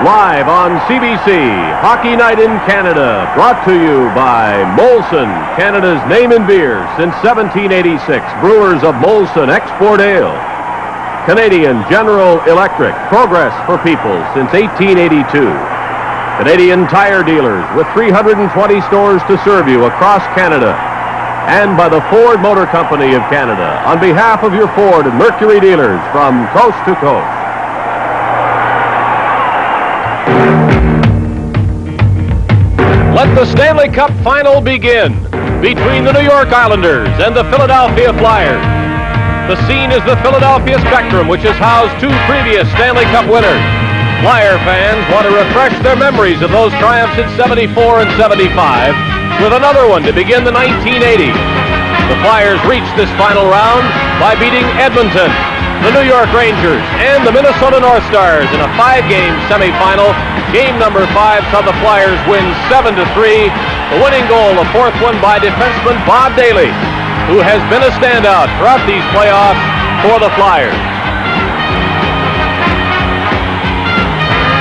Live on CBC, Hockey Night in Canada, brought to you by Molson, Canada's name in beer since 1786. Brewers of Molson Export Ale. Canadian General Electric, progress for people since 1882. Canadian Tire Dealers with 320 stores to serve you across Canada. And by the Ford Motor Company of Canada, on behalf of your Ford and Mercury dealers from coast to coast. Let the Stanley Cup final begin between the New York Islanders and the Philadelphia Flyers. The scene is the Philadelphia Spectrum, which has housed two previous Stanley Cup winners. Flyer fans want to refresh their memories of those triumphs in 74 and 75 with another one to begin the 1980s. The Flyers reached this final round by beating Edmonton, the New York Rangers, and the Minnesota North Stars in a 5-game semifinal. Game number 5 saw the Flyers win 7-3. The winning goal, the fourth one by defenseman Bob Daly, who has been a standout throughout these playoffs for the Flyers.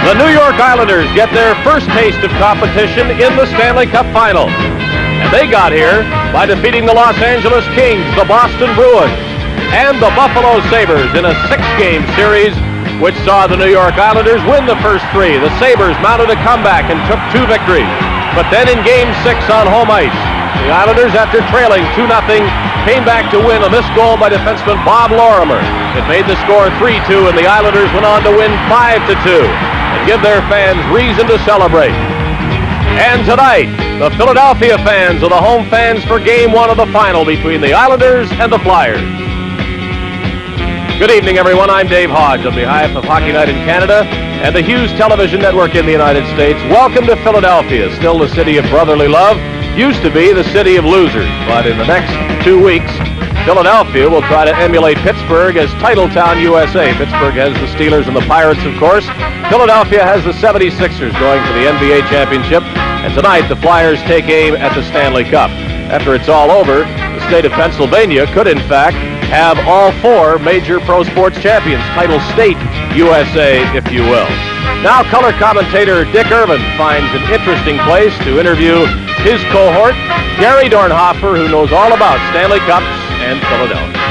The New York Islanders get their first taste of competition in the Stanley Cup Final. And they got here by defeating the Los Angeles Kings, the Boston Bruins, and the Buffalo Sabres in a 6-game series, which saw the New York Islanders win the first 3. The Sabres mounted a comeback and took 2 victories. But then in Game 6 on home ice, the Islanders, after trailing 2-0, came back to win a missed goal by defenseman Bob Lorimer. It made the score 3-2, and the Islanders went on to win 5-2 and give their fans reason to celebrate. And tonight, the Philadelphia fans are the home fans for Game 1 of the final between the Islanders and the Flyers. Good evening, everyone. I'm Dave Hodge on behalf of Hockey Night in Canada and the Hughes Television Network in the United States. Welcome to Philadelphia, still the city of brotherly love. Used to be the city of losers, but in the next 2 weeks, Philadelphia will try to emulate Pittsburgh as Titletown, USA. Pittsburgh has the Steelers and the Pirates, of course. Philadelphia has the 76ers going for the NBA championship. And tonight, the Flyers take aim at the Stanley Cup. After it's all over, the state of Pennsylvania could, in fact, have all 4 major pro sports champions, title state USA, if you will. Now, color commentator Dick Irvin finds an interesting place to interview his cohort, Gary Dornhofer, who knows all about Stanley Cups and Philadelphia.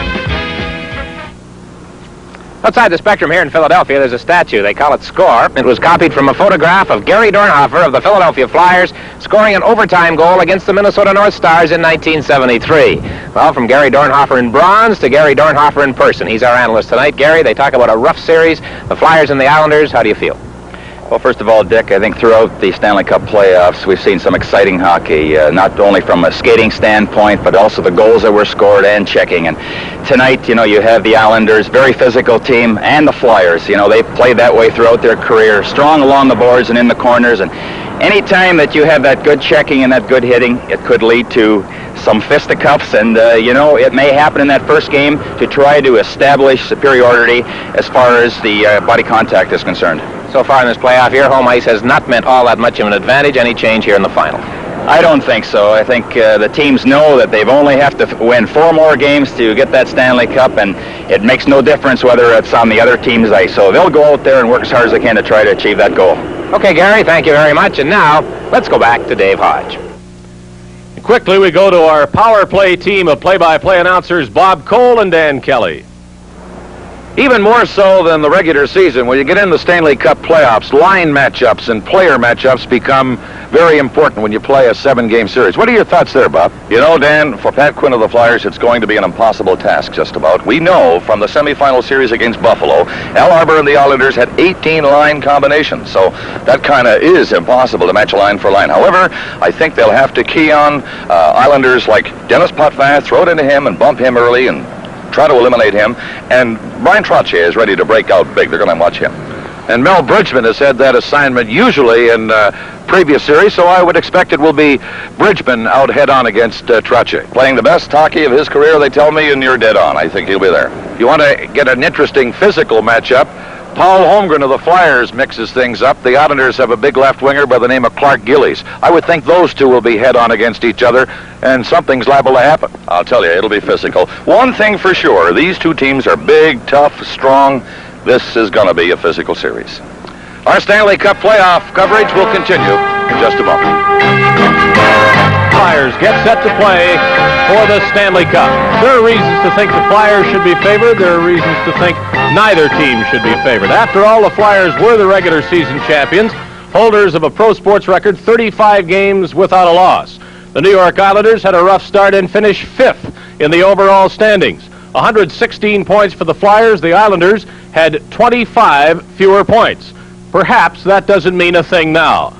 Outside the Spectrum here in Philadelphia, there's a statue. They call it Score. It was copied from a photograph of Gary Dornhofer of the Philadelphia Flyers scoring an overtime goal against the Minnesota North Stars in 1973. Well, from Gary Dornhofer in bronze to Gary Dornhofer in person. He's our analyst tonight. Gary, they talk about a rough series, the Flyers and the Islanders. How do you feel? Well, first of all, Dick, I think throughout the Stanley Cup playoffs, we've seen some exciting hockey, not only from a skating standpoint, but also the goals that were scored and checking. And tonight, you know, you have the Islanders, very physical team, and the Flyers. You know, they played that way throughout their career, strong along the boards and in the corners. And any time that you have that good checking and that good hitting, it could lead to some fisticuffs, and you know, it may happen in that first game to try to establish superiority as far as the body contact is concerned. So far in this playoff here, home ice has not meant all that much of an advantage. Any change here in the final? I don't think so. I think the teams know that they've only have to win 4 more games to get that Stanley Cup, and it makes no difference whether it's on the other team's ice. So they'll go out there and work as hard as they can to try to achieve that goal. Okay, Gary, thank you very much. And now, let's go back to Dave Hodge. Quickly, we go to our power play team of play-by-play announcers, Bob Cole and Dan Kelly. Even more so than the regular season, when you get into the Stanley Cup playoffs, line matchups and player matchups become very important when you play a 7-game series. What are your thoughts there, Bob? You know, Dan, for Pat Quinn of the Flyers, it's going to be an impossible task, just about. We know from the semifinal series against Buffalo, Al Arbour and the Islanders had 18 line combinations, so that kind of is impossible to match line for line. However, I think they'll have to key on Islanders like Dennis Potvin, throw it into him and bump him early and try to eliminate him. And Brian Trottier is ready to break out big. They're going to watch him. And Mel Bridgman has had that assignment usually in previous series, so I would expect it will be Bridgman out head-on against Trache. Playing the best hockey of his career, they tell me, and you're dead on. I think he'll be there. You want to get an interesting physical matchup. Paul Holmgren of the Flyers mixes things up. The Islanders have a big left winger by the name of Clark Gillies. I would think those two will be head-on against each other, and something's liable to happen. I'll tell you, it'll be physical. One thing for sure, these two teams are big, tough, strong. This is going to be a physical series. Our Stanley Cup playoff coverage will continue in just a moment. Flyers get set to play for the Stanley Cup. There are reasons to think the Flyers should be favored. There are reasons to think neither team should be favored. After all, the Flyers were the regular season champions, holders of a pro sports record 35 games without a loss. The New York Islanders had a rough start and finished 5th in the overall standings. 116 points for the Flyers. The Islanders had 25 fewer points. Perhaps that doesn't mean a thing now.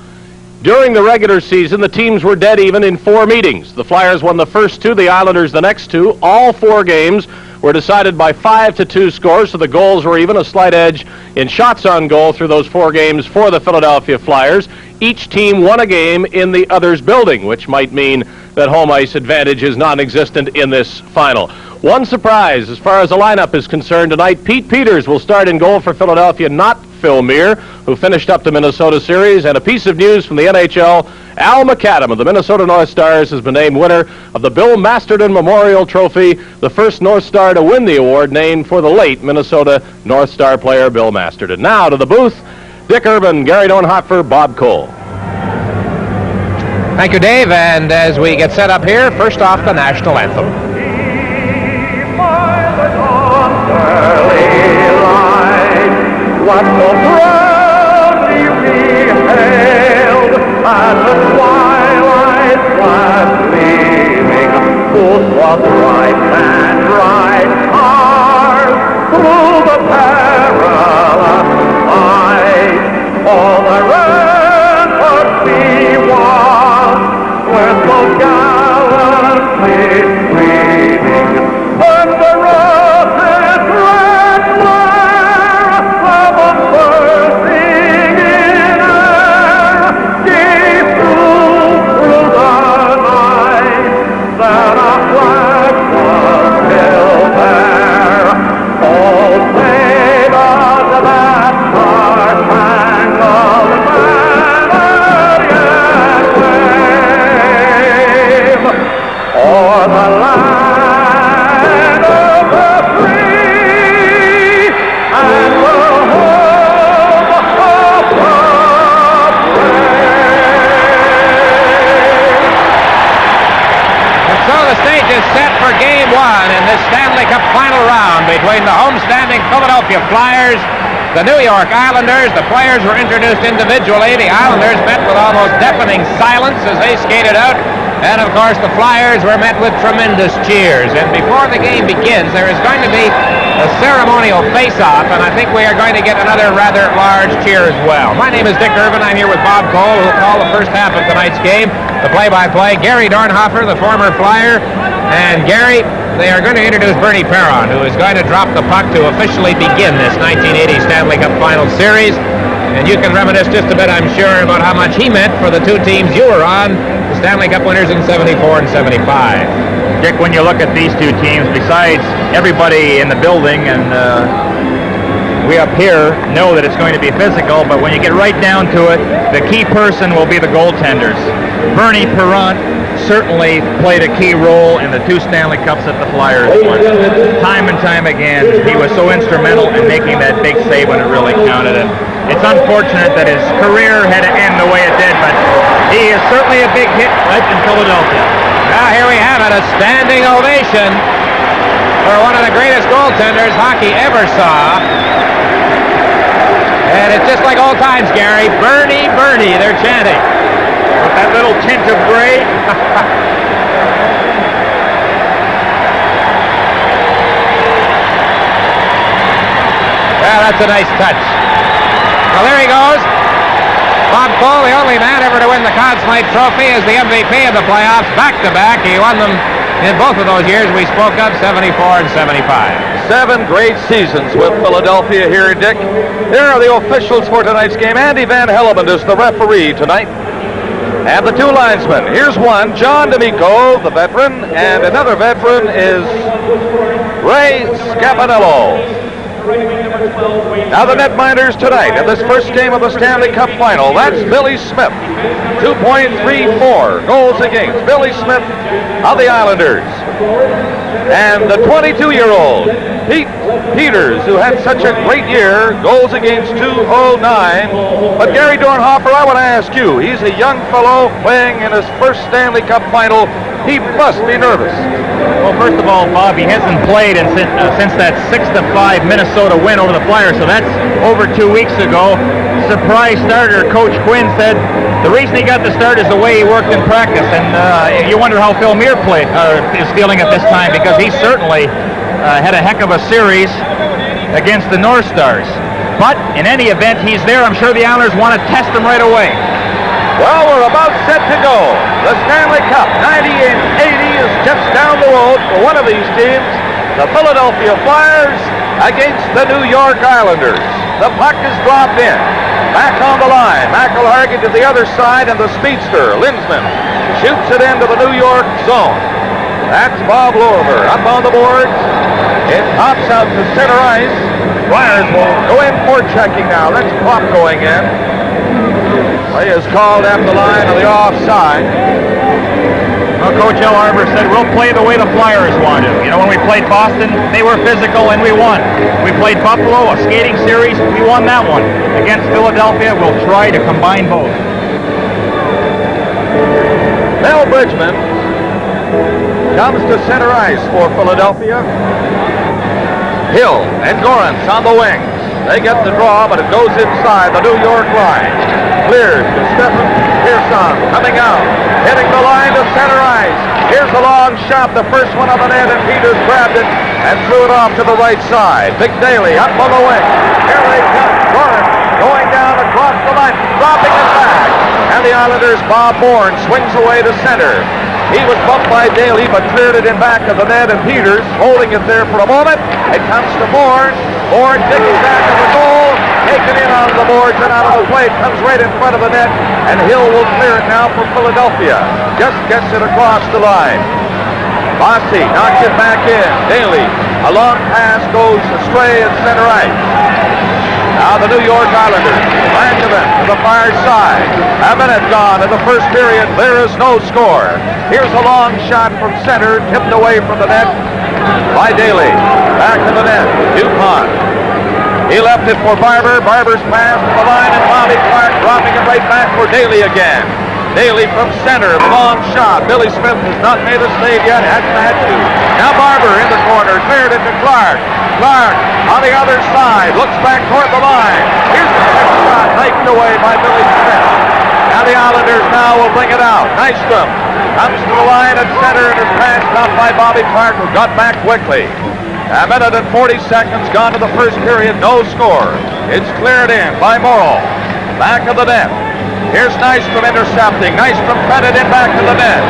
During the regular season, the teams were dead even in 4 meetings. The Flyers won the first 2, the Islanders the next 2. All 4 games were decided by 5-2 scores, so the goals were even, a slight edge in shots on goal through those 4 games for the Philadelphia Flyers. Each team won a game in the other's building, which might mean that home ice advantage is non-existent in this final. One surprise as far as the lineup is concerned tonight. Pete Peters will start in goal for Philadelphia, not Phil Meir, who finished up the Minnesota series. And a piece of news from the NHL, Al McAdam of the Minnesota North Stars has been named winner of the Bill Masterton Memorial Trophy, the first North Star to win the award, named for the late Minnesota North Star player Bill Masterton. Now to the booth, Dick Urban, Gary Dornhofer, Bob Cole. Thank you, Dave. And as we get set up here, first off, the national anthem. What so proudly we hailed as the twilight's last gleaming, whose was right and right ours through the perilous fight. All the ramparts we won were so gallantly streaming, and the rocket red flare of a bursting in air gave through the night that our flag was still there. Oh, say does that star-spangled banner yet wave o'er the land of the free and the home of the brave. And so the stage is set for Game 1 in this Stanley Cup final round between the homestanding Philadelphia Flyers, the New York Islanders. The players were introduced individually. The Islanders met with almost deafening silence as they skated out. And, of course, the Flyers were met with tremendous cheers. And before the game begins, there is going to be a ceremonial face-off, and I think we are going to get another rather large cheer as well. My name is Dick Urban. I'm here with Bob Cole, who will call the first half of tonight's game. The play-by-play, Gary Dornhofer, the former Flyer. And, Gary, they are going to introduce Bernie Perron, who is going to drop the puck to officially begin this 1980 Stanley Cup Final Series. And you can reminisce just a bit, I'm sure, about how much he meant for the 2 teams you were on, the Stanley Cup winners in 74 and 75. Dick, when you look at these 2 teams, besides everybody in the building and we up here know that it's going to be physical, but when you get right down to it, the key person will be the goaltenders. Bernie Perron certainly played a key role in the 2 Stanley Cups that the Flyers won. Time and time again, he was so instrumental in making that big save when it really counted. And it's unfortunate that his career had to end the way it did, but he is certainly a big hit right in Philadelphia. Now here we have it, a standing ovation for one of the greatest goaltenders hockey ever saw. And it's just like old times, Gary. Bernie, Bernie, they're chanting. With that little tint of gray. Well, that's a nice touch. Well, there he goes. Bob Cole, the only man ever to win the Conn Smythe Trophy, is the MVP of the playoffs, back-to-back. He won them In both of those years, we spoke of 74 and 75. 7 great seasons with Philadelphia here, Dick. Here are the officials for tonight's game. Andy Van Hellemond is the referee tonight. And the 2 linesmen. Here's one, John D'Amico, the veteran, and another veteran is Ray Scapanello. Now the netminders tonight in this first game of the Stanley Cup Final. That's Billy Smith. 2.34 goals against. Billy Smith of the Islanders. And the 22-year-old Pete Peters, who had such a great year, goals against 209. But Gary Dornhofer, I want to ask you, he's a young fellow playing in his first Stanley Cup Final. He must be nervous. Well, first of all, Bob, he hasn't played since that 6-5 Minnesota win over the Flyers, so that's over 2 weeks ago. Surprise starter, Coach Quinn said the reason he got the start is the way he worked in practice, and you wonder how Phil Muir is feeling at this time, because he certainly had a heck of a series against the North Stars. But in any event, he's there. I'm sure the Islanders want to test him right away. Well, we're about set to go. The Stanley Cup 90 and 80 is just down the road for one of these teams, the Philadelphia Flyers against the New York Islanders. The puck is dropped in. Back on the line. McElhargy to the other side, and the speedster, Lindsman, shoots it into the New York zone. That's Bob Lorimer up on the boards. It pops out to center ice. Flyers will go in for checking now. That's Klopp going in. Play is called after the line of the offside. Well, Coach L. Arbor said, we'll play the way the Flyers want to. You know, when we played Boston, they were physical and we won. We played Buffalo, a skating series, we won that one. Against Philadelphia, we'll try to combine both. Mel Bridgman comes to center ice for Philadelphia. Hill and Gorance on the wings. They get the draw, but it goes inside the New York line. Clears to Stephen Pearson coming out, hitting the line to center ice. Here's a long shot, the first one on the net, and Peters grabbed it and threw it off to the right side. Big Daly up on the wing. Here they come. Gorance going down across the line, dropping it back. And the Islanders' Bob Bourne swings away to center. He was bumped by Daly, but cleared it in back of the net, and Peters holding it there for a moment. It comes to Bourne. Bourne digging back to the goal, taken in on the boards and out of the plate, comes right in front of the net, and Hill will clear it now for Philadelphia. Just gets it across the line. Bossy knocks it back in. Daly, a long pass goes astray at center ice. Now the New York Islanders, Langevin to the far side. A minute gone in the first period. There is no score. Here's a long shot from center, tipped away from the net by Daly. Back to the net, DuPont. He left it for Barber. Barber's pass to the line, and Bobby Clark dropping it right back for Daly again. Daly from center, the long shot. Billy Smith has not made a save yet, hasn't had to. Now Barber in the corner, cleared it to Clark. Clark on the other side, looks back toward the line. Here's the next shot, knifed away by Billy Smith. Now the Islanders now will bring it out. Nystrom comes to the line at center and is passed out by Bobby Clark, who got back quickly. A minute and 40 seconds gone to the first period, no score. It's cleared in by Morrow. Back of the net. Here's Nystrom intercepting. Nystrom fed it in back to the net.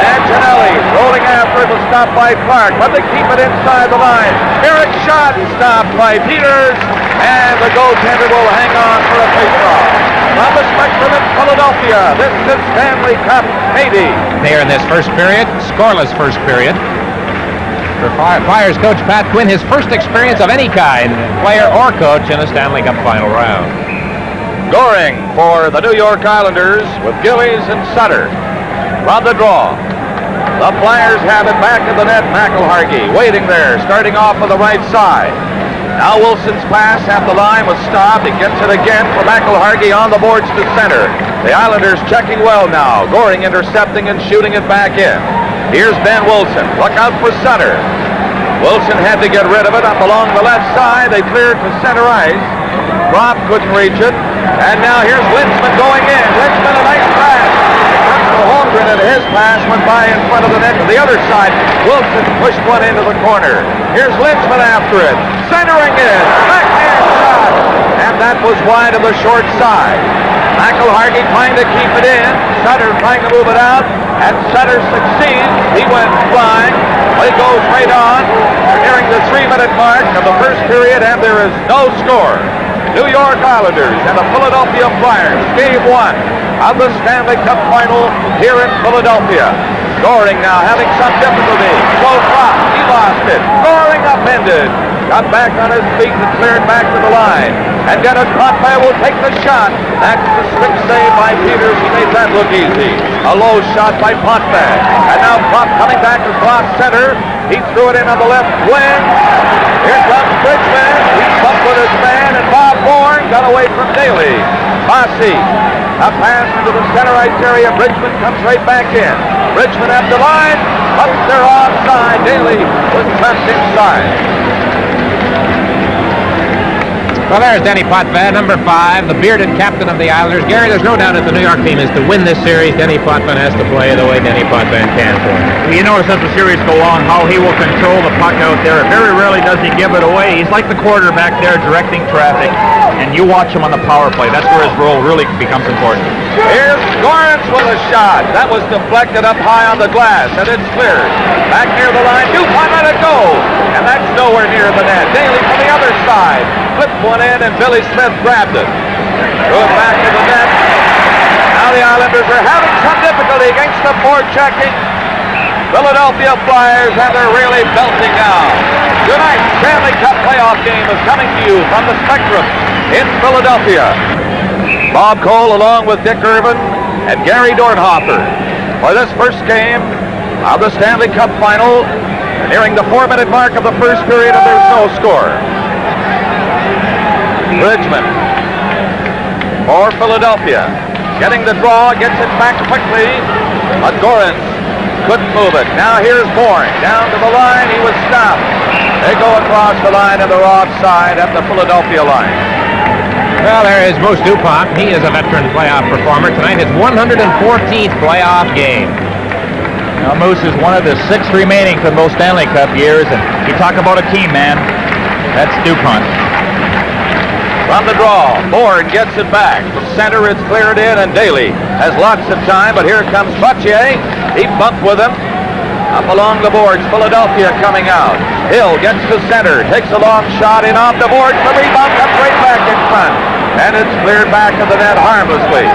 Antonelli rolling after it was stopped by Clark, but they keep it inside the line. Eric's shot stopped by Peters, and the goaltender will hang on for a faceoff. From the Spectrum in Philadelphia, this is Stanley Cup 80. There in this first period, scoreless first period. For Flyers coach Pat Quinn, his first experience of any kind, player or coach, in a Stanley Cup final round. Goring for the New York Islanders with Gillies and Sutter. From the draw. The Flyers have it back in the net. McElhargy waiting there, starting off on the right side. Now Wilson's pass at the line was stopped. He gets it again for McElhargy on the boards to center. The Islanders checking well now. Goring intercepting and shooting it back in. Here's Ben Wilson. Look out for Sutter. Wilson had to get rid of it up along the left side. They cleared to center ice. Drop couldn't reach it. And now here's Lindsman going in. Lindsman, a nice pass. Holmgren and his pass went by in front of the net to the other side. Wilson pushed one into the corner. Here's Lindsman after it. Centering it. Backhand shot. And that was wide of the short side. McElhargy trying to keep it in. Sutter trying to move it out. And Sutter succeeds. He went flying. He goes right on. We're nearing the 3-minute mark of the first period, and there is no score. New York Islanders and the Philadelphia Flyers, Game 1 of the Stanley Cup Final here in Philadelphia. Scoring now, having some difficulty. Close drop. He lost it. Scoring upended. Got back on his feet and cleared back to the line. And Dennis Potvin will take the shot. That's the stick save by Peters. He made that look easy. A low shot by Potvin. And now Pop coming back across center. He threw it in on the left wing. Here comes Bridgman. He bumped with his man, and Bob Bourne got away from Daly. Bossy. A pass into the center ice area. Bridgman comes right back in. Bridgman at the line. Up there offside. Daly was trapped inside. Well, there's Denny Potvin, number 5, the bearded captain of the Islanders. Gary, there's no doubt that the New York team is to win this series. Denny Potvin has to play the way Denny Potvin can play. You notice as the series go on how he will control the puck out there. Very rarely does he give it away. He's like the quarterback there directing traffic, and you watch him on the power play. That's where his role really becomes important. Here's Gorance with a shot. That was deflected up high on the glass, and it's cleared. Back near the line, DuPont let it go, and that's nowhere near the net. Daly from the other side. Flipped one in, and Billy Smith grabbed it. Threw it back to the net. Now the Islanders are having some difficulty against the forechecking Philadelphia Flyers, and they're really belting now. Tonight's Stanley Cup playoff game is coming to you from the Spectrum in Philadelphia. Bob Cole along with Dick Irvin and Gary Dornhofer for this first game of the Stanley Cup Final, nearing the 4-minute mark of the first period, and there's no score. Bridgman for Philadelphia. Getting the draw, gets it back quickly. But Gorance couldn't move it. Now here's Bourne. Down to the line, he was stopped. They go across the line and they're offside at the Philadelphia line. Well, there is Moose DuPont. He is a veteran playoff performer. Tonight his 114th playoff game. Now, Moose is one of the 6 remaining from those Stanley Cup years, and you talk about a team, man. That's DuPont. From the draw, Bourne gets it back. From center, it's cleared in, and Daly has lots of time, but here comes Buttier. He bumped with him. Up along the boards, Philadelphia coming out. Hill gets to center, takes a long shot in off the boards. The rebound comes right back in front, and it's cleared back to the net harmlessly.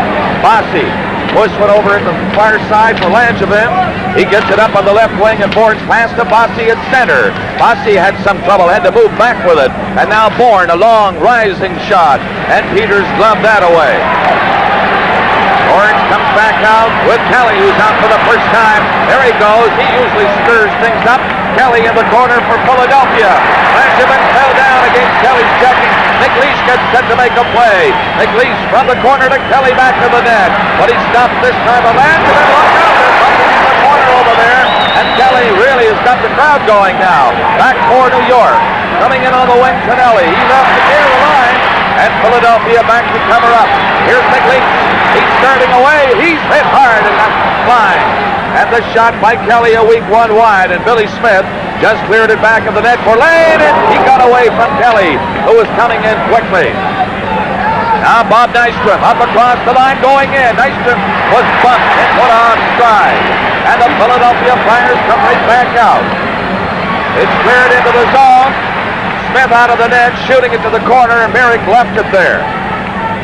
Bossy push one over at the far side for Langevin. He gets it up on the left wing, and Bourne's pass to Bossy at center. Bossy had some trouble, had to move back with it. And now Bourne, a long rising shot, and Peters gloved that away. Bourne comes back out with Kelly, who's out for the first time. There he goes. He usually stirs things up. Kelly in the corner for Philadelphia. Langevin fell down against Kelly's checking. McLeish gets set to make a play. McLeish from the corner to Kelly back to the net. But he stopped this time. Langevin, look out. There's something in the corner over there. And Kelly really has got the crowd going now. Back for New York. Coming in on the wing, Tonelli. He left it near the line. And Philadelphia back to cover up. Here's McLeish. He's starting away. He's hit hard and that's flying. And the shot by Kelly, a weak one wide. And Billy Smith just cleared it back of the net for Lane. And he got away from Kelly, who was coming in quickly. Now Bob Nystrom up across the line going in. Nystrom was bumped and put on stride. And the Philadelphia Flyers come right back out. It's cleared into the zone. Smith out of the net, shooting it to the corner, and Merrick left it there.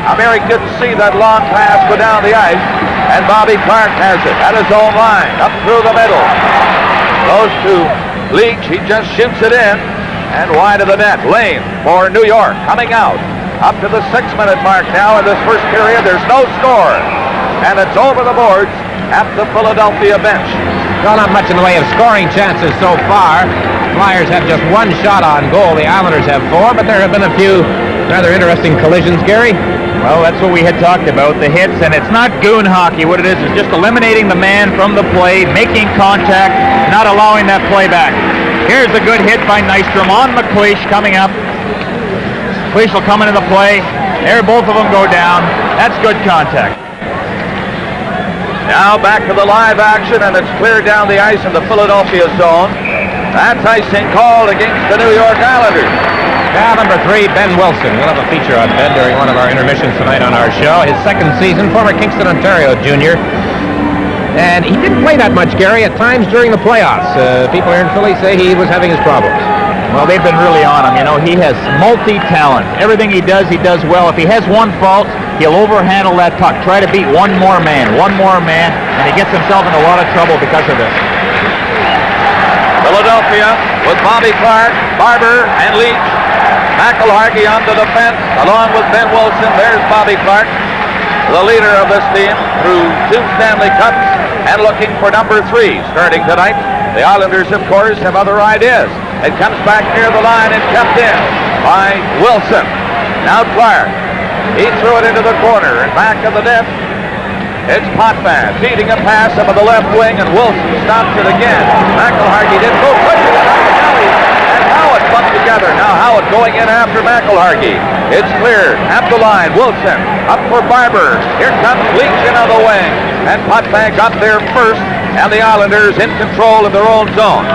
Now Merrick didn't see that long pass go down the ice, and Bobby Clark has it at his own line, up through the middle. Goes to Leach, he just shoots it in, and wide of the net. Lane for New York, coming out. Up to the 6-minute mark now in this first period, there's no score. And it's over the boards at the Philadelphia bench. Well, not much in the way of scoring chances so far. Flyers have just 1 shot on goal. The Islanders have 4, but there have been a few rather interesting collisions, Gary. Well, that's what we had talked about, the hits, and it's not goon hockey. What it is just eliminating the man from the play, making contact, not allowing that play back. Here's a good hit by Nystrom on McLeish coming up. McLeish will come into the play. There, both of them go down. That's good contact. Now back to the live action, and it's cleared down the ice in the Philadelphia zone. That's icing called against the New York Islanders. Cal number 3, Ben Wilson. We'll have a feature on Ben during one of our intermissions tonight on our show. His second season, former Kingston, Ontario junior. And he didn't play that much, Gary, at times during the playoffs. People here in Philly say he was having his problems. Well, they've been really on him. You know, he has multi-talent. Everything he does well. If he has one fault, he'll overhandle that puck. Try to beat one more man, and he gets himself in a lot of trouble because of this. Philadelphia with Bobby Clark, Barber, and Leach. McElhargy on the defense, along with Ben Wilson. There's Bobby Clark, the leader of this team through 2 Stanley Cups and looking for number 3 starting tonight. The Islanders, of course, have other ideas. It comes back near the line and kept in by Wilson. Now Clark. He threw it into the corner and back of the net. It's Potvin feeding a pass up on the left wing, and Wilson stops it again. McElhargy didn't go quickly down the alley, and Howard bumped together. Now Howard going in after McElhargy. It's cleared at the line. Wilson up for Barber. Here comes Leach in on the wing, and Potvin got there first, and the Islanders in control of their own zone.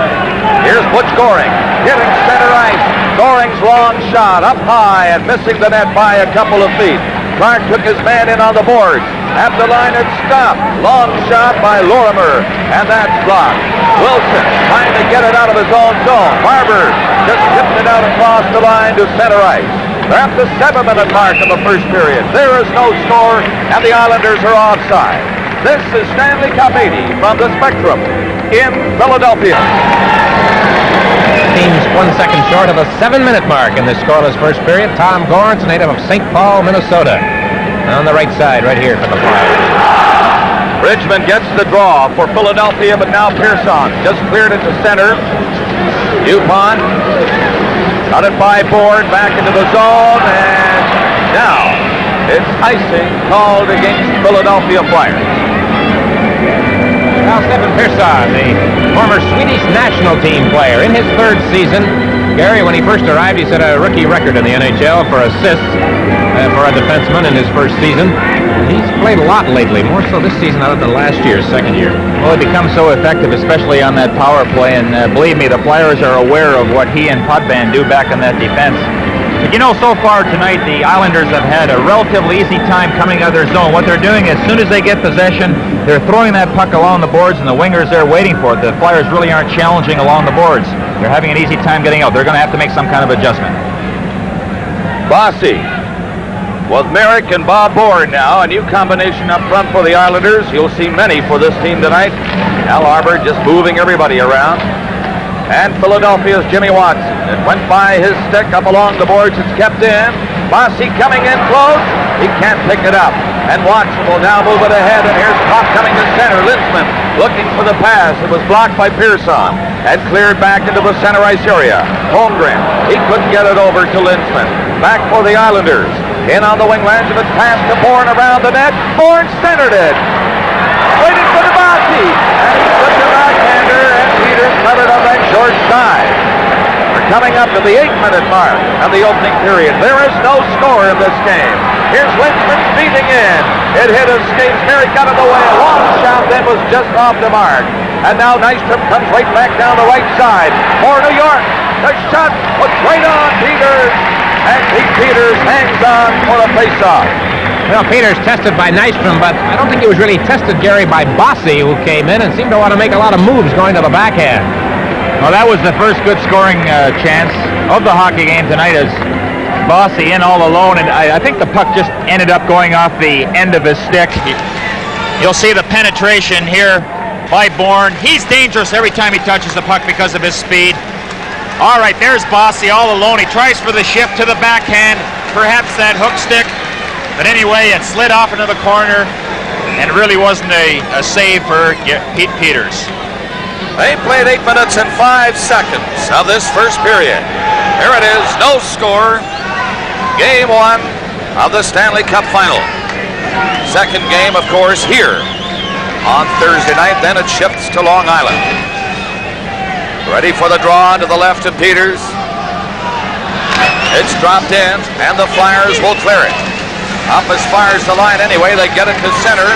Here's Butch Goring hitting center ice. Goring's long shot up high and missing the net by a couple of feet. Clark took his man in on the board. At the line, it's stopped. Long shot by Lorimer, and that's blocked. Wilson trying to get it out of his own zone. Barber just tipped it out across the line to center ice. They're at the 7-minute mark of the first period. There is no score, and the Islanders are offside. This is Stanley Cup 80 from the Spectrum in Philadelphia. Team's 1 second short of a 7-minute mark in this scoreless first period. Tom Gorns, native of St. Paul, Minnesota. On the right side, right here for the Flyers. Bridgman gets the draw for Philadelphia, but now Pearson just cleared it to center. Dupont got it by board back into the zone, and now it's icing called against Philadelphia Flyers. Now Stefan Pearson, the former Swedish national team player, in his 3rd season. Gary, when he first arrived, he set a rookie record in the NHL for assists for a defenseman in his first season. He's played a lot lately, more so this season out of the last year's second year. Well, he becomes so effective, especially on that power play, and believe me, the Flyers are aware of what he and Potvin do back in that defense. But you know, so far tonight, the Islanders have had a relatively easy time coming out of their zone. What they're doing, as soon as they get possession, they're throwing that puck along the boards, and the wingers there waiting for it. The Flyers really aren't challenging along the boards. They're having an easy time getting out. They're going to have to make some kind of adjustment. Bossy with Merrick and Bob Bourne now. A new combination up front for the Islanders. You'll see many for this team tonight. Al Arbor just moving everybody around. And Philadelphia's Jimmy Watson. It went by his stick up along the boards. It's kept in. Bossy coming in close. He can't pick it up. And Watson will now move it ahead. And here's Pop coming to center. Linsman looking for the pass. It was blocked by Pearson and cleared back into the center ice area. Holmgren, he couldn't get it over to Linsman. Back for the Islanders. In on the wing lines of it, pass to Bourne around the net. Bourne centered it. Waiting for the Bossy. And he took the backhander, and Peters covered on that short side. We're coming up to the 8-minute mark of the opening period. There is no score in this game. Here's Linsman feeding in. It hit his skates. Merrick got in the way. A long shot then was just off the mark. And now Nystrom comes right back down the right side for New York. The shot was right on Peters. And Pete Peters hangs on for a face-off. Well, Peters tested by Nystrom, but I don't think he was really tested, Gary, by Bossy, who came in and seemed to want to make a lot of moves going to the backhand. Well, that was the first good scoring chance of the hockey game tonight, as Bossy in all alone, and I think the puck just ended up going off the end of his stick. You'll see the penetration here by Bourne. He's dangerous every time he touches the puck because of his speed. All right, there's Bossy all alone. He tries for the shift to the backhand, perhaps that hook stick. But anyway, it slid off into the corner, and really wasn't a save for Pete Peters. They played 8 minutes and 5 seconds of this first period. Here it is, no score. Game 1 of the Stanley Cup Final. Second game, of course, here on Thursday night. Then it shifts to Long Island. Ready for the draw to the left of Peters. It's dropped in, and the Flyers will clear it. Up as far as the line anyway. They get it to center.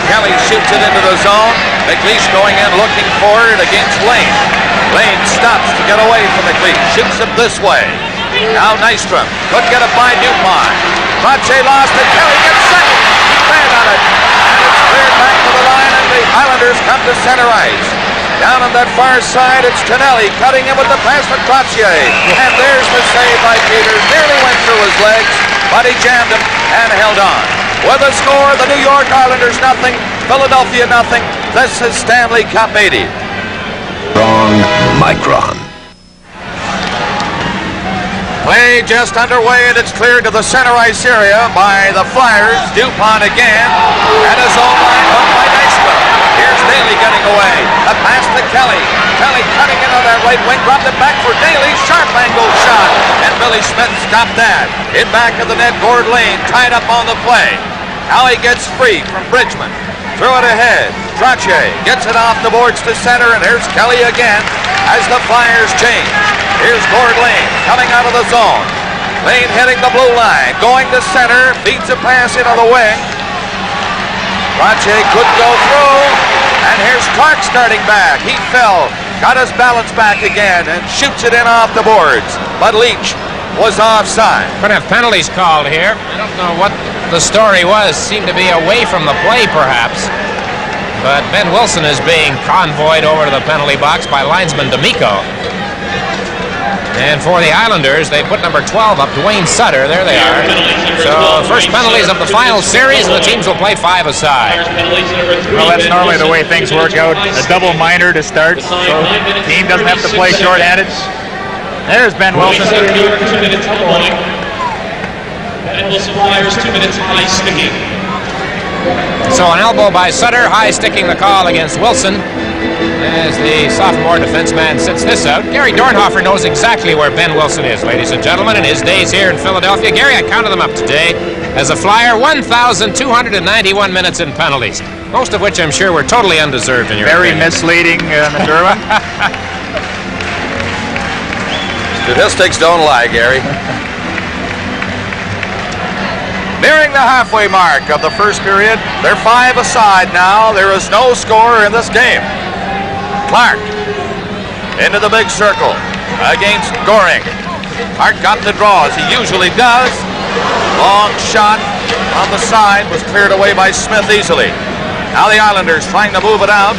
Kelly shoots it into the zone. McLeish going in looking for it against Lane. Lane stops to get away from McLeish. Shoots it this way. Now Nystrom couldn't get it by DuPont. Trache lost it. Kelly gets second. Band on it. And it's cleared back to the line, and the Islanders come to center ice. Down on that far side, it's Tonelli cutting in with the pass to Trache. And there's the save by Peters. Nearly went through his legs, but he jammed him and held on. With a score, the New York Islanders nothing, Philadelphia nothing. This is Stanley Cup 80. Wrong micron. Play just underway, and it's cleared to the center ice area by the Flyers. DuPont again, and his own line hooked by Nystrom. Here's Daly getting away. A pass to Kelly. Kelly cutting into that right wing, dropped it back for Daly. Sharp angle shot, and Billy Smith stopped that. In back of the net, Gord Lane tied up on the play. Now he gets free from Bridgman. Threw it ahead. Trache gets it off the boards to center, and here's Kelly again as the Flyers change. Here's Gord Lane coming out of the zone. Lane hitting the blue line, going to center, beats a pass into the wing. Trache couldn't go through, and here's Clark starting back. He fell, got his balance back again, and shoots it in off the boards. But Leach was offside. Going to have penalties called here. I don't know what the story was. Seemed to be away from the play, perhaps. But Ben Wilson is being convoyed over to the penalty box by linesman D'Amico. And for the Islanders, they put number 12 up, Dwayne Sutter. There they are. So first penalties of the final series, and the teams will play 5 aside. Well, that's normally the way things work out. A double minor to start, so the team doesn't have to play shorthanded. There's Ben Wilson. 2 minutes on the point. Ben Wilson Flyers 2 minutes high sticking. So an elbow by Sutter, high sticking the call against Wilson as the sophomore defenseman sits this out. Gary Dornhofer knows exactly where Ben Wilson is, ladies and gentlemen, in his days here in Philadelphia. Gary, I counted them up today as a Flyer, 1,291 minutes in penalties, most of which I'm sure were totally undeserved in your Very opinion. misleading, Mr. Irwin. Statistics don't lie, Gary. Nearing the halfway mark of the first period. They're 5 aside now. There is no score in this game. Clark into the big circle against Goring. Clark got the draw as he usually does. Long shot on the side was cleared away by Smith easily. Now the Islanders trying to move it out.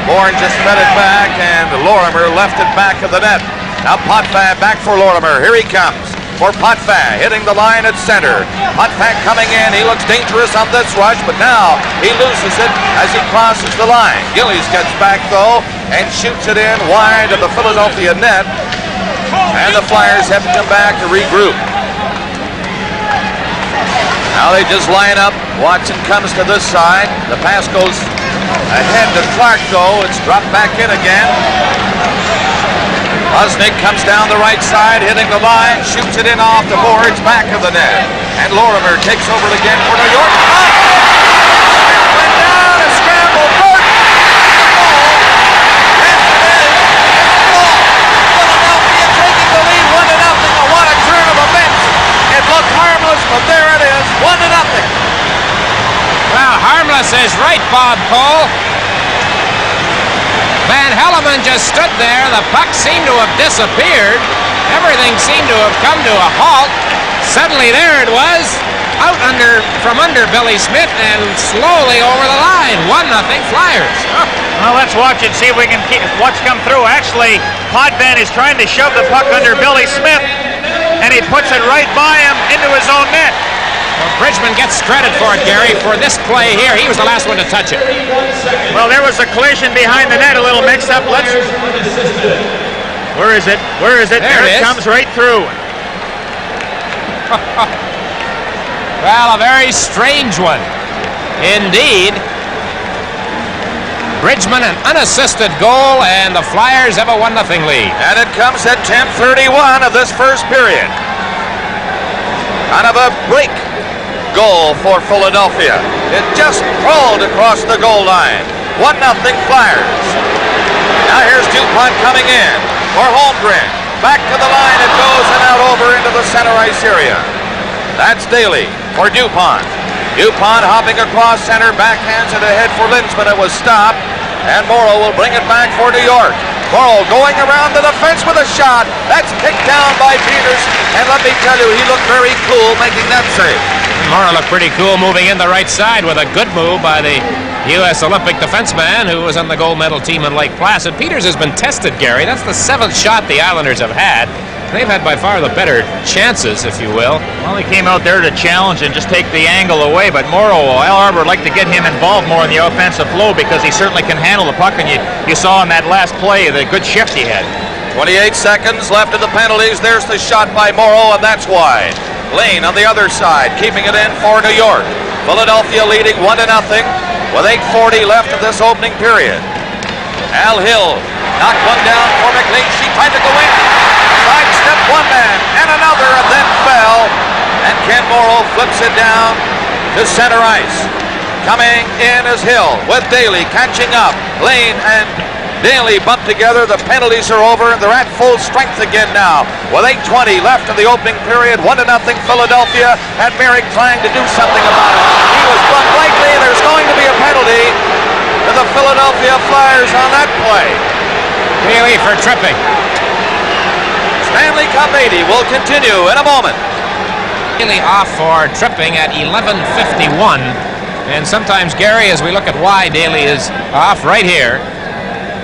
Bourne just fed it back, and Lorimer left it back of the net. Now Potvin back for Lorimer. Here he comes for Potvin, hitting the line at center. Potvin coming in. He looks dangerous on this rush, but now he loses it as he crosses the line. Gillies gets back, though, and shoots it in wide of the Philadelphia net. And the Flyers have to come back to regroup. Now they just line up. Watson comes to this side. The pass goes ahead to Clark, though. It's dropped back in again. Osnick comes down the right side, hitting the line, shoots it in off the boards, back of the net. And Lorimer takes over it again for New York. Went down, a scramble, Gordon, goal. Yes, it is. It's a goal. Philadelphia taking the lead 1-0. Oh, what a turn of events. It looked harmless, but there it is, 1-0. Well, harmless is right, Bob Cole. Van Helleman just stood there. The puck seemed to have disappeared. Everything seemed to have come to a halt. Suddenly there it was, out from under Billy Smith and slowly over the line. 1-0 Flyers. Oh. Well, let's watch and see if we can keep what's come through. Actually, Potvin is trying to shove the puck under Billy Smith, and he puts it right by him into his own net. Well, Bridgman gets credit for it, Gary, for this play here. He was the last one to touch it. Well, there was a collision behind the net, a little mix-up. Where is it? Where is it? There it is. Comes right through. Well, a very strange one. Indeed. Bridgman, an unassisted goal, and the Flyers have a 1-0 lead. And it comes at 10:31 of this first period. Kind of a break goal for Philadelphia. It just crawled across the goal line. 1-0 Flyers. Now here's DuPont coming in for Holmgren. Back to the line it goes and out over into the center ice area. That's Daly for DuPont. DuPont hopping across center, backhands it ahead for Linsman. It was stopped, and Morrow will bring it back for New York. Morrow going around the defense with a shot. That's kicked down by Peters. And let me tell you, he looked very cool making that save. Morrow looked pretty cool moving in the right side with a good move by the U.S. Olympic defenseman who was on the gold medal team in Lake Placid. Peters has been tested, Gary. That's the 7th shot the Islanders have had. They've had by far the better chances, if you will. Well, he came out there to challenge and just take the angle away, but Morrow, Al Arbour would like to get him involved more in the offensive flow because he certainly can handle the puck, and you saw in that last play the good shift he had. 28 seconds left of the penalties. There's the shot by Morrow, and that's wide. Lane on the other side, keeping it in for New York. Philadelphia leading 1-0 with 8:40 left of this opening period. Al Hill knocked one down for McLean. She tried to go in. Sidestepped one man and another, and then fell. And Ken Morrow flips it down to center ice. Coming in is Hill with Daly catching up. Lane and Daly bump together. The penalties are over, and they're at full strength again now. With 8:20 left of the opening period, 1-0 Philadelphia, and Merrick trying to do something about it. He was bumped lightly. There's going to be a penalty to the Philadelphia Flyers on that play. Daly for tripping. Stanley Cup 80 will continue in a moment. Daly off for tripping at 11:51. And sometimes, Gary, as we look at why Daly is off right here,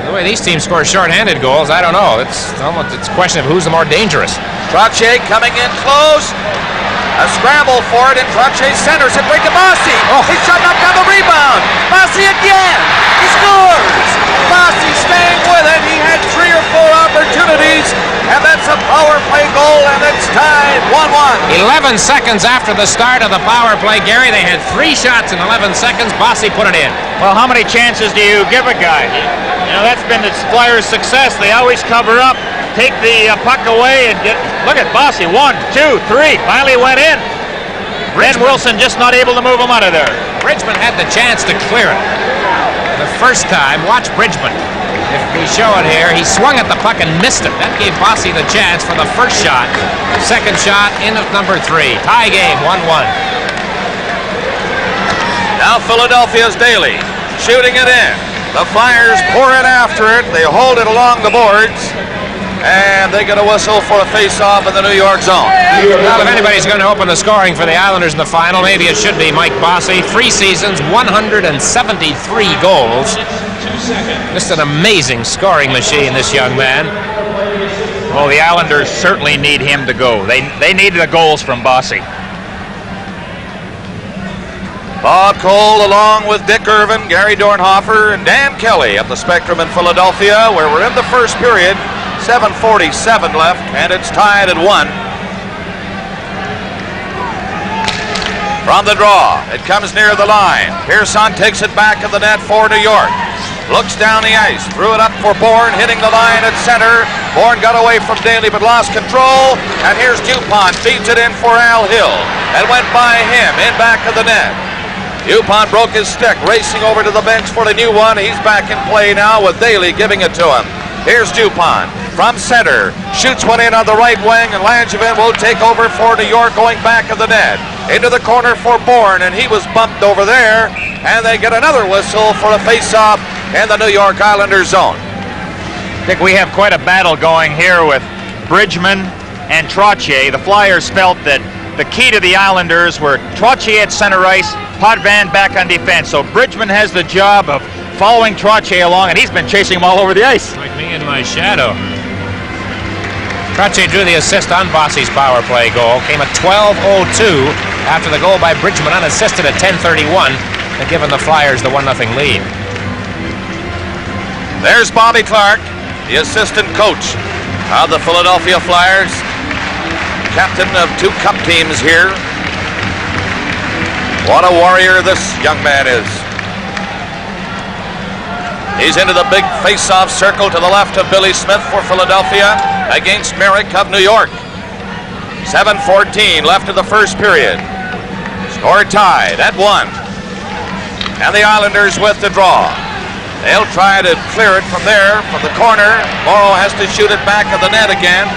the way these teams score short-handed goals, I don't know. It's a question of who's the more dangerous. Trottier coming in close. A scramble for it, and Trottier centers it right to Bossy. He's shot knocked down the rebound. Bossy again. He scores. Bossy staying with it. He had 3 or 4 opportunities, and that's a power play goal, and it's tied 1-1. 11 seconds after the start of the power play, Gary, they had 3 shots in 11 seconds. Bossy put it in. Well, how many chances do you give a guy? You know, that's been the Flyers' success. They always cover up, take the puck away, and look at Bossy. 1, 2, 3. Finally went in. Red Wilson just not able to move him out of there. Bridgman had the chance to clear it. The first time, watch Bridgman. If we show it here, he swung at the puck and missed it. That gave Bossy the chance for the first shot. Second shot in at number 3. Tie game, 1-1. Now Philadelphia's Daly shooting it in. The Flyers pour it after it. They hold it along the boards. And they get a whistle for a face-off in the New York zone. Well, if anybody's going to open the scoring for the Islanders in the final, maybe it should be Mike Bossy. 3 seasons, 173 goals. Just an amazing scoring machine, this young man. Well, the Islanders certainly need him to go. They needed the goals from Bossy. Bob Cole along with Dick Irvin, Gary Dornhofer, and Dan Kelly at the Spectrum in Philadelphia, where we're in the first period. 7:47 left, and it's tied at 1. From the draw, it comes near the line. Pearson takes it back of the net for New York. Looks down the ice, threw it up for Bourne, hitting the line at center. Bourne got away from Daly but lost control, and here's Dupont, feeds it in for Al Hill, and went by him, in back of the net. Dupont broke his stick, racing over to the bench for the new one. He's back in play now with Daly giving it to him. Here's Dupont from center, shoots one in on the right wing, and Langevin will take over for New York, going back of the net. Into the corner for Bourne, and he was bumped over there, and they get another whistle for a face-off in the New York Islanders zone. I think we have quite a battle going here with Bridgman and Trottier. The Flyers felt that the key to the Islanders were Trottier at center ice, Potvin back on defense. So Bridgman has the job of following Trottier along, and he's been chasing him all over the ice. Like me in my shadow. Trottier drew the assist on Bossy's power play goal. Came at 12:02 after the goal by Bridgman, unassisted at 10:31, and given the Flyers the 1-0 lead. There's Bobby Clark, the assistant coach of the Philadelphia Flyers, captain of 2 cup teams here. What a warrior this young man is. He's into the big face-off circle to the left of Billy Smith for Philadelphia against Merrick of New York. 7:14 left of the first period. Score tied at 1. And the Islanders with the draw. They'll try to clear it from there, from the corner. Morrow has to shoot it back of the net again.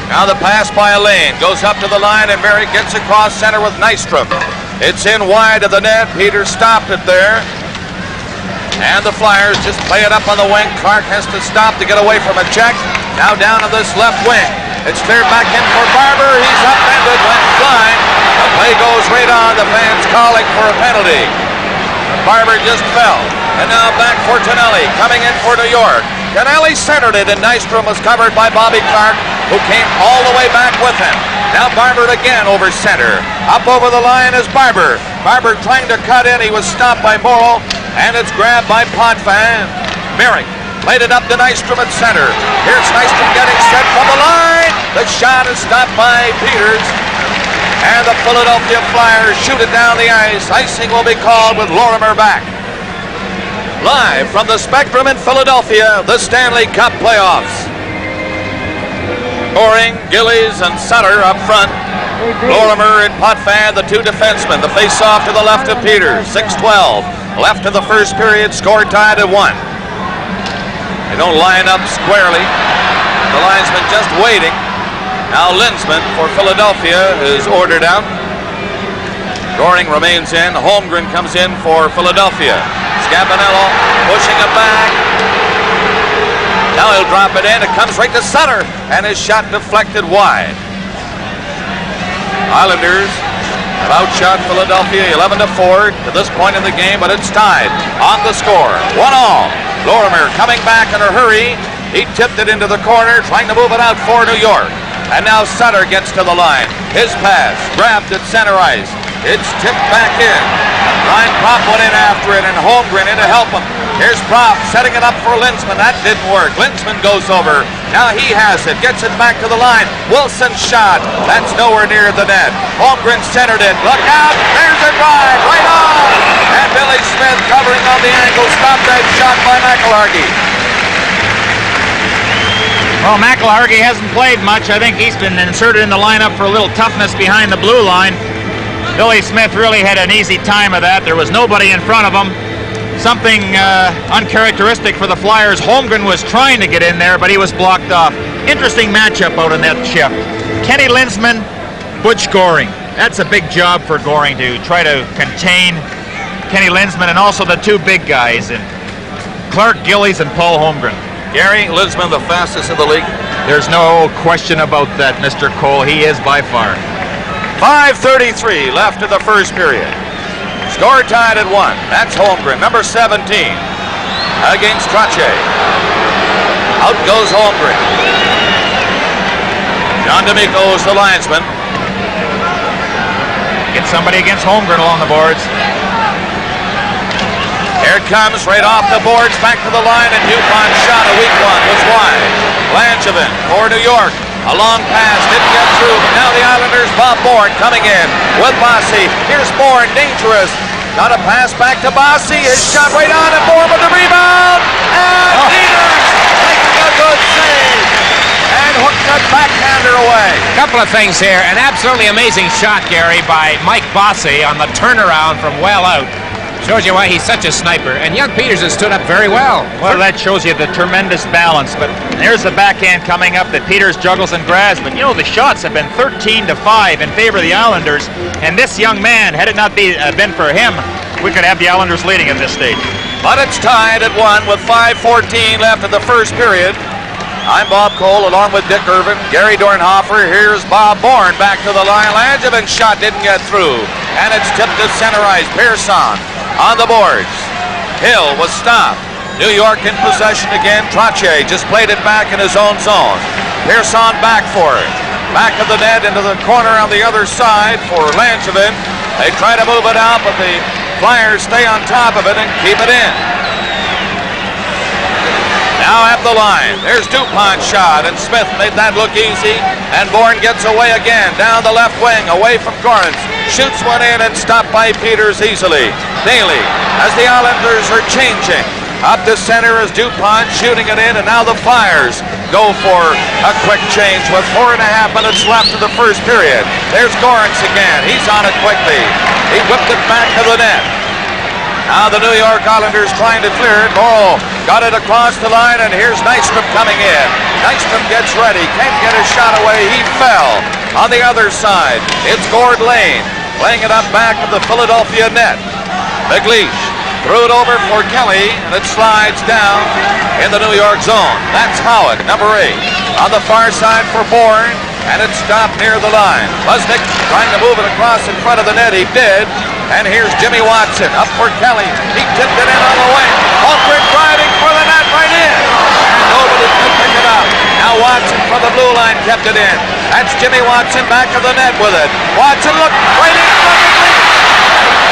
Now the pass by Elaine goes up to the line, and Merrick gets across center with Nystrom. It's in wide of the net. Peters stopped it there. And the Flyers just play it up on the wing. Clark has to stop to get away from a check. Now down on this left wing. It's cleared back in for Barber. He's upended, went flying. The play goes right on. The fans calling for a penalty. Barber just fell. And now back for Tonelli, coming in for New York. Tonelli centered it, and Nystrom was covered by Bobby Clark, who came all the way back with him. Now Barber again over center. Up over the line is Barber. Barber trying to cut in. He was stopped by Morrill, and it's grabbed by Potvin. Merrick played it up to Nystrom at center. Here's Nystrom getting set from the line. The shot is stopped by Peters. And the Philadelphia Flyers shoot it down the ice. Icing will be called with Lorimer back. Live from the Spectrum in Philadelphia, the Stanley Cup playoffs. Goring, Gillies, and Sutter up front. Lorimer and Potvin, the two defensemen. The face-off to the left of Peters. 6-12. Left of the first period, score tied at 1. They don't line up squarely. The linesman just waiting. Now Linsman for Philadelphia is ordered out. Goring remains in. Holmgren comes in for Philadelphia. Scampanello pushing it back. Now he'll drop it in. It comes right to Sutter, and his shot deflected wide. Islanders have outshot Philadelphia 11-4 to this point in the game, but it's tied on the score. 1-all. Lorimer coming back in a hurry. He tipped it into the corner, trying to move it out for New York. And now Sutter gets to the line. His pass grabbed at center ice. It's tipped back in. Ryan Propp went in after it, and Holmgren in to help him. Here's Propp setting it up for Linsman. That didn't work. Linsman goes over. Now he has it. Gets it back to the line. Wilson's shot. That's nowhere near the net. Holmgren centered it. Look out. There's a drive. Right on. And Billy Smith covering on the angle. Stopped that shot by McIlhargey. Well, McIlhargey hasn't played much. I think he's been inserted in the lineup for a little toughness behind the blue line. Billy Smith really had an easy time of that. There was nobody in front of him. Something uncharacteristic for the Flyers. Holmgren was trying to get in there, but he was blocked off. Interesting matchup out in that shift. Kenny Linsman, Butch Goring. That's a big job for Goring to try to contain Kenny Linsman and also the two big guys, and Clark Gillies and Paul Holmgren. Gary Linsman, the fastest in the league. There's no question about that, Mr. Cole. He is by far. 5:33 left in the first period. Score tied at 1. That's Holmgren, number 17, against Trache. Out goes Holmgren. John D'Amico's the linesman. Get somebody against Holmgren along the boards. Here it comes, right off the boards, back to the line, and DuPont's shot, a weak one, was wide. Langevin for New York. A long pass, didn't get through, but now the Islanders, Bob Bourne coming in with Bossy. Here's Bourne, dangerous. Got a pass back to Bossy. His shot right on, and Bourne with the rebound. And Peters making a good save. And hooked the backhander away. Couple of things here. An absolutely amazing shot, Gary, by Mike Bossy on the turnaround from well out. Shows you why he's such a sniper. And young Peters has stood up very well. Well, that shows you the tremendous balance. But there's the backhand coming up that Peters juggles and grabs. But, you know, the shots have been 13-5 in favor of the Islanders. And this young man, had it not been for him, we could have the Islanders leading at this stage. But it's tied at 1 with 5:14 left in the first period. I'm Bob Cole along with Dick Irvin, Gary Dornhofer. Here's Bob Bourne back to the line. Langevin's shot didn't get through. And it's tipped to center ice. Pearson on the boards. Hill was stopped. New York in possession again. Trache just played it back in his own zone. Pearson back for it. Back of the net into the corner on the other side for Langevin. They try to move it out, but the Flyers stay on top of it and keep it in. Now at the line. There's DuPont's shot, and Smith made that look easy. And Bourne gets away again, down the left wing, away from Gorence. Shoots one in and stopped by Peters easily. Daly, as the Islanders are changing. Up to center is DuPont shooting it in, and now the Flyers go for a quick change with 4.5 minutes left in the first period. There's Gorence again. He's on it quickly. He whipped it back to the net. Now the New York Islanders trying to clear it. Morrill got it across the line, and here's Nystrom coming in. Nystrom gets ready, can't get his shot away. He fell. On the other side, it's Gord Lane playing it up back of the Philadelphia net. McLeish Threw it over for Kelly, and it slides down in the New York zone. That's Howard, number 8. On the far side for Bourne, and it stopped near the line. Busnick trying to move it across in front of the net. He did. And here's Jimmy Watson up for Kelly. He tipped it in on the wing. Holmgren driving for the net right in. And nobody could pick it up. Now Watson from the blue line kept it in. That's Jimmy Watson back of the net with it. Watson looked right in front of the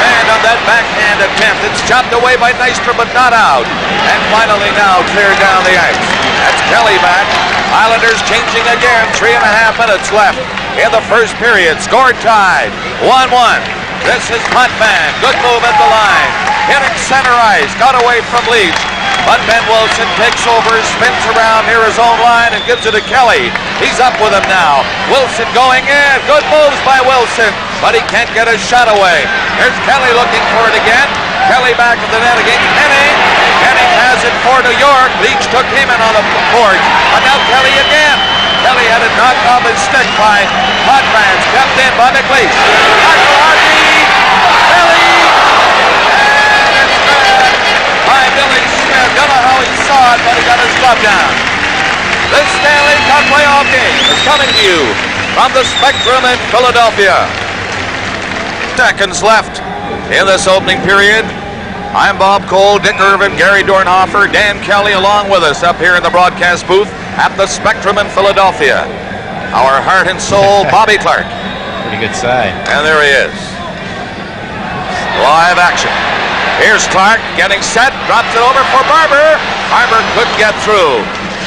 and on that backhand attempt, it's chopped away by Nystrom, but not out. And finally now cleared down the ice. That's Kelly back. Islanders changing again. 3.5 minutes left in the first period. Score tied. 1-1. This is Potvin. Good move at the line. Hitting center ice. Got away from Leach. But Ben Wilson takes over, spins around near his own line, and gives it to Kelly. He's up with him now. Wilson going in. Good moves by Wilson, but he can't get his shot away. Here's Kelly looking for it again. Kelly back at the net again. Henning. Henning has it for New York. Leach took him in on the board. But now Kelly again. Kelly had it knocked off his stick by Potvin. Kept in by McLeish. Kelly. By Billy Smith. Don't know how he saw it, but he got his glove down. This Stanley Cup playoff game is coming to you from the Spectrum in Philadelphia. Seconds left in this opening period. I'm Bob Cole, Dick Irvin, Gary Dornhofer, Dan Kelly along with us up here in the broadcast booth at the Spectrum in Philadelphia. Our heart and soul, Bobby Clark. Pretty good side. And there he is. Live action. Here's Clark getting set, drops it over for Barber. Barber couldn't get through.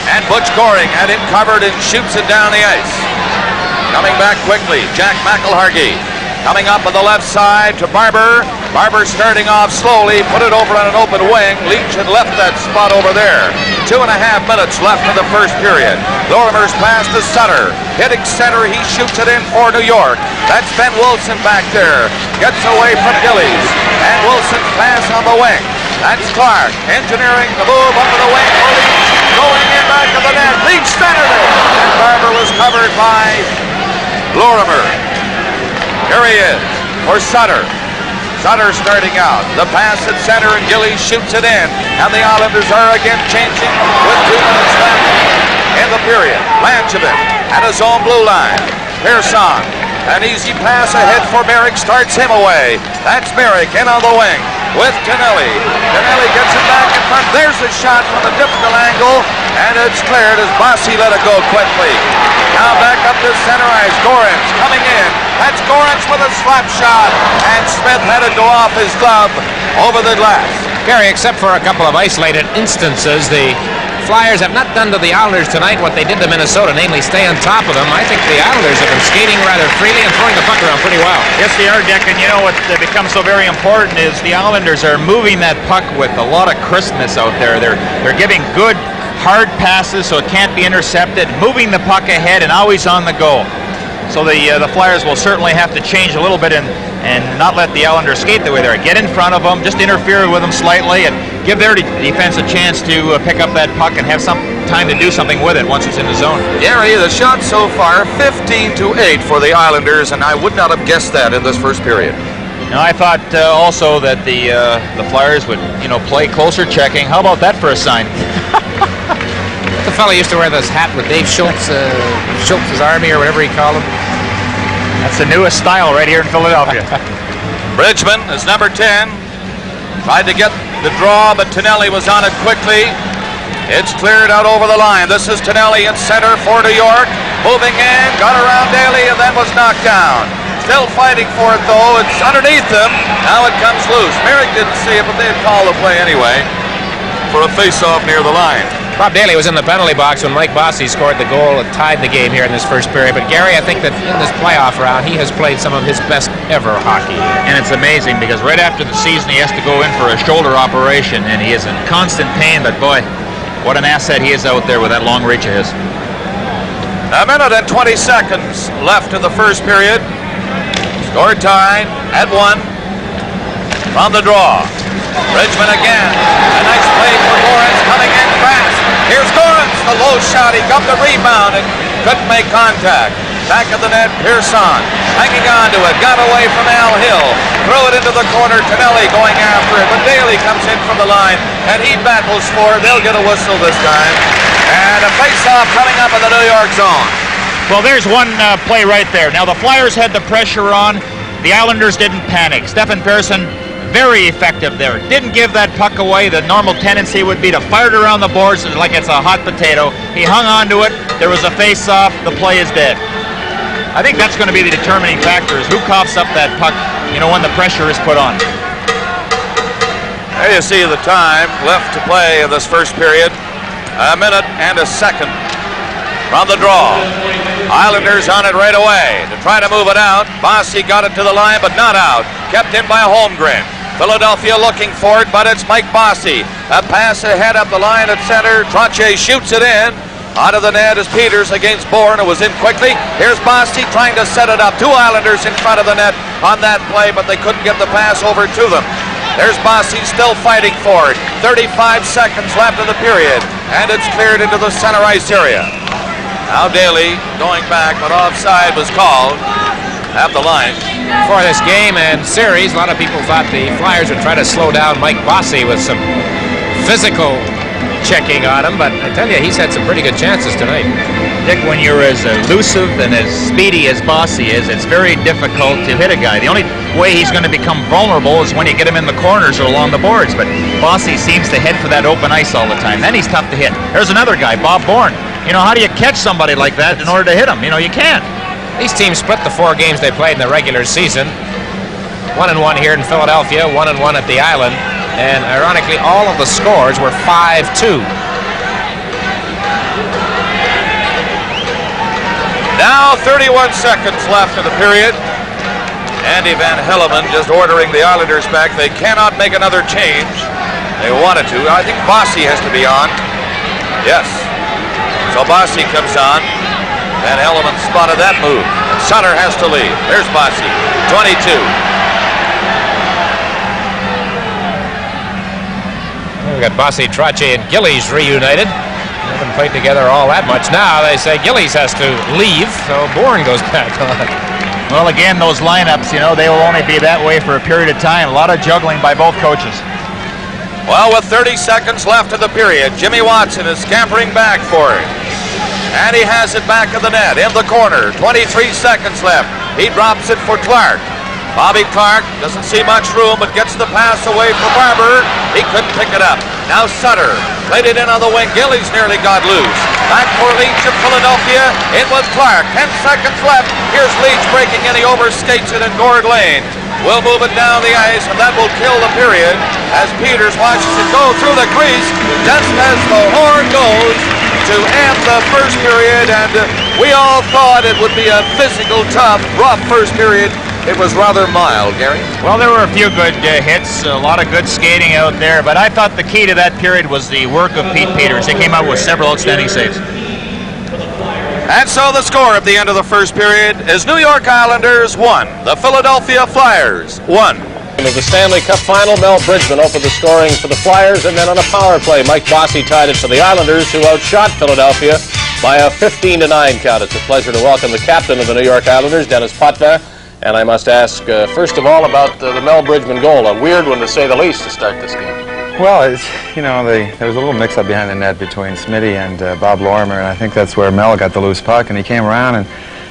And Butch Goring had him covered and shoots it down the ice. Coming back quickly, Jack McElhargy. Coming up on the left side to Barber. Barber starting off slowly, put it over on an open wing. Leach had left that spot over there. 2.5 minutes left in the first period. Lorimer's pass to Sutter. Hitting center, he shoots it in for New York. That's Ben Wilson back there. Gets away from Gillies. And Wilson's pass on the wing. That's Clark engineering the move up to the wing for Leach. Going in back of the net. Leach centered it. And Barber was covered by Lorimer. Here he is for Sutter. Sutter starting out. The pass at center and Gillies shoots it in. And the Islanders are again changing with 2 minutes left in the period. Langevin at his own blue line. Pearson. An easy pass ahead for Merrick. Starts him away. That's Merrick in on the wing with Tonelli. Tonelli gets it back in front. There's a shot from a difficult angle. And it's cleared as Bossy let it go quickly. Now back up to center ice. Gorans coming in. That's Gorans with a slap shot. And Smith had it go off his glove over the glass. Gary, except for a couple of isolated instances, the Flyers have not done to the Islanders tonight what they did to Minnesota, namely stay on top of them. I think the Islanders have been skating rather freely and throwing the puck around pretty well. Yes, they are, Dick, and you know what becomes so very important is the Islanders are moving that puck with a lot of crispness out there. They're giving good, hard passes so it can't be intercepted, moving the puck ahead and always on the go. So the Flyers will certainly have to change a little bit and not let the Islanders skate the way they are. Get in front of them, just interfere with them slightly, and give their defense a chance to pick up that puck and have some time to do something with it once it's in the zone. Gary, the shot so far, 15-8 for the Islanders, and I would not have guessed that in this first period. Now, I thought also that the Flyers would, play closer checking. How about that for a sign? The fellow used to wear this hat with Dave Schultz, Schultz's Army or whatever he called him. That's the newest style right here in Philadelphia. Bridgman is number 10. Tried to get the draw, but Tonelli was on it quickly. It's cleared out over the line. This is Tonelli in center for New York. Moving in, got around Daly, and then was knocked down. Still fighting for it, though. It's underneath him. Now it comes loose. Merrick didn't see it, but they had called the play anyway for a face-off near the line. Bob Daly was in the penalty box when Mike Bossy scored the goal and tied the game here in this first period. But Gary, I think that in this playoff round, he has played some of his best ever hockey. And it's amazing because right after the season, he has to go in for a shoulder operation, and he is in constant pain. But boy, what an asset he is out there with that long reach of his. A minute and 20 seconds left in the first period. Score tied at 1 from the draw. Bridgman again. A nice play for Gorans coming in fast. Here's Gorans, the low shot. He got the rebound and couldn't make contact. Back of the net, Pearson. hanging on to it, got away from Al Hill, threw it into the corner, Tonelli going after it, but Daly comes in from the line, and he battles for it. They'll get a whistle this time. And a face-off coming up in the New York zone. Well, there's one play right there. Now, the Flyers had the pressure on. The Islanders didn't panic. Stefan Persson, very effective there. Didn't give that puck away. The normal tendency would be to fire it around the boards like it's a hot potato. He hung on to it. There was a face-off. The play is dead. I think that's going to be the determining factor, is who coughs up that puck, when the pressure is put on. There you see the time left to play in this first period. A minute and a second from the draw. Islanders on it right away to try to move it out. Bossy got it to the line, but not out. Kept in by Holmgren. Philadelphia looking for it, but it's Mike Bossy. A pass ahead up the line at center. Trottier shoots it in. Out of the net is Peters against Bourne. It was in quickly. Here's Bossy trying to set it up. Two Islanders in front of the net on that play, but they couldn't get the pass over to them. There's Bossy still fighting for it. 35 seconds left in the period, and it's cleared into the center ice area. Now Daly going back, but offside was called at the line. For this game and series, a lot of people thought the Flyers would try to slow down Mike Bossy with some physical checking on him, but I tell you, he's had some pretty good chances tonight. Dick, when you're as elusive and as speedy as Bossy is, it's very difficult to hit a guy. The only way he's going to become vulnerable is when you get him in the corners or along the boards, but Bossy seems to head for that open ice all the time. Then he's tough to hit. There's another guy, Bob Bourne. How do you catch somebody like that in order to hit him? You can't. These teams split the 4 games they played in the regular season. 1-1 here in Philadelphia, 1-1 at the Island, and ironically, all of the scores were 5-2. Now 31 seconds left in the period. Andy Van Helleman just ordering the Islanders back. They cannot make another change. They wanted to. I think Bossy has to be on. Yes. So Bossy comes on. Van Helleman spotted that move. And Sutter has to leave. There's Bossy, 22. We've got Bossy, Trottier, and Gillies reunited. They haven't played together all that much. Now they say Gillies has to leave, so Bourne goes back on. Well, again, those lineups, they will only be that way for a period of time. A lot of juggling by both coaches. Well, with 30 seconds left in the period, Jimmy Watson is scampering back for it. And he has it back in the net, in the corner. 23 seconds left. He drops it for Clark. Bobby Clark doesn't see much room, but gets the pass away for Barber. He couldn't pick it up. Now Sutter played it in on the wing. Gillies nearly got loose. Back for Leach of Philadelphia. In with Clark. 10 seconds left. Here's Leach breaking in. He overskates it in Gord Lane. We'll move it down the ice, and that will kill the period as Peters watches it go through the crease just as the horn goes to end the first period, and we all thought it would be a physical, tough, rough first period. It was rather mild, Gary. Well, there were a few good hits, a lot of good skating out there, but I thought the key to that period was the work of Pete Peters. He came out with several outstanding saves. And so the score at the end of the first period is New York Islanders 1, the Philadelphia Flyers 1. Of the Stanley Cup final, Mel Bridgman opened the scoring for the Flyers, and then on a power play, Mike Bossy tied it for the Islanders, who outshot Philadelphia by a 15-9 count. It's a pleasure to welcome the captain of the New York Islanders, Dennis Potvin, and I must ask, first of all, about the Mel Bridgman goal. A weird one, to say the least, to start this game. Well, there was a little mix-up behind the net between Smitty and Bob Lorimer, and I think that's where Mel got the loose puck, and he came around, and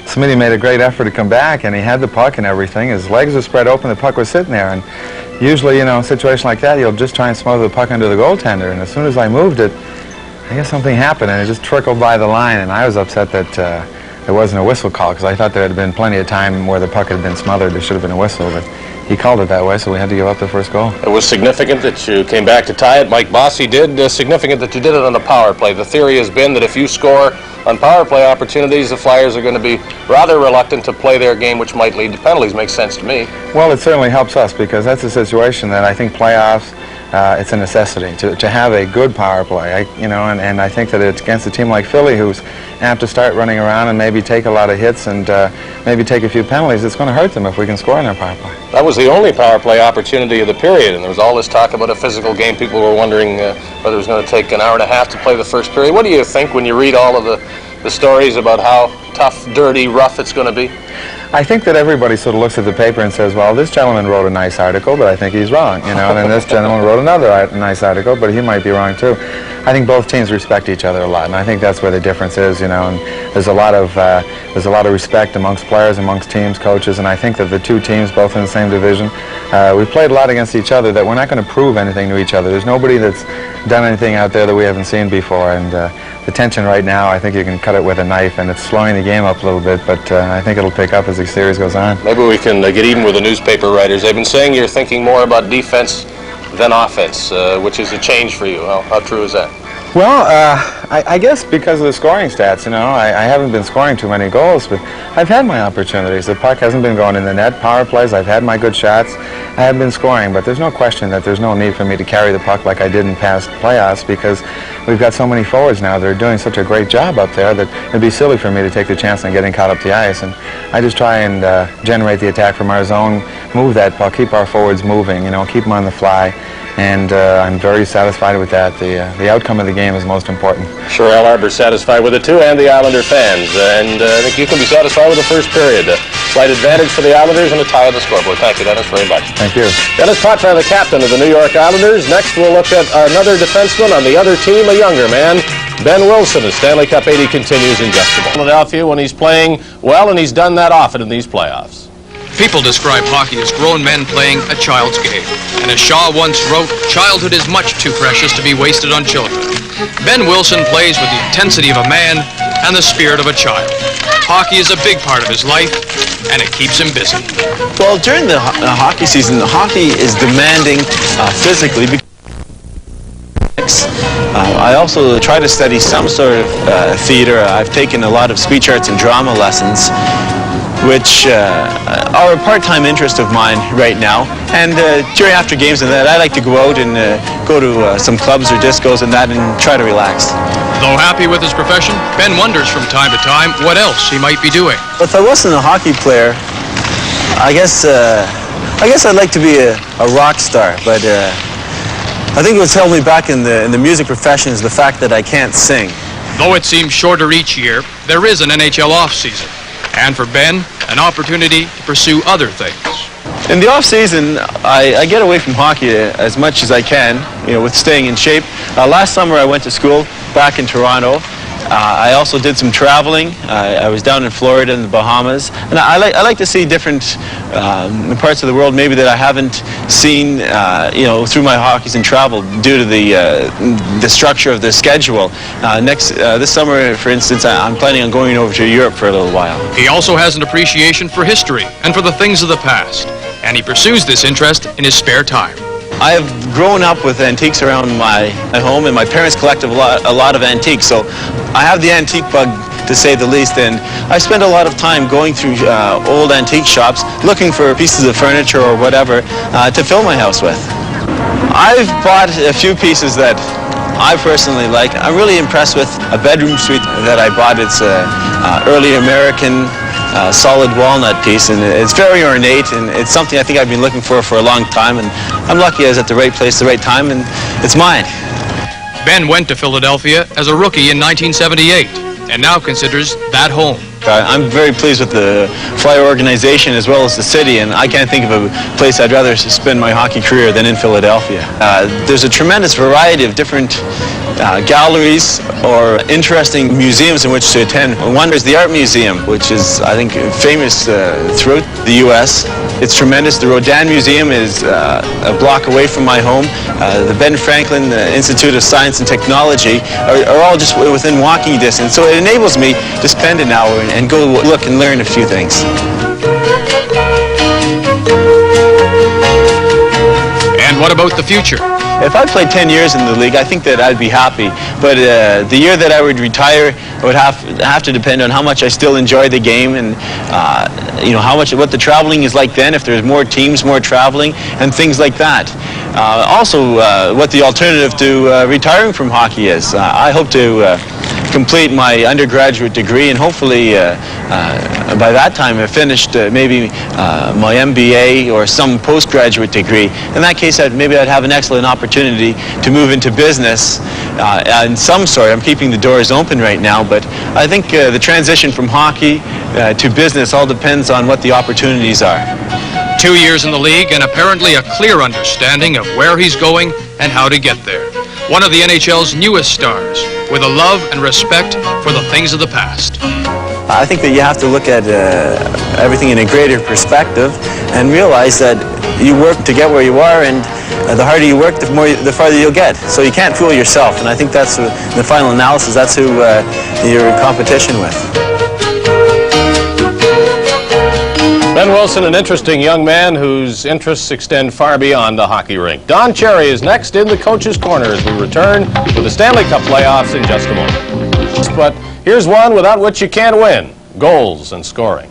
Smitty made a great effort to come back, and he had the puck and everything. His legs were spread open, the puck was sitting there, and usually, in a situation like that, you'll just try and smother the puck under the goaltender, and as soon as I moved it, I guess something happened, and it just trickled by the line, and I was upset that there wasn't a whistle call, because I thought there had been plenty of time where the puck had been smothered. There should have been a whistle, but he called it that way, so we had to give up the first goal. It was significant that you came back to tie it. Mike Bossy did. Significant that you did it on the power play. The theory has been that if you score on power play opportunities, the Flyers are going to be rather reluctant to play their game, which might lead to penalties. Makes sense to me. Well, it certainly helps us, because that's a situation that I think playoffs, it's a necessity to have a good power play. And I think that it's against a team like Philly, who's apt to start running around and maybe take a lot of hits and maybe take a few penalties. It's going to hurt them if we can score on their power play. That was the only power play opportunity of the period, and there was all this talk about a physical game. People were wondering whether it was going to take an hour and a half to play the first period. What do you think when you read all of the stories about how tough, dirty, rough it's going to be? I think that everybody sort of looks at the paper and says, well, this gentleman wrote a nice article, but I think he's wrong, you know, and then this gentleman wrote another nice article, but he might be wrong too. I think both teams respect each other a lot, and I think that's where the difference is, you know, and there's a lot of respect amongst players, amongst teams, coaches, and I think that the two teams, both in the same division, we played a lot against each other that we're not going to prove anything to each other. There's nobody that's done anything out there that we haven't seen before, and the tension right now, I think you can cut it with a knife, and it's slowing the game up a little bit, but I think it'll pick up as the series goes on. Maybe we can get even with the newspaper writers. They've been saying you're thinking more about defense than offense, which is a change for you. How true is that? Well, I guess because of the scoring stats, you know, I haven't been scoring too many goals, but I've had my opportunities. The puck hasn't been going in the net. Power plays, I've had my good shots. I haven't been scoring, but there's no question that there's no need for me to carry the puck like I did in past playoffs because we've got so many forwards now that are doing such a great job up there that it'd be silly for me to take the chance on getting caught up the ice. And I just try and generate the attack from our zone, move that puck, keep our forwards moving, you know, keep them on the fly. And I'm very satisfied with that. The outcome of the game is most important. Sure, Al Arbor's satisfied with it too, and the Islander fans. And I think you can be satisfied with the first period. Slight advantage for the Islanders and a tie on the scoreboard. Thank you, Dennis, very much. Thank you. Dennis Potvin, the captain of the New York Islanders. Next, we'll look at another defenseman on the other team, a younger man, Ben Wilson, as Stanley Cup 80 continues in just a moment. Philadelphia when he's playing well, and he's done that often in these playoffs. People describe hockey as grown men playing a child's game. And as Shaw once wrote, childhood is much too precious to be wasted on children. Ben Wilson plays with the intensity of a man and the spirit of a child. Hockey is a big part of his life, and it keeps him busy. Well, during the hockey season, hockey is demanding physically. I also try to study some sort of theater. I've taken a lot of speech arts and drama lessons, which are a part-time interest of mine right now. And during after games and that, I like to go out and go to some clubs or discos and that and try to relax. Though happy with his profession, Ben wonders from time to time what else he might be doing. If I wasn't a hockey player, I guess I'd like to be a rock star, but I think what's held me back in the music profession is the fact that I can't sing. Though it seems shorter each year, there is an NHL off-season. And for Ben, an opportunity to pursue other things. In the off-season, I get away from hockey as much as I can, you know, with staying in shape. Last summer I went to school back in Toronto. I also did some traveling. I was down in Florida and the Bahamas. And I like to see different parts of the world maybe that I haven't seen, you know, through my hockeys and travel due to the structure of the schedule. This summer, for instance, I'm planning on going over to Europe for a little while. He also has an appreciation for history and for the things of the past. And he pursues this interest in his spare time. I've grown up with antiques around my home, and my parents collect a lot of antiques, so I have the antique bug, to say the least, and I spend a lot of time going through old antique shops looking for pieces of furniture or whatever to fill my house with. I've bought a few pieces that I personally like. I'm really impressed with a bedroom suite that I bought. It's an early American solid walnut piece, and it's very ornate, and it's something I think I've been looking for a long time, and I'm lucky I was at the right place at the right time, and it's mine. Ben went to Philadelphia as a rookie in 1978, and now considers that home. I'm very pleased with the Flyer organization as well as the city, and I can't think of a place I'd rather spend my hockey career than in Philadelphia. There's a tremendous variety of different galleries or interesting museums in which to attend. One is the Art Museum, which is, I think, famous throughout the U.S. It's tremendous. The Rodin Museum is a block away from my home. The Ben Franklin Institute of Science and Technology are all just within walking distance, so it enables me to spend an hour and go look and learn a few things. And what about the future? If I played 10 years in the league, I think that I'd be happy. But the year that I would retire would have to depend on how much I still enjoy the game, and you know, what the traveling is like then, if there's more teams, more traveling, and things like that. Also, what the alternative to retiring from hockey is. I hope to complete my undergraduate degree, and hopefully by that time I've finished maybe my MBA or some postgraduate degree. In that case, maybe I'd have an excellent opportunity to move into business in some sort. I'm keeping the doors open right now, but I think the transition from hockey to business all depends on what the opportunities are. 2 years in the league and apparently a clear understanding of where he's going and how to get there. One of the NHL's newest stars, with a love and respect for the things of the past. I think that you have to look at everything in a greater perspective and realize that you work to get where you are, and the harder you work, the farther you'll get. So you can't fool yourself, and I think that's the final analysis. That's who you're in competition with. Ben Wilson, an interesting young man whose interests extend far beyond the hockey rink. Don Cherry is next in the Coach's Corner as we return to the Stanley Cup playoffs in just a moment. But here's one without which you can't win: goals and scoring.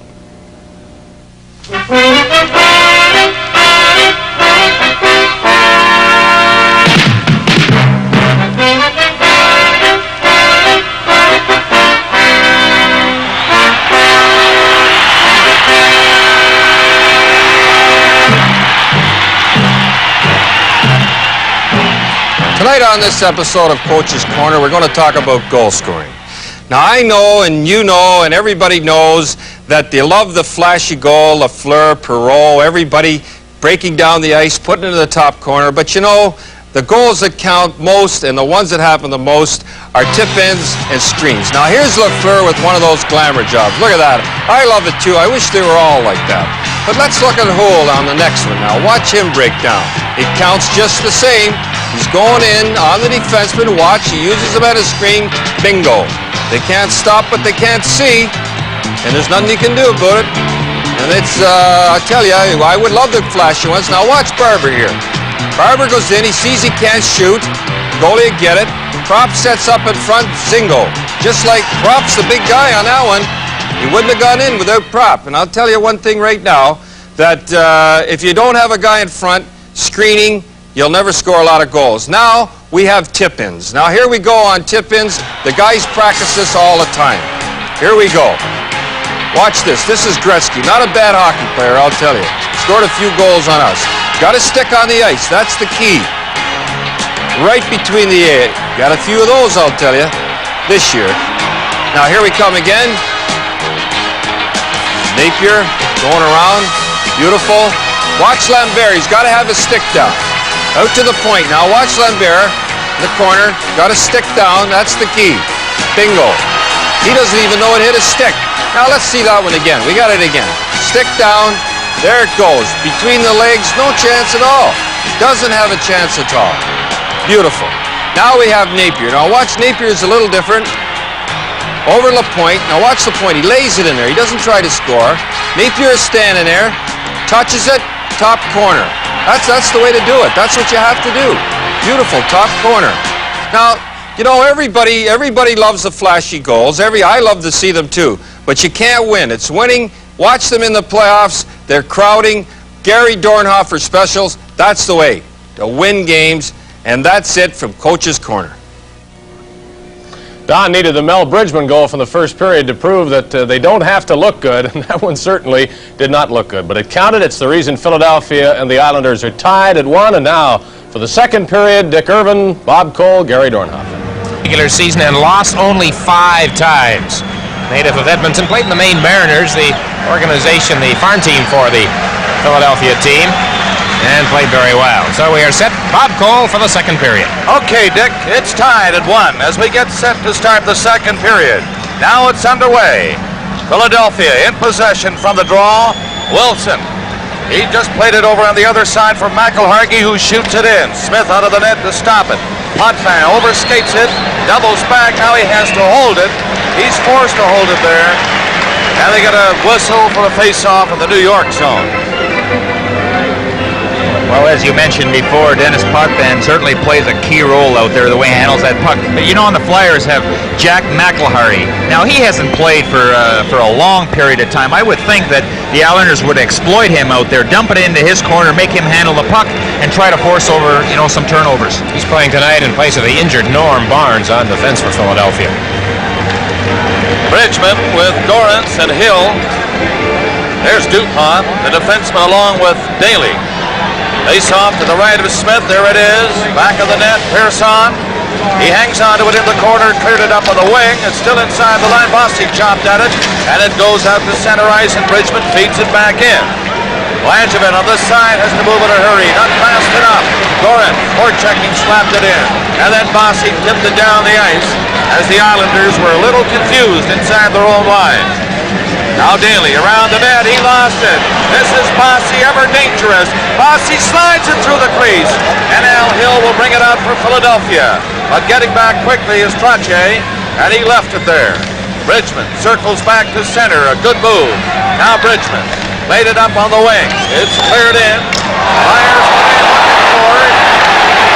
Tonight on this episode of Coach's Corner, we're going to talk about goal scoring. Now, I know, and you know, and everybody knows that they love the flashy goal, the Fleur, Perreault, everybody breaking down the ice, putting it in the top corner. But you know, the goals that count most and the ones that happen the most are tip-ins and screens. Now, here's Lafleur with one of those glamour jobs. Look at that. I love it, too. I wish they were all like that. But let's look at Hull on the next one now. Watch him break down. It counts just the same. He's going in on the defenseman. Watch, he uses him at a screen. Bingo. They can't stop what they can't see, and there's nothing you can do about it. And it's, I tell you, I would love the flashy ones. Now watch Barber here. Barber goes in, he sees he can't shoot. Goalie will get it. Prop sets up in front, zingo. Just like Prop's the big guy on that one. He wouldn't have gone in without Prop. And I'll tell you one thing right now, that if you don't have a guy in front screening, you'll never score a lot of goals. Now, we have tip-ins. Now, here we go on tip-ins. The guys practice this all the time. Here we go. Watch this. This is Gretzky. Not a bad hockey player, I'll tell you. Scored a few goals on us. Got a stick on the ice. That's the key. Right between the A. Got a few of those, I'll tell you, this year. Now, here we come again. Napier going around. Beautiful. Watch Lambert. He's got to have his stick down. Out to the point. Now watch Lambert in the corner. Got a stick down. That's the key. Bingo. He doesn't even know it hit his stick. Now let's see that one again. We got it again. Stick down. There it goes. Between the legs. No chance at all. Doesn't have a chance at all. Beautiful. Now we have Napier. Now watch, Napier is a little different. Over Lapointe. Now watch Lapointe. He lays it in there. He doesn't try to score. Napier is standing there. Touches it. Top corner. That's the way to do it. That's what you have to do. Beautiful, top corner. Now, you know, everybody loves the flashy goals. I love to see them too. But you can't win. It's winning. Watch them in the playoffs. They're crowding. Gary Dornhofer specials. That's the way to win games. And that's it from Coach's Corner. Don needed the Mel Bridgman goal from the first period to prove that they don't have to look good, and that one certainly did not look good. But it counted. It's the reason Philadelphia and the Islanders are tied at 1. And now, for the second period, Dick Irvin, Bob Cole, Gary Dornhofer. Regular season and lost only 5 times. Native of Edmonton, played in the Maine Mariners, the organization, the farm team for the Philadelphia team, and played very well. So we are set. Bob Cole for the second period. Okay, Dick, it's tied at 1 as we get set to start the second period. Now it's underway. Philadelphia in possession from the draw. Wilson. He just played it over on the other side for McElhargy, who shoots it in. Smith out of the net to stop it. Potvin overskates it, doubles back. Now he has to hold it. He's forced to hold it there. And they get a whistle for the face-off in the New York zone. Well, as you mentioned before, Dennis Potvin certainly plays a key role out there, the way he handles that puck. But you know, on the Flyers have Jack McElhargy. Now, he hasn't played for a long period of time. I would think that the Islanders would exploit him out there, dump it into his corner, make him handle the puck, and try to force over, you know, some turnovers. He's playing tonight in place of the injured Norm Barnes on defense for Philadelphia. Bridgman with Gorance and Hill. There's Dupont, the defenseman, along with Daly. Face off to the right of Smith. There it is. Back of the net. Pearson. He hangs onto it in the corner. Cleared it up on the wing. It's still inside the line. Bossy chopped at it. And it goes out to center ice. And Bridgman feeds it back in. Langevin on this side has to move in a hurry. Not fast enough. Gorin, forechecking, slapped it in. And then Bossy tipped it down the ice as the Islanders were a little confused inside their own line. Now Daly around the net. He lost it. This is Bossy, ever dangerous. Bossy slides it through the crease. And Al Hill will bring it out for Philadelphia. But getting back quickly is Trottier, and he left it there. Bridgman circles back to center. A good move. Now Bridgman laid it up on the wing. It's cleared in. Flyers went in looking for it.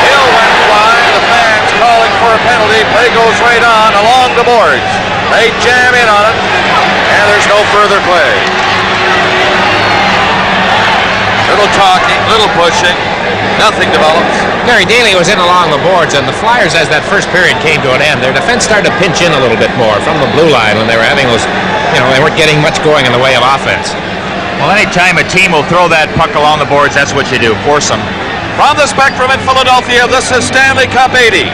Hill went wide. The fans calling for a penalty. Play goes right on along the boards. They jam in on it, and there's no further play. Little talking, little pushing, nothing develops. Gary Daly was in along the boards, and the Flyers, as that first period came to an end, their defense started to pinch in a little bit more from the blue line when they were having those, they weren't getting much going in the way of offense. Well, anytime a team will throw that puck along the boards, that's what you do, force them. From the Spectrum in Philadelphia, this is Stanley Cup 80.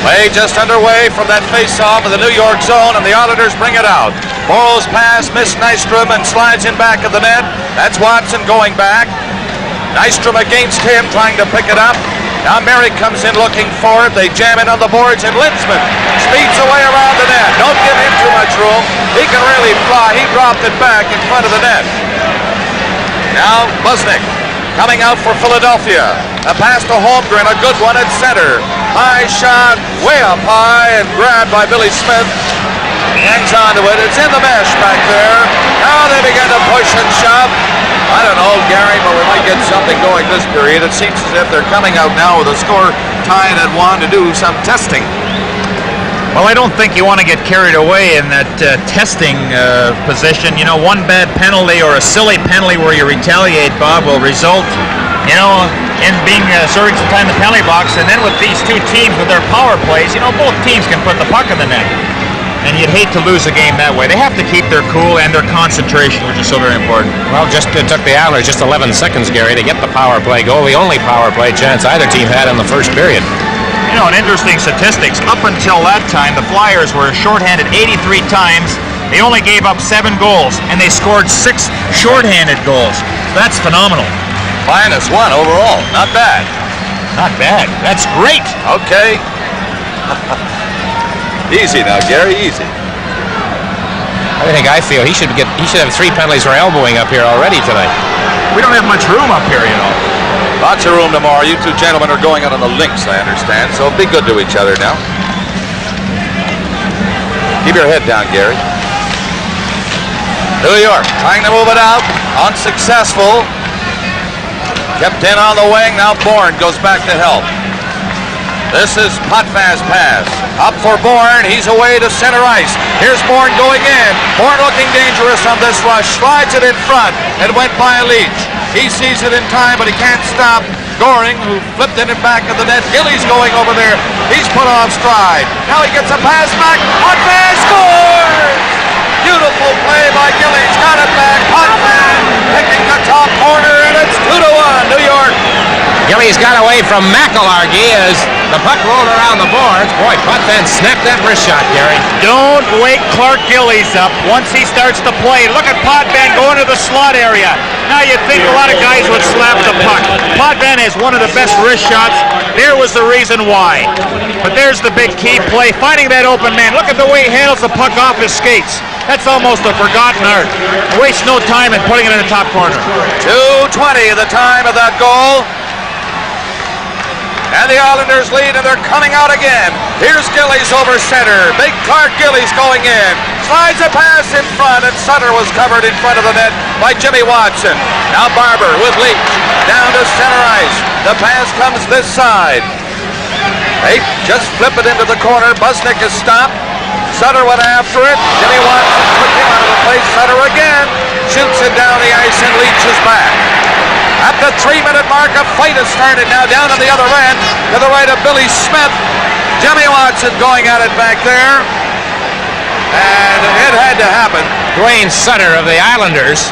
Play just underway from that face-off of the New York zone, and the Islanders bring it out. Burrow's pass missed Nystrom and slides in back of the net. That's Watson going back. Nystrom against him, trying to pick it up. Now Merrick comes in looking for it. They jam in on the boards, and Linzman speeds away around the net. Don't give him too much room. He can really fly. He dropped it back in front of the net. Now Busnick coming out for Philadelphia. A pass to Holmgren, a good one at center. High shot, way up high, and grabbed by Billy Smith. He hangs on to it. It's in the mesh back there. Now they begin to push and shove. I don't know, Gary, but we might get something going this period. It seems as if they're coming out now with a score tied at 1 to do some testing. Well, I don't think you want to get carried away in that testing position. One bad penalty or a silly penalty where you retaliate, Bob, will result, in being serving some time in the penalty box. And then with these two teams with their power plays, both teams can put the puck in the net. And you'd hate to lose a game that way. They have to keep their cool and their concentration, which is so very important. Well, it took the Islanders just 11 seconds, Gary, to get the power play goal, the only power play chance either team had in the first period. An interesting statistics. Up until that time, the Flyers were shorthanded 83 times. They only gave up 7 goals, and they scored 6 shorthanded goals. That's phenomenal. -1 overall. Not bad. Not bad. That's great. Okay. Easy now, Gary. Easy. I feel he should have 3 penalties for elbowing up here already tonight. We don't have much room up here, Lots of room tomorrow. You two gentlemen are going out on the links, I understand. So be good to each other now. Keep your head down, Gary. New York trying to move it out. Unsuccessful. Kept in on the wing. Now Bourne goes back to help. This is Potvin pass. Up for Bourne. He's away to center ice. Here's Bourne going in. Bourne looking dangerous on this rush. Slides it in front. It went by Leach. He sees it in time, but he can't stop Goring, who flipped it in back of the net. Gillies going over there. He's put off stride. Now he gets a pass back. Potvin scores! Beautiful play by Gillies. Got it back. Potvin picking the top corner, and it's 2-1, New York. Gillies got away from McElhargy as the puck rolled around the boards. Boy, Potvin snapped that wrist shot, Gary. Don't wake Clark Gillies up once he starts to play. Look at Potvin going to the slot area. Now you'd think a lot of guys would slap the puck. Potvin has one of the best wrist shots. There was the reason why. But there's the big key play, finding that open man. Look at the way he handles the puck off his skates. That's almost a forgotten art. Waste no time in putting it in the top corner. 2:20 the time of that goal. And the Islanders lead, and they're coming out again. Here's Gillies over center. Big Clark Gillies going in. Slides a pass in front, and Sutter was covered in front of the net by Jimmy Watson. Now Barber with Leach. Down to center ice. The pass comes this side. They just flip it into the corner. Busnick is stopped. Sutter went after it. Jimmy Watson took him out of the place. Sutter again shoots it down the ice, and Leach is back. At the 3-minute mark, a fight has started now down on the other end to the right of Billy Smith. Jimmy Watson going at it back there. And it had to happen. Dwayne Sutter of the Islanders.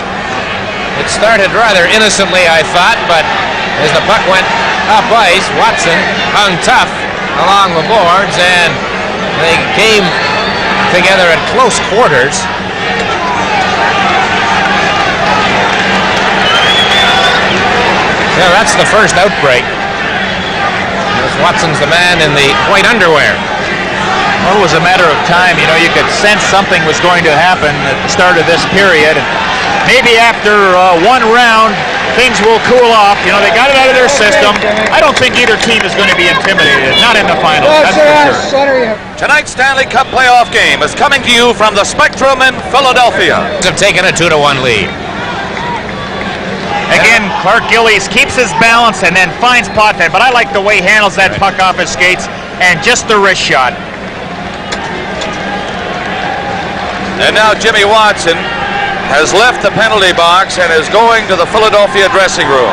It started rather innocently, I thought, but as the puck went up ice, Watson hung tough along the boards, and they came together at close quarters. Yeah, that's the first outbreak. Watson's the man in the white underwear. Well, it was a matter of time. You know, you could sense something was going to happen at the start of this period. Maybe after one round, things will cool off. You know, they got it out of their system. I don't think either team is going to be intimidated. Not in the finals, that's for sure. Tonight's Stanley Cup playoff game is coming to you from the Spectrum in Philadelphia. Have taken a 2-1 lead. Again, Clark Gillies keeps his balance and then finds Potvin, but I like the way he handles that puck off his skates and just the wrist shot. And now Jimmy Watson has left the penalty box and is going to the Philadelphia dressing room.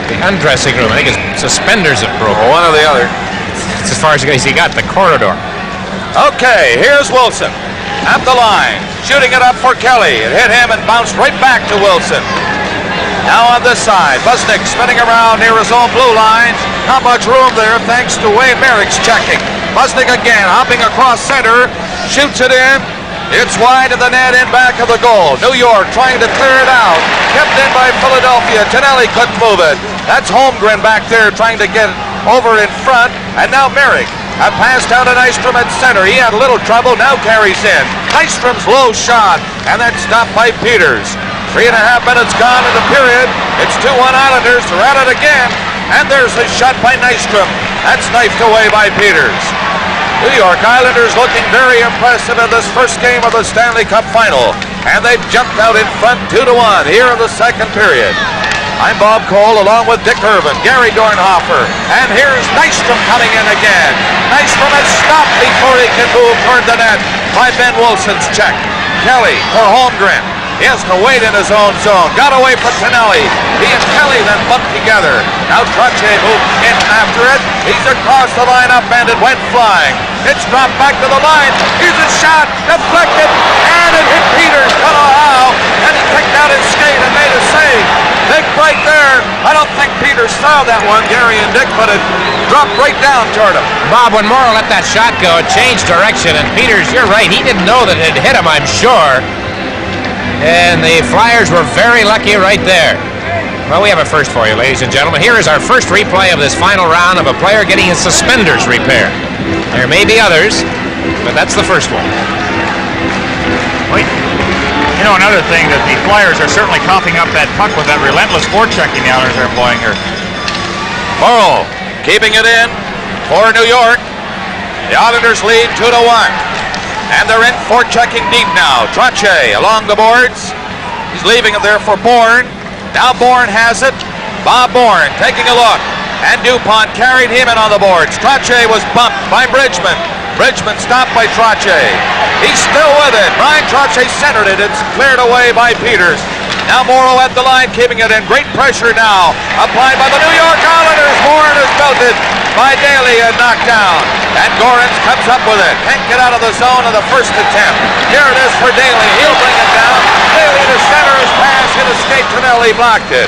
The undressing room. I think his suspenders have broken. One or the other. It's as far as he got, the corridor. Okay, here's Wilson at the line, shooting it up for Kelly. It hit him and bounced right back to Wilson. Now on this side, Busnick spinning around near his own blue line. Not much room there thanks to Wayne Merrick's checking. Busnick again hopping across center, shoots it in. It's wide of the net in back of the goal. New York trying to clear it out. Kept in by Philadelphia. Tonelli couldn't move it. That's Holmgren back there trying to get over in front. And now Merrick. A pass down to Nystrom at center. He had a little trouble. Now carries in. Nystrom's low shot. And then stopped by Peters. 3.5 minutes gone in the period. It's 2-1 Islanders. They're at it again. And there's a shot by Nystrom. That's knifed away by Peters. New York Islanders looking very impressive in this first game of the Stanley Cup Final. And they've jumped out in front 2-1 here in the second period. I'm Bob Cole along with Dick Irvin, Gary Dornhofer. And here's Nystrom coming in again. Nystrom has stopped before he can move toward the net by Ben Wilson's check. Kelly for Holmgren. He has to wait in his own zone. Got away from Tonelli. He and Kelly then bumped together. Now Trottier moved in after it. He's across the line up and it went flying. It's dropped back to the line. Here's a shot. Deflected. And it hit Peters. Don't know how. And he kicked out his skate and made a save. Big break there. I don't think Peters saw that one, Gary and Dick, but it dropped right down toward him. Bob, when Morrow let that shot go, it changed direction. And Peters, you're right. He didn't know that it hit him, I'm sure. And the Flyers were very lucky right there. Well, we have a first for you, ladies and gentlemen. Here is our first replay of this final round of a player getting his suspenders repaired. There may be others, but that's the first one. Wait. You know, another thing that the Flyers are certainly coughing up that puck with that relentless forechecking the Islanders are employing here. Morrow keeping it in for New York. The Islanders lead 2-1. And they're in forechecking deep now. Trottier along the boards. He's leaving it there for Bourne. Now Bourne has it. Bob Bourne taking a look. And DuPont carried him in on the boards. Trottier was bumped by Bridgman. Bridgman stopped by Trottier. He's still with it. Brian Trottier centered it. It's cleared away by Peters. Now Morrow at the line, keeping it in. Great pressure now. Applied by the New York Islanders. Bourne is belted by Daly and knocked down. And Gorens comes up with it. Can't get out of the zone of the first attempt. Here it is for Daly. He'll bring it down. Daly to center his pass. Hit a skate. Tonelli blocked it.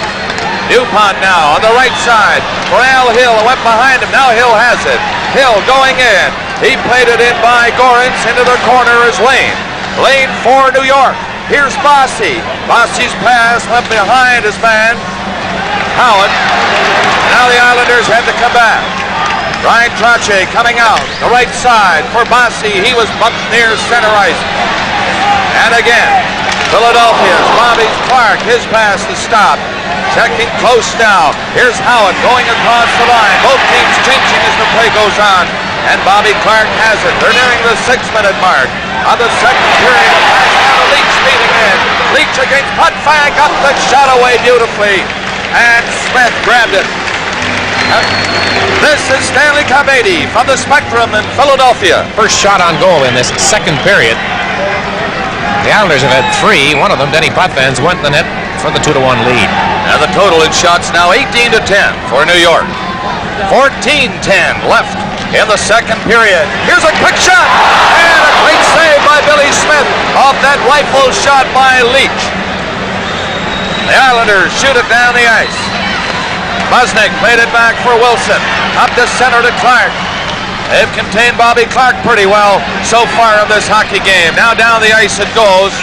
DuPont now on the right side for Al Hill. Went behind him. Now Hill has it. Hill going in. He played it in by Gorens. Into the corner is Lane. Lane for New York. Here's Bossy. Bossy's pass went behind his man, Howard. Now the Islanders had to come back. Brian Trottier coming out. The right side for Bossy. He was bumped near center ice. And again, Philadelphia's Bobby Clark. His pass is stopped. Checking close now. Here's Howard going across the line. Both teams changing as the play goes on. And Bobby Clark has it. They're nearing the 6-minute mark of the second period. Pass down to Leach leading in. Leach against Potvin. Got the shot away beautifully. And Smith grabbed it. This is Stanley Cup 80 from the Spectrum in Philadelphia. First shot on goal in this second period. The Islanders have had 3. One of them, Denny Potvin's, went in the net for the 2-1 lead. And the total in shots now 18-10 for New York. 14-10 left in the second period. Here's a quick shot, and a great save by Billy Smith off that rifle shot by Leach. The Islanders shoot it down the ice. Busnick played it back for Wilson. Up to center to Clark. They've contained Bobby Clark pretty well so far in this hockey game. Now down the ice it goes.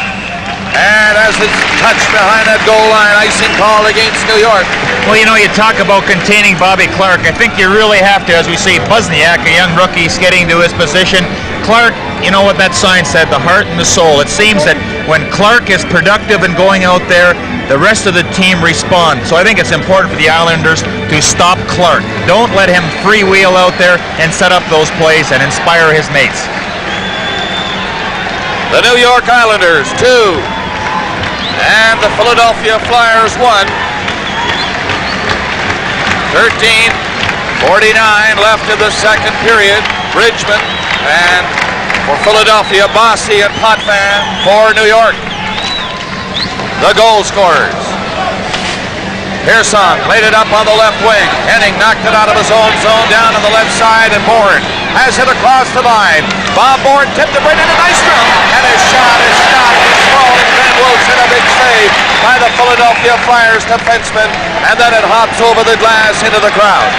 And as it's touched behind that goal line, icing call against New York. Well, you know, you talk about containing Bobby Clark. I think you really have to, as we see Busniak, a young rookie, getting to his position. Clark, you know what that sign said, the heart and the soul. It seems that when Clark is productive and going out there, the rest of the team respond. So I think it's important for the Islanders to stop Clark. Don't let him freewheel out there and set up those plays and inspire his mates. The New York Islanders 2 and the Philadelphia Flyers 1. 13:49 left in the second period. Bridgman and for Philadelphia, Bossy and Potvin for New York. The goal scorers. Pearson played it up on the left wing. Henning knocked it out of his own zone down on the left side, and Bourne has it across the line. Bob Bourne tipped it right into Nystrom, and his shot is stopped. It's falling. Ben Wilson, a big save by the Philadelphia Flyers defenseman, and then it hops over the glass into the crowd.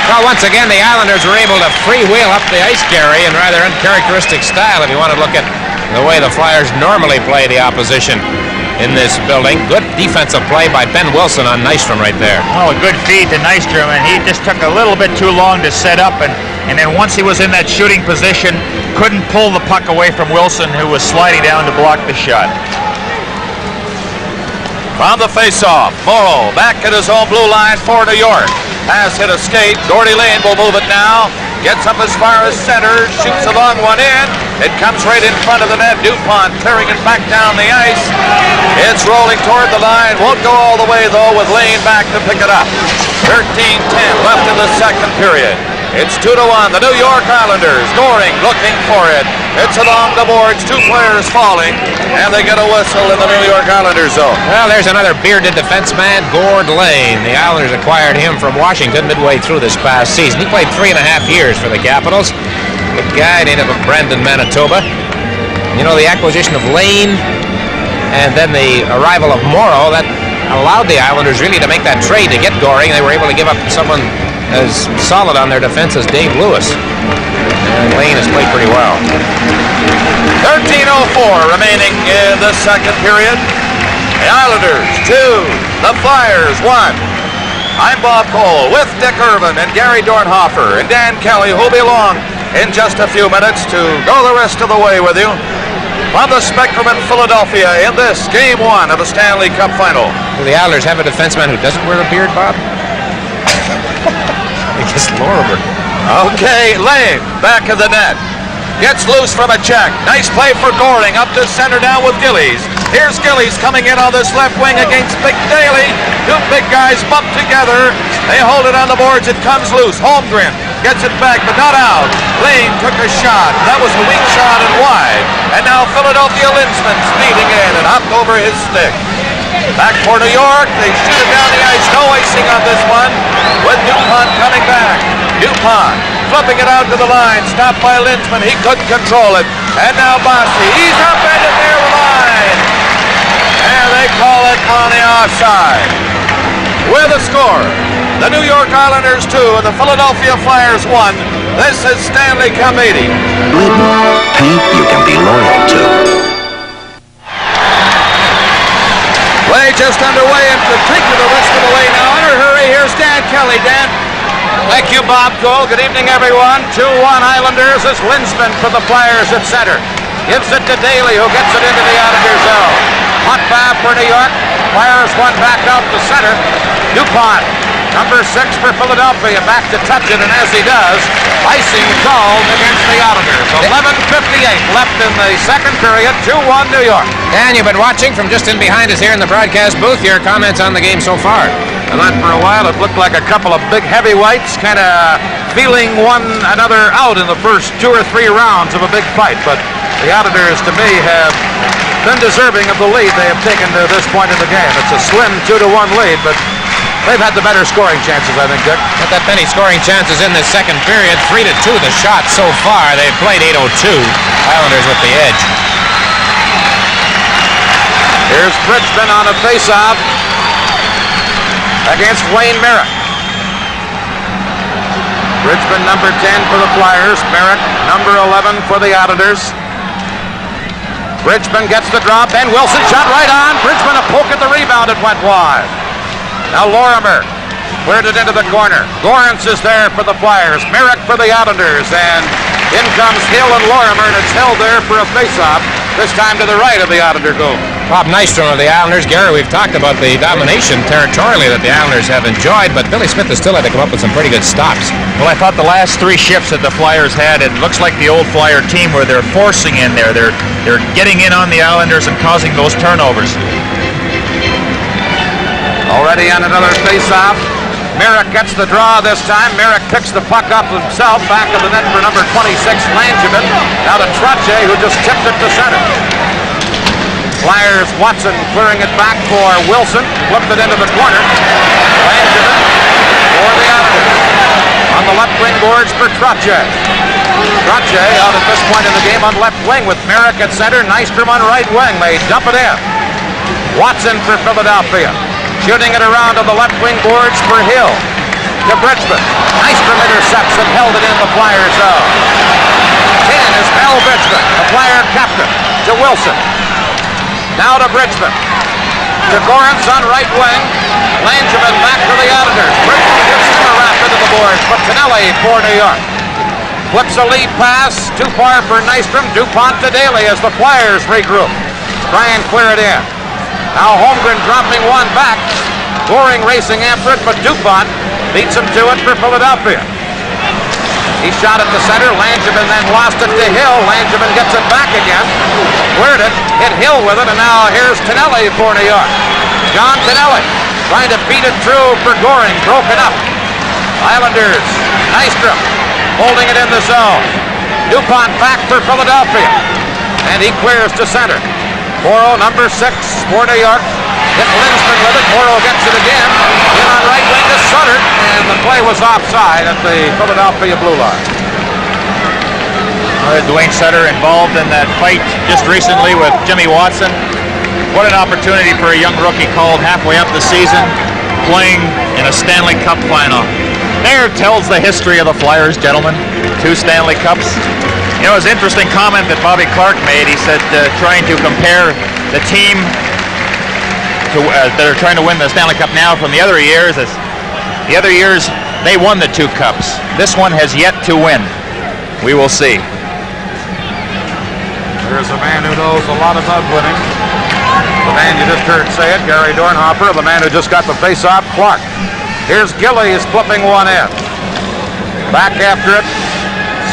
Well, once again, the Islanders were able to freewheel up the ice, Gary, in rather uncharacteristic style, if you want to look at the way the Flyers normally play the opposition in this building. Good defensive play by Ben Wilson on Nystrom right there. Oh, a good feed to Nystrom, and he just took a little bit too long to set up, and then once he was in that shooting position, couldn't pull the puck away from Wilson, who was sliding down to block the shot. From the face-off, Morrow back at his own blue line for New York. Pass hit a skate. Gordy Lane will move it now. Gets up as far as center, shoots a long one in. It comes right in front of the net. DuPont clearing it back down the ice. It's rolling toward the line. Won't go all the way, though, with Lane back to pick it up. 13:10 left in the second period. It's 2-1. The New York Islanders scoring, looking for it. It's along the boards, two players falling, and they get a whistle in the New York Islanders zone. Well, there's another bearded defenseman, Gord Lane. The Islanders acquired him from Washington midway through this past season. He played 3.5 years for the Capitals. Good guy, native of Brandon, Manitoba. You know, the acquisition of Lane and then the arrival of Morrow, that allowed the Islanders really to make that trade to get Goring. They were able to give up someone as solid on their defense as Dave Lewis. And Lane has played pretty well. 13:04 remaining in the second period. The Islanders 2, the Flyers 1. I'm Bob Cole with Dick Irvin and Gary Dornhofer and Dan Kelly, who'll be along in just a few minutes to go the rest of the way with you from the Spectrum in Philadelphia in this Game 1 of the Stanley Cup Final. Do the Islanders have a defenseman who doesn't wear a beard, Bob? Just Lorimer. Okay, Lane back of the net. Gets loose from a check. Nice play for Goring. Up to center down with Gillies. Here's Gillies coming in on this left wing against Big Daly. Two big guys bump together. They hold it on the boards. It comes loose. Holmgren gets it back, but not out. Lane took a shot. That was a weak shot and wide. And now Philadelphia Linsman speeding in and hopped over his stick. Back for New York. They shoot it down the ice. No icing on this one. With DuPont coming back. DuPont flipping it out to the line. Stopped by Linsman. He couldn't control it. And now Bossy. He's up and in near the line. And they call it on the offside. With a score, the New York Islanders 2 and the Philadelphia Flyers 1. This is Stanley Cup 80. Paint you can be loyal to. Play just underway and continue the rest of the way now. In a hurry, here's Dan Kelly. Dan. Thank you, Bob Cole. Good evening, everyone. 2-1 Islanders as Linsman for the Flyers at center. Gives it to Daly, who gets it into the Islanders zone. Hot five for New York. Flyers one back out to center. DuPont, number 6 for Philadelphia, back to touch it, and as he does, icing called against the Islanders. 11:58 left in the second period. 2-1 New York. Dan, you've been watching from just in behind us here in the broadcast booth. Your comments on the game so far? And not for a while. It looked like a couple of big heavyweights kind of feeling one another out in the first 2 or 3 rounds of a big fight. But the Islanders, to me, have been deserving of the lead they have taken to this point in the game. It's a slim 2-1 lead, but they've had the better scoring chances, I think, Dick. Not that many scoring chances in this second period. 3-2 the shot so far. They've played 8-02. Islanders with the edge. Here's Bridgman on a face-off against Wayne Merrick. Bridgman number 10 for the Flyers. Merrick number 11 for the Islanders. Bridgman gets the draw. Ben Wilson shot right on. Bridgman a poke at the rebound. It went wide. Now Lorimer cleared it into the corner. Lawrence is there for the Flyers. Merrick for the Islanders. And in comes Hill and Lorimer, and it's held there for a face-off. This time to the right of the Islander goal. Bob Nystrom of the Islanders. Gary, we've talked about the domination territorially that the Islanders have enjoyed, but Billy Smith has still had to come up with some pretty good stops. Well, I thought the last 3 shifts that the Flyers had, it looks like the old Flyer team where they're forcing in there. They're getting in on the Islanders and causing those turnovers. Already on another face-off. Merrick gets the draw this time. Merrick picks the puck up himself, back of the net for number 26, Langevin. Now to Trottier, who just tipped it to center. Flyers, Watson clearing it back for Wilson. Flipped it into the corner. Langevin for the Islanders. On the left wing boards for Trottier. Trottier out at this point in the game on left wing with Merrick at center. Nystrom on right wing. They dump it in. Watson for Philadelphia. Shooting it around on the left wing boards for Hill. To Bridgman. Nystrom intercepts and held it in the Flyers zone. 10 is Mel Bridgman, the Flyer captain. To Wilson. Now to Bridgman. To Gorance on right wing. Langevin back to the Islanders. Bridgman gives him a wrap into the boards. But Tonelli for New York. Flips a lead pass. Too far for Nystrom. DuPont to Daly as the Flyers regroup. Try and clear it in. Now Holmgren dropping one back. Goring racing after it, but DuPont beats him to it for Philadelphia. He shot at the center. Langevin then lost it to Hill. Langevin gets it back again. Cleared it. Hit Hill with it, and now here's Tonelli for New York. John Tonelli trying to beat it through for Goring. Broken up. Islanders. Nystrom holding it in the zone. DuPont back for Philadelphia. And he clears to center. Morrow, number 6 for New York. Hit Linsman with it. Morrow gets it again. In on right wing to Sutter. And the play was offside at the Philadelphia blue line. Dwayne Sutter involved in that fight just recently with Jimmy Watson. What an opportunity for a young rookie called halfway up the season, playing in a Stanley Cup final. There tells the history of the Flyers, gentlemen. 2 Stanley Cups. You know, it was an interesting comment that Bobby Clark made. He said trying to compare the team to, that are trying to win the Stanley Cup now from the other years. As the other years, they won the 2 cups. This one has yet to win. We will see. There's a man who knows a lot about winning. The man you just heard say it, Gary Dornhofer. The man who just got the face-off, Clark. Here's Gillies flipping one in. Back after it.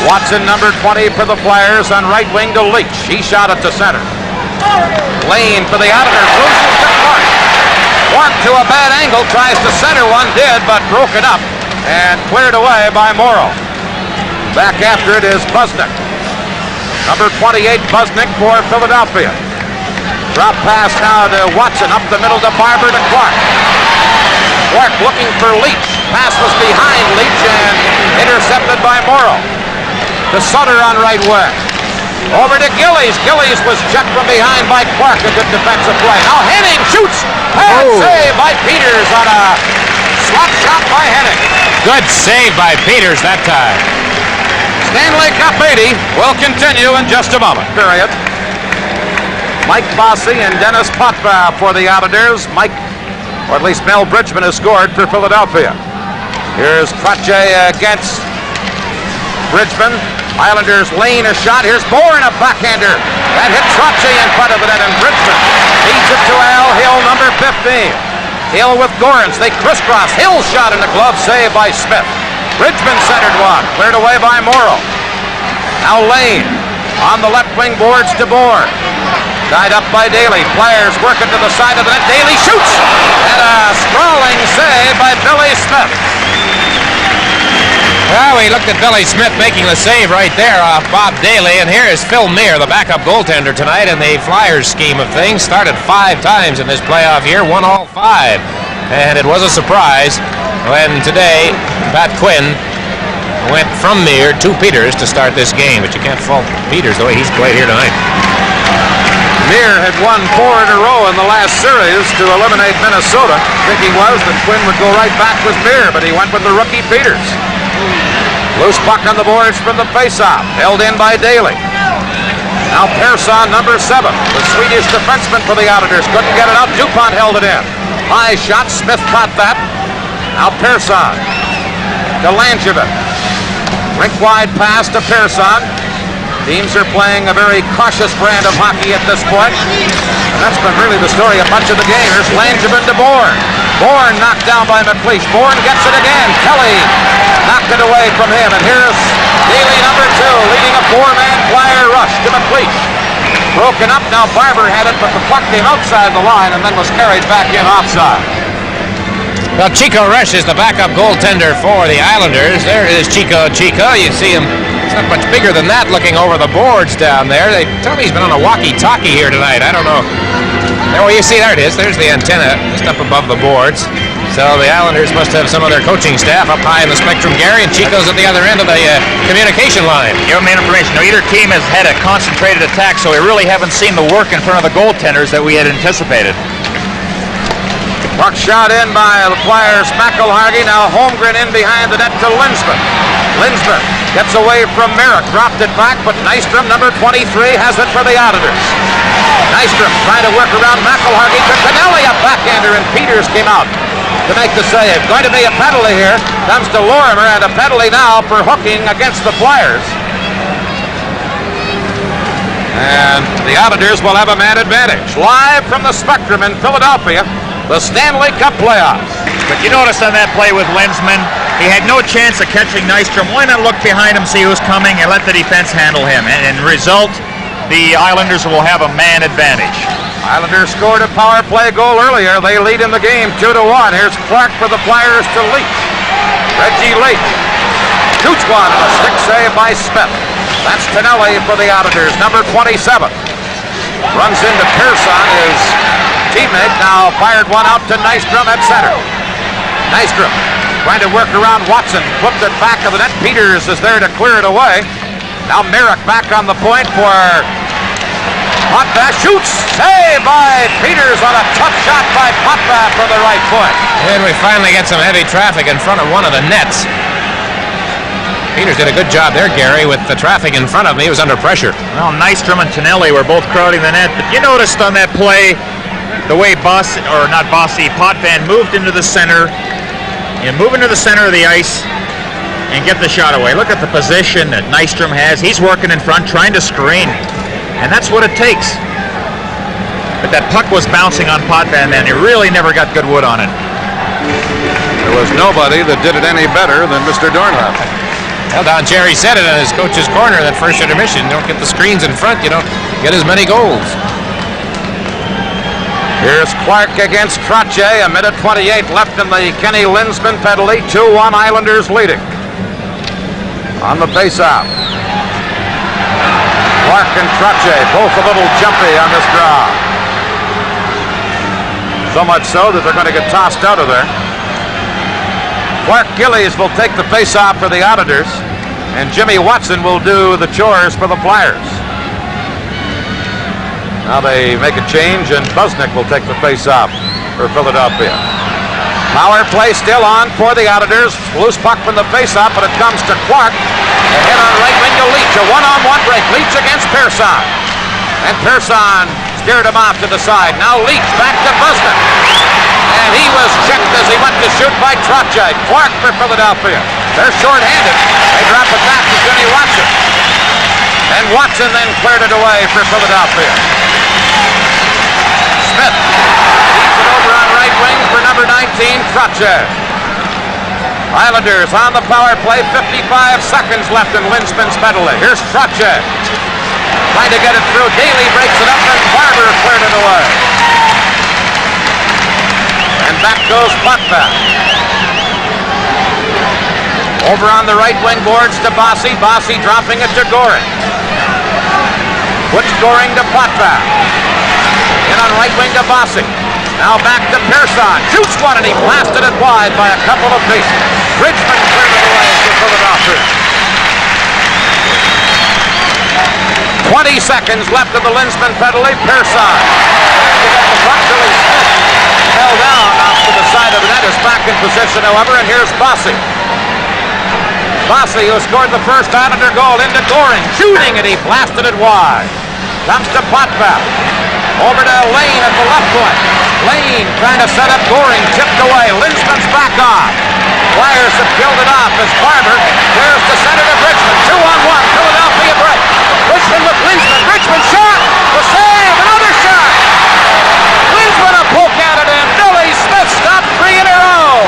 Watson, number 20 for the Flyers on right wing to Leach. He shot it to center. Lane for the Islanders. Loses to Clark. Clark to a bad angle. Tries to center one. Did, but broken up. And cleared away by Morrow. Back after it is Busnick. Number 28, Busnick for Philadelphia. Drop pass now to Watson. Up the middle to Barber to Clark. Clark looking for Leach. Pass was behind Leach and intercepted by Morrow. To Sutter on right wing. Over to Gillies. Gillies was checked from behind by Clark. A good defensive play. Now Henning shoots. Bad save by Peters on a slot shot by Henning. Good save by Peters that time. Stanley Cup 80 will continue in just a moment. Period. Mike Bossy and Dennis Potvin for the Islanders. Mike, or at least Mel Bridgman, has scored for Philadelphia. Here's Trottier against Bridgman. Islanders lane a shot. Here's Bourne, a backhander. That hit Trottier in front of it, and Bridgman feeds it to Al Hill, number 15. Hill with Gorance. They crisscross. Hill shot in the glove, saved by Smith. Bridgman centered one. Cleared away by Morrow. Now Lane on the left wing boards to Bourne. Tied up by Daly. Flyers working to the side of the net. Daly shoots. And a sprawling save by Billy Smith. Well, we looked at Billy Smith making the save right there off Bob Daly, and here is Phil Meir, the backup goaltender tonight in the Flyers scheme of things. Started 5 times in this playoff year, won all 5. And it was a surprise when today Pat Quinn went from Meir to Peters to start this game. But you can't fault Peters the way he's played here tonight. Meir had won 4 in a row in the last series to eliminate Minnesota. Thinking was that Quinn would go right back with Meir, but he went with the rookie Peters. Loose puck on the boards from the faceoff, held in by Daly. Now Persson, number 7, the Swedish defenseman for the Islanders, couldn't get it out. DuPont held it in. High shot, Smith caught that. Now Persson to Langevin. Rink-wide pass to Persson. Teams are playing a very cautious brand of hockey at this point. And that's been really the story of much of the game. Here's Langevin to Bourne. Bourne knocked down by McLeish. Bourne gets it again. Kelly knocked it away from him. And here's Daly, number 2, leading a 4-man Flyer rush to McLeish. Broken up. Now Barber had it, but the puck came outside the line and then was carried back in offside. Well, Chico Resch is the backup goaltender for the Islanders. There is Chico. You see him. It's not much bigger than that looking over the boards down there. They tell me he's been on a walkie-talkie here tonight. I don't know. There, well, you see, there it is. There's the antenna just up above the boards. So the Islanders must have some of their coaching staff up high in the spectrum, Gary, and Chico's at the other end of the communication line. Give me information. Now, either team has had a concentrated attack, so we really haven't seen the work in front of the goaltenders that we had anticipated. Puck shot in by the Flyers, McElhargy. Now Holmgren in behind the net to Lindsman. Lindsman gets away from Merrick, dropped it back, but Nystrom, number 23, has it for the Islanders. Nystrom trying to work around McElhargy to Canelli, a backhander, and Peters came out to make the save. Going to be a penalty here. Comes to Lorimer, and a penalty now for hooking against the Flyers. And the Islanders will have a man advantage. Live from the Spectrum in Philadelphia, the Stanley Cup playoffs. But you noticed on that play with Lindsman, he had no chance of catching Nystrom. Why not look behind him, see who's coming, and let the defense handle him? And in result, the Islanders will have a man advantage. Islanders scored a power play goal earlier. They lead in the game 2-1. Here's Clark for the Flyers to Leach. Reggie Leach shoots one, a stick save by Smith. That's Tonelli for the Islanders, number 27. Runs into Persson, his teammate. Now fired one out to Nystrom at center. Nystrom trying to work around Watson, flipped it back of the net. Peters is there to clear it away. Now Merrick back on the point for Potvin. Shoots, save by Peters on a tough shot by Potvin from the right point. And we finally get some heavy traffic in front of one of the nets. Peters did a good job there, Gary, with the traffic in front of him. He was under pressure. Well, Nystrom and Tonelli were both crowding the net, but you noticed on that play the way Potvin moved into the center. Move into the center of the ice and get the shot away. Look at the position that Nystrom has. He's working in front, trying to screen, and that's what it takes. But that puck was bouncing on Potvin, and he really never got good wood on it. There was nobody that did it any better than Mr. Dornhoff. Well, Don Cherry said it in his coach's corner that first intermission. You don't get the screens in front, you don't get as many goals. Here's Clark against Trottier. A minute 28 left in the Kenny Lindsman penalty. 2-1 Islanders leading. On the faceoff, Clark and Trottier both a little jumpy on this draw. So much so that they're going to get tossed out of there. Clark Gillies will take the faceoff for the Islanders, and Jimmy Watson will do the chores for the Flyers. Now they make a change, and Buznick will take the face-off for Philadelphia. Power play still on for the Islanders. Loose puck from the face-off, but it comes to Clark. A hit on right wing to Leach. A one-on-one break. Leach against Persson. And Persson steered him off to the side. Now Leach back to Buznick. And he was checked as he went to shoot by Trottier. Clark for Philadelphia. They're short-handed. They drop it back to Jimmy Watson. And Watson then cleared it away for Philadelphia. Smith leads it over on right wing for number 19, Trottier. Islanders on the power play, 55 seconds left in Lindsman's penalty. Here's Trottier trying to get it through. Daly breaks it up, and Barber cleared it away. And back goes Potvin. Over on the right wing boards to Bossy. Bossy dropping it to Goring. Puts Goring to Potvin. In on right wing to Bossy. Now back to Pearson. Shoots one and he blasted it wide by a couple of feet. Bridgman cleared it away for Philadelphia. 20 seconds left of the Linsman penalty. Pearson. The puck, Billy Smith fell down off to the side of the net. Is back in position, however, and here's Bossy. Bossy, who scored the first Islander goal, into Goring. Shooting and he blasted it wide. Comes to Potvin. Over to Lane at the left point. Lane trying to set up Goring. Tipped away. Linsman's back on. Flyers have killed it off as Barber clears to center to Bridgman. 2-on-1. Philadelphia break. Bridgman with Linsman. Bridgman shot. The save. Another shot. Linsman a poke at it and Billy Smith stopped 3 in a row.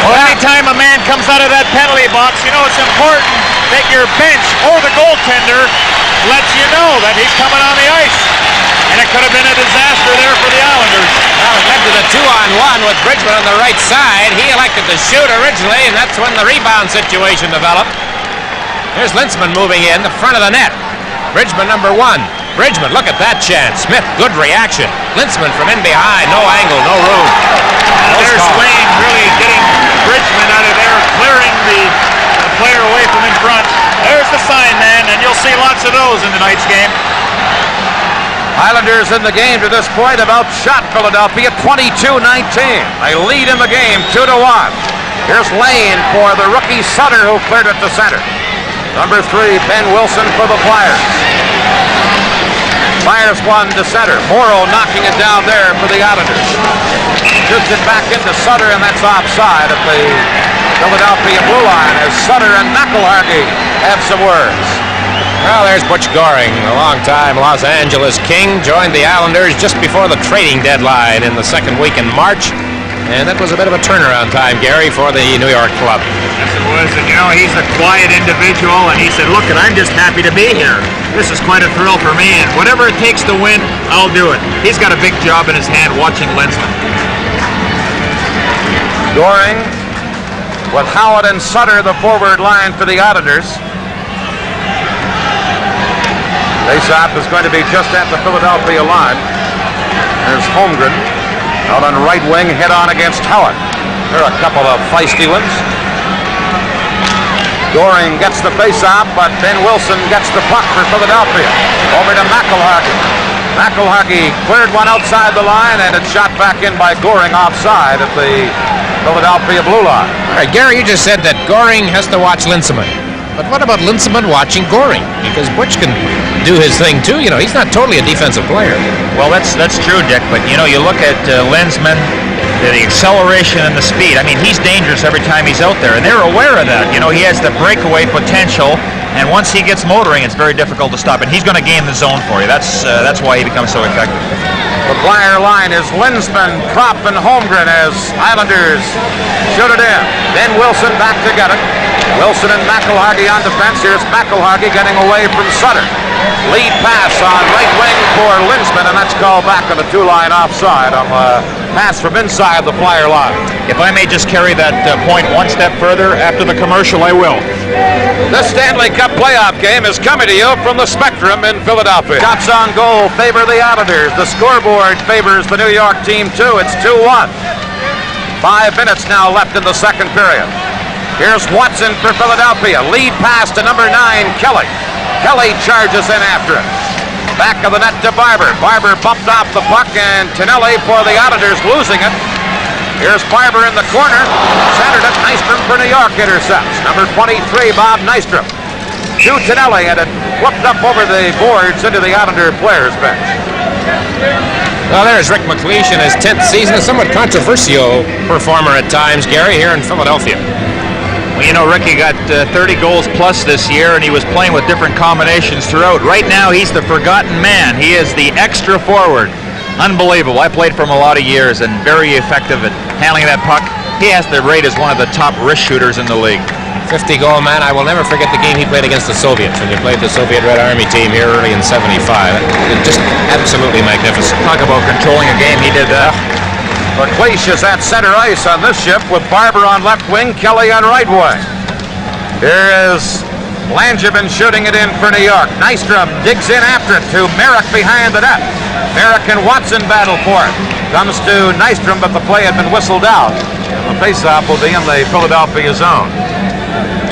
Well, anytime a man comes out of that penalty box, you know it's important that your bench or the goaltender lets you know that he's coming on the ice. And it could have been a disaster there for the Islanders. Well, it led to the 2-on-1 with Bridgman on the right side. He elected to shoot originally, and that's when the rebound situation developed. Here's Linsman moving in the front of the net. Bridgman number 1. Bridgman, look at that chance. Smith, good reaction. Linsman from in behind, no angle, no room. There's Lane really getting Bridgman out of there, clearing the player away from in front. There's the sign man, and you'll see lots of those in tonight's game. Islanders in the game to this point have outshot Philadelphia 22-19. They lead in the game 2-1. Here's Lane for the rookie Sutter who cleared it to center. Number 3, Ben Wilson for the Flyers. Flyers 1 to center. Morrow knocking it down there for the Islanders. Shoots it back into Sutter, and that's offside at the Philadelphia blue line as Sutter and McElhargy have some words. Well, there's Butch Goring, a long-time Los Angeles King, joined the Islanders just before the trading deadline in the second week in March. And that was a bit of a turnaround time, Gary, for the New York club. Yes, it was. And, you know, he's a quiet individual, and he said, look, I'm just happy to be here. This is quite a thrill for me, and whatever it takes to win, I'll do it. He's got a big job in his hand watching Linsman. Goring with Howard and Sutter, the forward line for the Islanders. Faceoff is going to be just at the Philadelphia line. There's Holmgren out on right wing, head on against Howard. There are a couple of feisty ones. Goring gets the faceoff, but Ben Wilson gets the puck for Philadelphia. Over to McElhargy. McElhargy cleared one outside the line, and it's shot back in by Goring offside at the Philadelphia blue line. All right, Gary, you just said that Goring has to watch Linsman. But what about Linsman watching Goring? Because Butch can do his thing too. You know, he's not totally a defensive player. Well, that's true, Dick. But, you know, you look at Linsman, the acceleration and the speed. I mean, he's dangerous every time he's out there, and they're aware of that. You know, he has the breakaway potential, and once he gets motoring, it's very difficult to stop. And he's going to game the zone for you. That's why he becomes so effective. The Flyer line is Linsman, Kropp, and Holmgren as Islanders shoot it in. Ben Wilson back to get it. Wilson and McElhargy on defense. Here's McElhargy getting away from Sutter. Lead pass on right wing for Linsman, and that's called back on the 2-line offside on the pass from inside the Flyer line. If I may just carry that point one step further after the commercial, I will. The Stanley Cup playoff game is coming to you from the Spectrum in Philadelphia. Shots on goal favor the Islanders. The scoreboard favors the New York team too. It's 2-1. 5 minutes now left in the second period. Here's Watson for Philadelphia. Lead pass to number 9, Kelly. Kelly charges in after it. Back of the net to Barber. Barber bumped off the puck, and Tonelli for the Islanders losing it. Here's Barber in the corner. Centered it. Nystrom for New York intercepts. Number 23, Bob Nystrom. To Tonelli, and it flipped up over the boards into the Islander players' bench. Well, there's Rick McLeish in his 10th season. A somewhat controversial performer at times, Gary, here in Philadelphia. Well, you know, Ricky got 30 goals plus this year, and he was playing with different combinations throughout. Right now, he's the forgotten man. He is the extra forward. Unbelievable. I played for him a lot of years and very effective at handling that puck. He has the rate as one of the top wrist shooters in the league. 50-goal man. I will never forget the game he played against the Soviets when he played the Soviet Red Army team here early in '75. Just absolutely magnificent. Talk about controlling a game. He did that. McLeish is at center ice on this ship with Barber on left wing, Kelly on right wing. Here is Langevin shooting it in for New York. Nystrom digs in after it to Merrick behind the net. Merrick and Watson battle for it. Comes to Nystrom, but the play had been whistled out. The faceoff will be in the Philadelphia zone.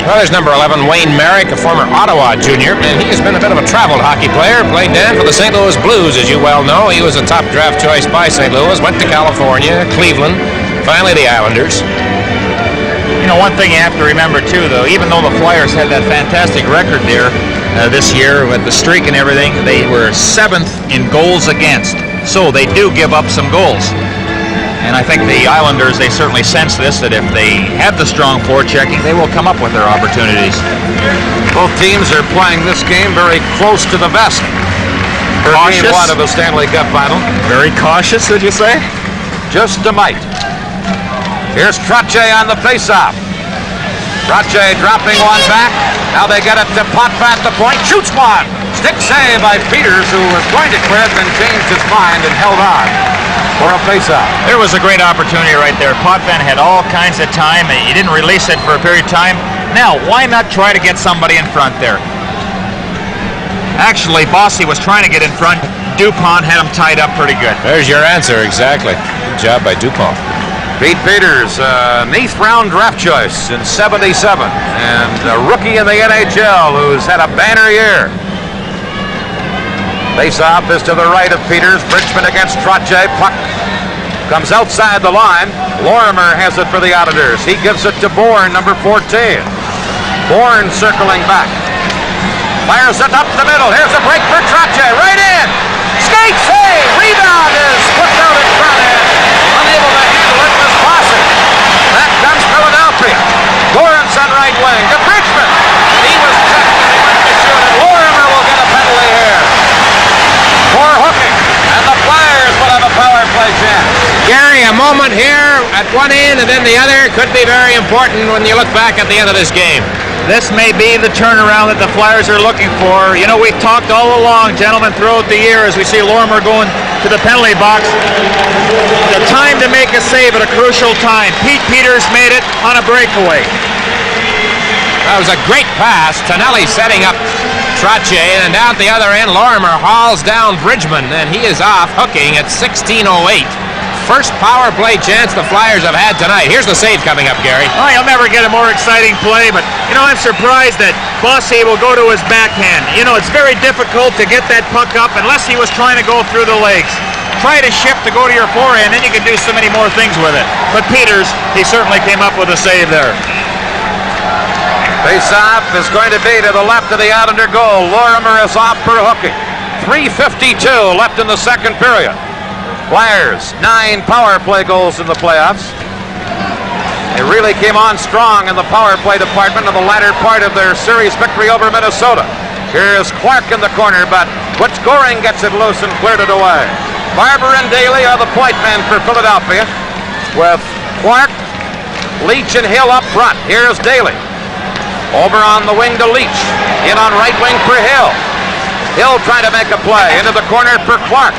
Well, there's number 11, Wayne Merrick, a former Ottawa junior, and he has been a bit of a traveled hockey player. Played down for the St. Louis Blues, as you well know. He was a top draft choice by St. Louis, went to California, Cleveland, finally the Islanders. You know, one thing you have to remember, too, though, even though the Flyers had that fantastic record there this year with the streak and everything, they were 7th in goals against. So they do give up some goals. And I think the Islanders, they certainly sense this, that if they have the strong forechecking, they will come up with their opportunities. Both teams are playing this game very close to the vest. Cautious. Game 1 of the Stanley Cup final. Very cautious, would you say? Just a mite. Here's Trottier on the faceoff. Trottier dropping one back. Now they get it to Potvin at the point. Shoots one. Stick save by Peters, who was going to clear it, then changed his mind and held on for a faceoff. There was a great opportunity right there. Potvin had all kinds of time. He didn't release it for a period of time. Now, why not try to get somebody in front there? Actually, Bossy was trying to get in front. Dupont had him tied up pretty good. There's your answer, exactly. Good job by Dupont. Pete Peters, 8th round draft choice in '77, and a rookie in the NHL who's had a banner year. Face-off is to the right of Peters. Bridgman against Trottier. Puck comes outside the line. Lorimer has it for the Islanders. He gives it to Bourne, number 14. Bourne circling back. Fires it up the middle. Here's a break for Trottier. Right in. Skate save. Rebound is put out in front end. Unable to handle it was Bossy. Back comes Philadelphia. Lawrence on right wing to Bridgman. He was checked and he went to shoot it. Lorimer will get a penalty here for hooking. And the Flyers will have a power play chance. Gary, a moment here at one end and then the other could be very important when you look back at the end of this game. This may be the turnaround that the Flyers are looking for. You know, we've talked all along, gentlemen, throughout the year as we see Lorimer going to the penalty box. The time to make a save at a crucial time. Pete Peters made it on a breakaway. That was a great pass. Tonelli setting up Trottier, and down at the other end, Lorimer hauls down Bridgman, and he is off hooking at 16:08. First power play chance the Flyers have had tonight. Here's the save coming up, Gary. Oh, you'll never get a more exciting play, but, you know, I'm surprised that Bossy will go to his backhand. You know, it's very difficult to get that puck up unless he was trying to go through the legs. Try to shift to go to your forehand, then you can do so many more things with it. But Peters, he certainly came up with a save there. Face-off is going to be to the left of the Islander goal. Lorimer is off for hooking. 3:52 left in the second period. Flyers, 9 power play goals in the playoffs. They really came on strong in the power play department in the latter part of their series victory over Minnesota. Here's Clark in the corner, but Butch Goring gets it loose and cleared it away. Barber and Daly are the point men for Philadelphia, with Clark, Leach, and Hill up front. Here's Daly. Over on the wing to Leach. In on right wing for Hill. Hill trying to make a play. Into the corner for Clark.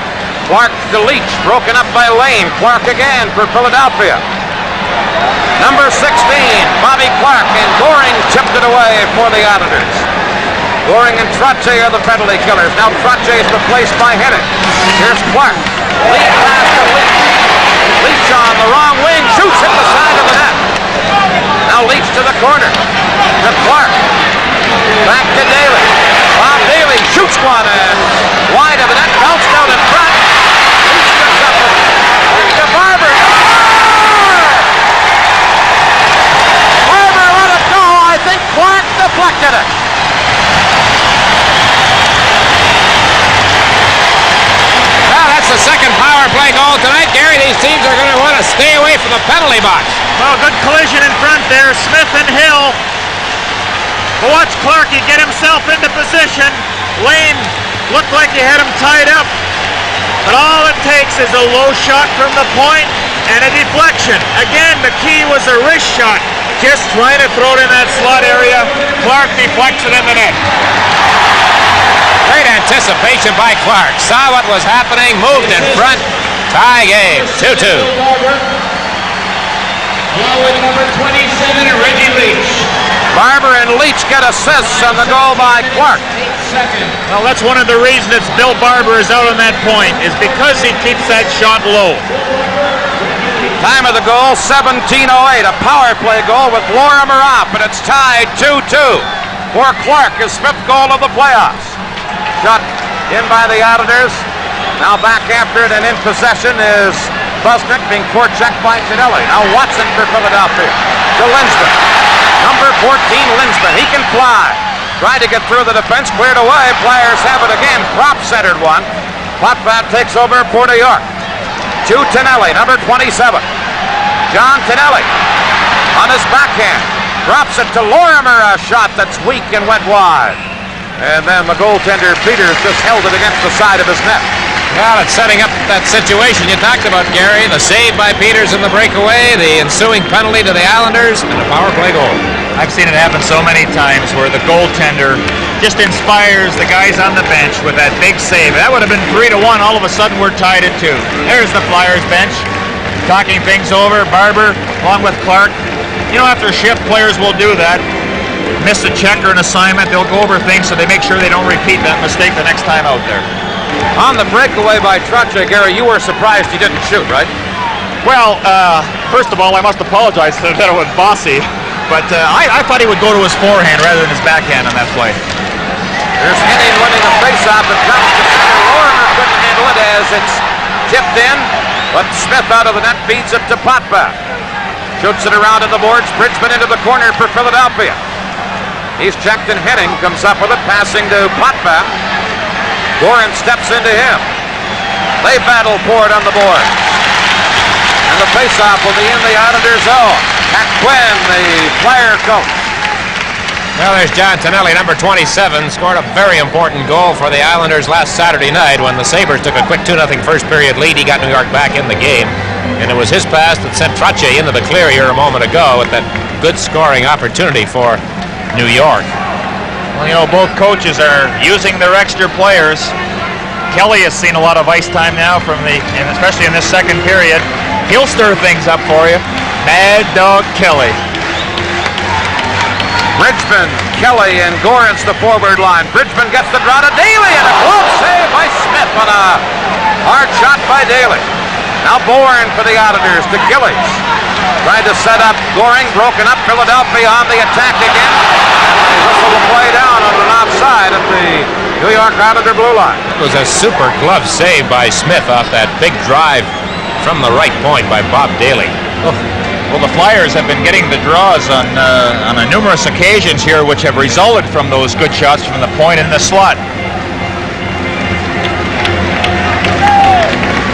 Clark to Leach. Broken up by Lane. Clark again for Philadelphia. Number 16, Bobby Clark, and Goring tipped it away for the Islanders. Goring and Trottier are the penalty killers. Now Trottier is replaced by Hennig. Here's Clark. Lead pass to Leach. Leach on the wrong wing. Shoots at the side of the net. Now Leach to the corner. To Clark. Back to Daly. Bob Daly shoots one and wide of the net. Bounced out in front. Leach gets up to Barber. Barber let it go. I think Clark deflected it. Well, that's the second power play goal tonight, Gary. These teams are going to want to stay away from the penalty box. Well, good collision in front there. Smith and Hill. But watch Clarkie get himself into position. Lane looked like he had him tied up. But all it takes is a low shot from the point and a deflection. Again, the key was a wrist shot. Just trying to throw it in that slot area. Clark deflects it in the net. Great anticipation by Clark. Saw what was happening, moved in front, Tie game, 2-2. Along with number 27, Reggie Leach. Barber and Leach get assists on the goal by Clark. Well, that's one of the reasons Bill Barber is out on that point, is because he keeps that shot low. Time of the goal, 17:08. A power play goal with Lorimer off, and it's tied 2-2 for Clark, his 5th goal of the playoffs. Shot in by the Islanders. Now back after it and in possession is Busnick, being forechecked by Tonelli. Now Watson for Philadelphia. To Linsman. Number 14, Linsman. He can fly. Tried to get through the defense, cleared away. Flyers have it again. Prop-centered one. Potvin takes over for New York. To Tonelli, number 27. John Tonelli on his backhand. Drops it to Lorimer, a shot that's weak and went wide. And then the goaltender, Peters, just held it against the side of his net. Well, it's setting up that situation you talked about, Gary. The save by Peters in the breakaway, the ensuing penalty to the Islanders, and a power play goal. I've seen it happen so many times where the goaltender just inspires the guys on the bench with that big save. That would have been 3-1. All of a sudden, we're tied at 2. There's the Flyers bench, talking things over. Barber, along with Clark. You know, after a shift, players will do that. Miss a check or an assignment, they'll go over things so they make sure they don't repeat that mistake the next time out there. On the breakaway by Trotcha, Gary, you were surprised he didn't shoot, right? Well, first of all, I must apologize to the with Bossy, but I thought he would go to his forehand rather than his backhand on that play. There's Henning winning a faceoff and comes to center. Lorimer couldn't handle it as it's tipped in, but Smith out of the net feeds it to Potvin. Shoots it around in the boards. Bridgman into the corner for Philadelphia. He's checked and Henning comes up with it, passing to Potvin. Goran steps into him. They battle for it on the board. And the faceoff will be in the Islanders' zone. Pat Quinn, the Flyer coach. Well, there's John Tonelli, number 27, scored a very important goal for the Islanders last Saturday night when the Sabres took a quick 2-0 first period lead. He got New York back in the game, and it was his pass that sent Trotcha into the clear here a moment ago with that good scoring opportunity for New York. Well, you know, both coaches are using their extra players. Kelly has seen a lot of ice time now and especially in this second period. He'll stir things up for you. Mad Dog Kelly. Bridgman, Kelly, and Goran's the forward line. Bridgman gets the draw to Daly, and a glove save by Smith on a hard shot by Daly. Now Bourne for the Islanders to Gillies. Tried to set up Goring, broken up. Philadelphia on the attack again. And they whistle the play down on an offside at the New York Islander blue line. It was a super glove save by Smith off that big drive from the right point by Bob Daly. Oh. Well, the Flyers have been getting the draws on numerous occasions here, which have resulted from those good shots from the point in the slot.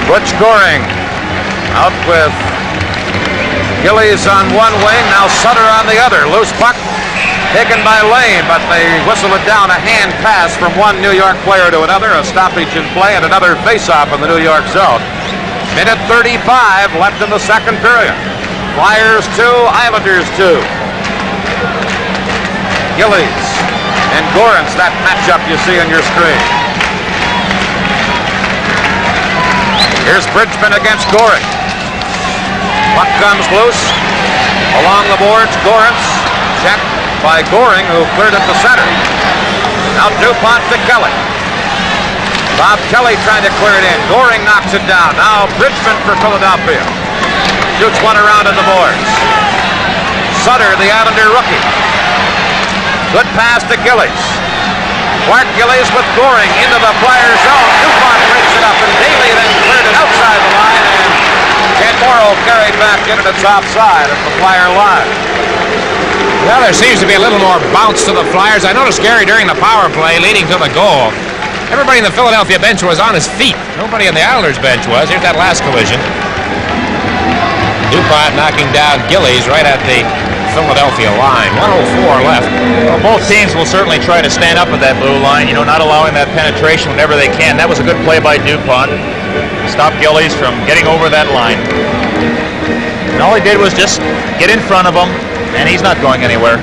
Butch Goring out with Gillies on one wing, now Sutter on the other. Loose puck taken by Lane, but they whistle it down. A hand pass from one New York player to another, a stoppage in play, and another face-off in the New York zone. Minute 35 left in the second period. Flyers 2, Islanders 2. Gillies and Goran's that matchup you see on your screen. Here's Bridgman against Goring. Puck comes loose. Along the boards, Goran's checked by Goring, who cleared it to center. Now DuPont to Kelly. Bob Kelly trying to clear it in. Goring knocks it down. Now Bridgman for Philadelphia. Shoots one around in the boards. Sutter, the Islander rookie. Good pass to Gillies. Clark Gillies with Goring into the Flyers zone. DuPont brings it up, and Daly then cleared it outside the line, and Ken Morrow carried back in, and it's offside at the Flyer line. Well, there seems to be a little more bounce to the Flyers. I noticed Gary during the power play leading to the goal. Everybody in the Philadelphia bench was on his feet. Nobody in the Islanders bench was. Here's that last collision. DuPont knocking down Gillies right at the Philadelphia line. 1:04 left. Well, both teams will certainly try to stand up at that blue line, you know, not allowing that penetration whenever they can. That was a good play by DuPont. Stop Gillies from getting over that line. And all he did was just get in front of him, and he's not going anywhere.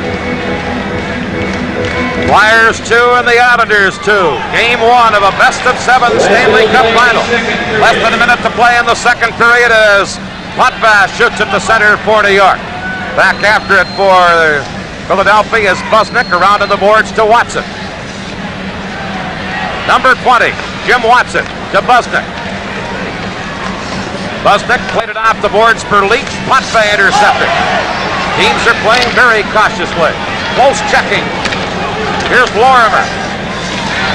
Flyers 2 and the Islanders 2. Game 1 of a best-of-7 Stanley Cup final. Less than a minute to play in the second period as Potvin shoots at the center for New York. Back after it for Philadelphia is Busnick around on the boards to Watson. Number 20, Jim Watson to Busnick. Busnick played it off the boards for Leach. Potvin intercepted. Teams are playing very cautiously. Close checking. Here's Lorimer.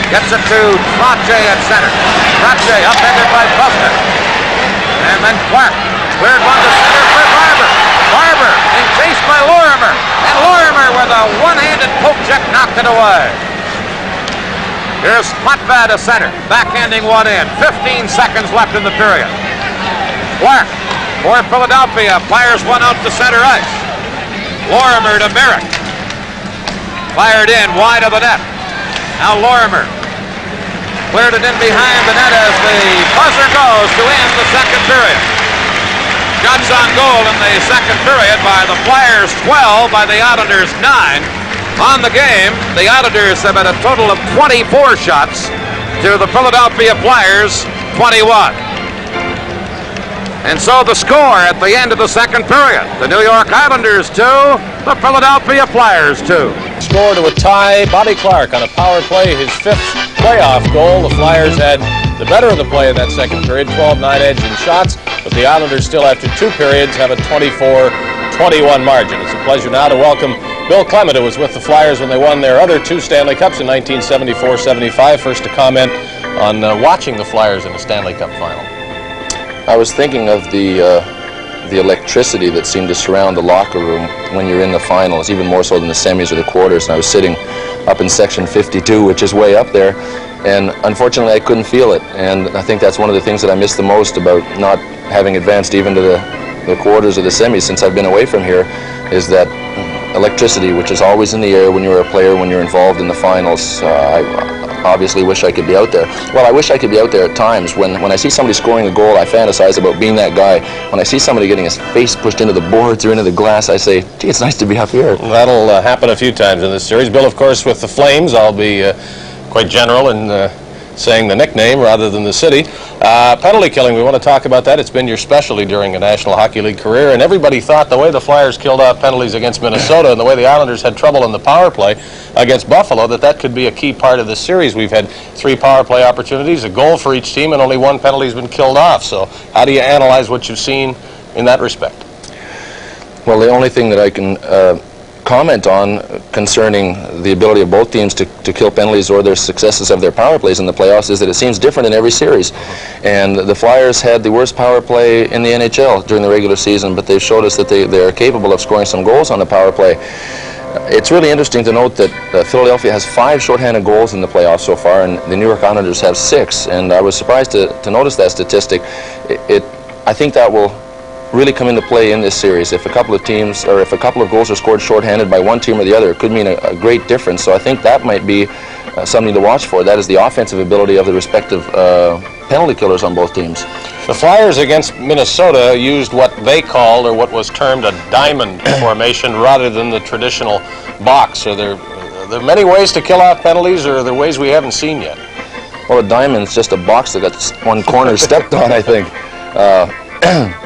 Gets it to Trottier at center. Trottier upended by Busnick. And then Clark. Cleared one to center for Barber. Barber being chased by Lorimer. And Lorimer with a one-handed poke check knocked it away. Here's Potvin to center. Backhanding one in. 15 seconds left in the period. Clark for Philadelphia. Fires one out to center ice. Lorimer to Merrick. Fired in wide of the net. Now Lorimer cleared it in behind the net as the buzzer goes to end the second period. Shots on goal in the second period by the Flyers 12, by the Islanders 9. On the game, the Islanders have had a total of 24 shots to the Philadelphia Flyers 21. And so the score at the end of the second period, the New York Islanders 2, the Philadelphia Flyers 2. Score to a tie. Bobby Clark on a power play, his 5th playoff goal. The Flyers had the better of the play in that second period, 12-9 edge in shots, but the Islanders still, after 2 periods, have a 24-21 margin. It's a pleasure now to welcome Bill Clement, who was with the Flyers when they won their other 2 Stanley Cups in 1974-75. First to comment on watching the Flyers in the Stanley Cup final. I was thinking of the electricity that seemed to surround the locker room when you're in the finals, even more so than the semis or the quarters. And I was sitting up in section 52, which is way up there, and unfortunately I couldn't feel it. And I think that's one of the things that I miss the most about not having advanced even to the quarters or the semis since I've been away from here, is that electricity, which is always in the air when you're a player, when you're involved in the finals. I obviously wish I could be out there. Well, I wish I could be out there at times. When I see somebody scoring a goal, I fantasize about being that guy. When I see somebody getting his face pushed into the boards or into the glass, I say, gee, it's nice to be up here. That'll happen a few times in this series. Bill, of course, with the Flames, I'll be quite general in saying the nickname rather than the city. Penalty killing, we want to talk about that. It's been your specialty during a National Hockey League career, and everybody thought the way the Flyers killed off penalties against Minnesota and the way the Islanders had trouble in the power play against Buffalo, that could be a key part of this series. We've had 3 power play opportunities, a goal for each team, and only 1 penalty has been killed off. So how do you analyze what you've seen in that respect? Well, the only thing that I can comment on concerning the ability of both teams to kill penalties or their successes of their power plays in the playoffs is that it seems different in every series. And the Flyers had the worst power play in the NHL during the regular season, but they've showed us that they are capable of scoring some goals on the power play. It's really interesting to note that Philadelphia has 5 shorthanded goals in the playoffs so far, and the New York Islanders have 6. And I was surprised to notice that statistic. I think that will really come into play in this series. If a couple of teams, or if a couple of goals are scored shorthanded by one team or the other, it could mean a great difference. So I think that might be something to watch for. That is the offensive ability of the respective penalty killers on both teams. The Flyers against Minnesota used what they called, or what was termed, a diamond formation rather than the traditional box. Are there many ways to kill off penalties, or are there ways we haven't seen yet? Well, a diamond's just a box that got one corner stepped on, I think.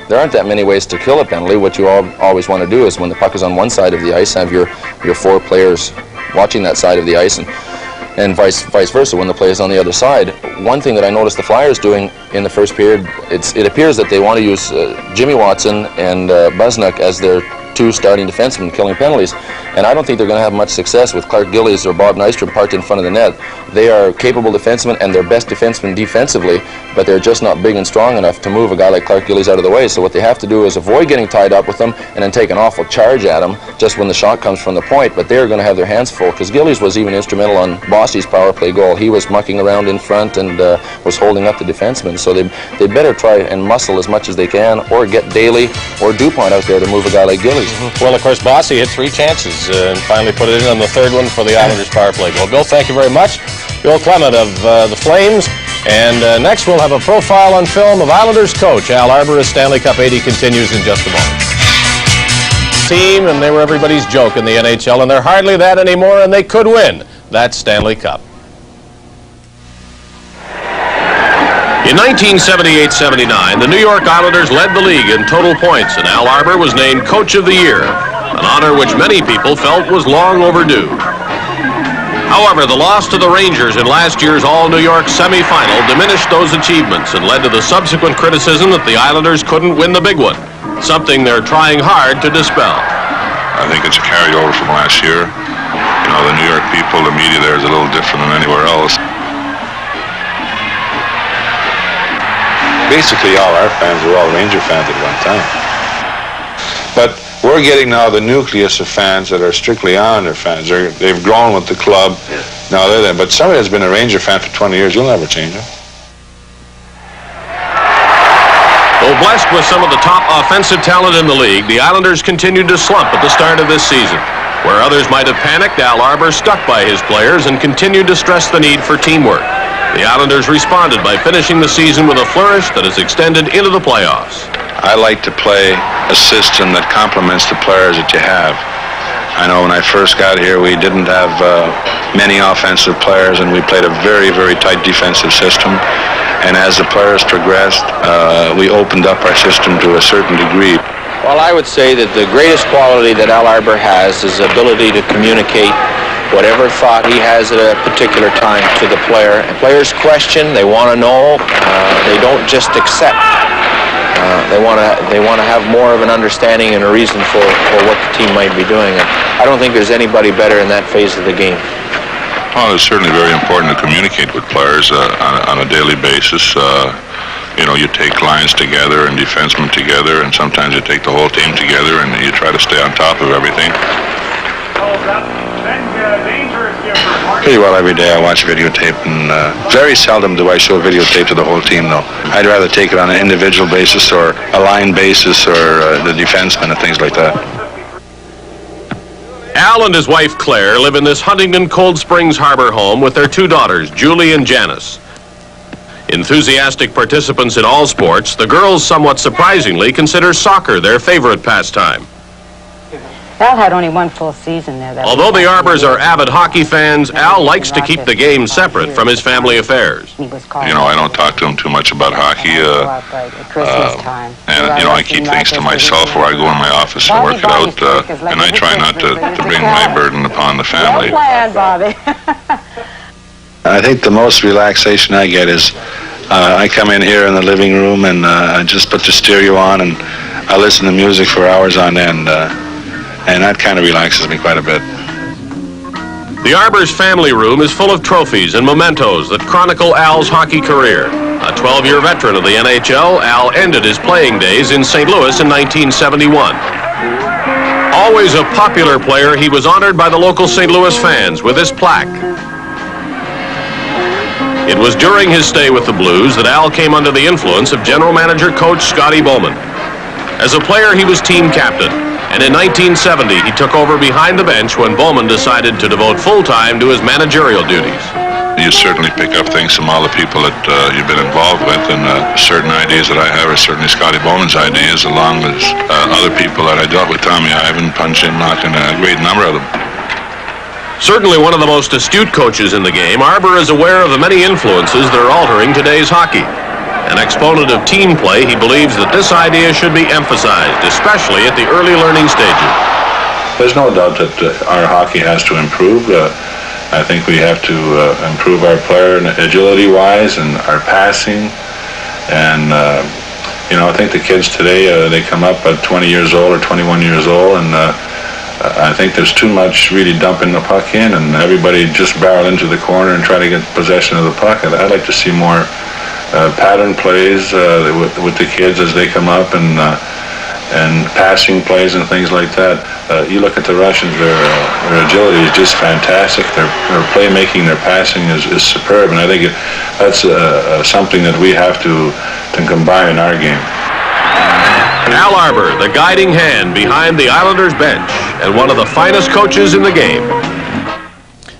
There aren't that many ways to kill a penalty. What you always want to do is, when the puck is on one side of the ice, have your 4 players watching that side of the ice, and vice versa when the play is on the other side. One thing that I noticed the Flyers doing in the first period, it appears that they want to use Jimmy Watson and Busnick as their 2 starting defensemen killing penalties, and I don't think they're going to have much success with Clark Gillies or Bob Nystrom parked in front of the net. They are capable defensemen and they're best defensemen defensively, but they're just not big and strong enough to move a guy like Clark Gillies out of the way. So what they have to do is avoid getting tied up with them and then take an awful charge at them just when the shot comes from the point. But they're going to have their hands full, because Gillies was even instrumental on Bossy's power play goal. He was mucking around in front and was holding up the defensemen. So they better try and muscle as much as they can, or get Daly or DuPont out there to move a guy like Gillies. Well, of course, Bossy hit 3 chances and finally put it in on the 3rd one for the Islanders power play goal. Bill, thank you very much. Bill Clement of the Flames. And next we'll have a profile on film of Islanders coach Al Arbour as Stanley Cup 80 continues in just a moment. Team, and they were everybody's joke in the NHL, and they're hardly that anymore, and they could win. that Stanley Cup. In 1978-79, the New York Islanders led the league in total points, and Al Arbour was named Coach of the Year, an honor which many people felt was long overdue. However, the loss to the Rangers in last year's All-New York semifinal diminished those achievements and led to the subsequent criticism that the Islanders couldn't win the big one, something they're trying hard to dispel. I think it's a carryover from last year. You know, the New York people, the media there is a little different than anywhere else. Basically, all our fans were all Ranger fans at one time. But we're getting now the nucleus of fans that are strictly Islander fans. They've grown with the club. Now they're there. But somebody that's been a Ranger fan for 20 years, you'll never change them. Though blessed with some of the top offensive talent in the league, the Islanders continued to slump at the start of this season. Where others might have panicked, Al Arbour stuck by his players and continued to stress the need for teamwork. The Islanders responded by finishing the season with a flourish that has extended into the playoffs. I like to play a system that complements the players that you have. I know when I first got here, we didn't have many offensive players, and we played a very, very tight defensive system. And as the players progressed, we opened up our system to a certain degree. Well, I would say that the greatest quality that Al Arbour has is the ability to communicate whatever thought he has at a particular time to the player. And players question, they want to know, they don't just accept. They want to have more of an understanding and a reason for what the team might be doing. And I don't think there's anybody better in that phase of the game. Well, it's certainly very important to communicate with players on a daily basis. You know, you take lines together and defensemen together, and sometimes you take the whole team together and you try to stay on top of everything. Pretty well every day I watch videotape, and very seldom do I show videotape to the whole team, though. I'd rather take it on an individual basis or a line basis or the defensemen and things like that. Al and his wife Claire live in this Huntington Cold Springs Harbor home with their two daughters, Julie and Janice. Enthusiastic participants in all sports, the girls somewhat surprisingly consider soccer their favorite pastime. Al had only one full season there. Although the Arbors are avid hockey fans, Al likes to keep the game separate from his family affairs. You know, I don't talk to him too much about hockey, and, you know, I keep things to myself where I go in my office and work it out, and I try not to bring my burden upon the family. I think the most relaxation I get is I come in here in the living room and I just put the stereo on and I listen to music for hours on end. And that kind of relaxes me quite a bit. The Arbors family room is full of trophies and mementos that chronicle Al's hockey career. A 12-year veteran of the NHL, Al ended his playing days in St. Louis in 1971. Always a popular player, he was honored by the local St. Louis fans with this plaque. It was during his stay with the Blues that Al came under the influence of general manager coach Scotty Bowman. As a player, he was team captain. And in 1970, he took over behind the bench when Bowman decided to devote full time to his managerial duties. You certainly pick up things from all the people that you've been involved with, and certain ideas that I have are certainly Scotty Bowman's ideas, along with other people that I dealt with, Tommy Ivan, Punch Imlock, and a great number of them. Certainly one of the most astute coaches in the game, Arbour is aware of the many influences that are altering today's hockey. An exponent of team play, he believes that this idea should be emphasized, especially at the early learning stages. There's no doubt that our hockey has to improve. I think we have to improve our player agility-wise and our passing. And, you know, I think the kids today, they come up at 20 years old or 21 years old, and I think there's too much really dumping the puck in, and everybody just barrel into the corner and try to get possession of the puck. I'd like to see more pattern plays with the kids as they come up, and passing plays and things like that. You look at the Russians; their agility is just fantastic. Their playmaking, their passing is superb, and I think that's something that we have to combine in our game. Al Arbour, the guiding hand behind the Islanders bench, and one of the finest coaches in the game.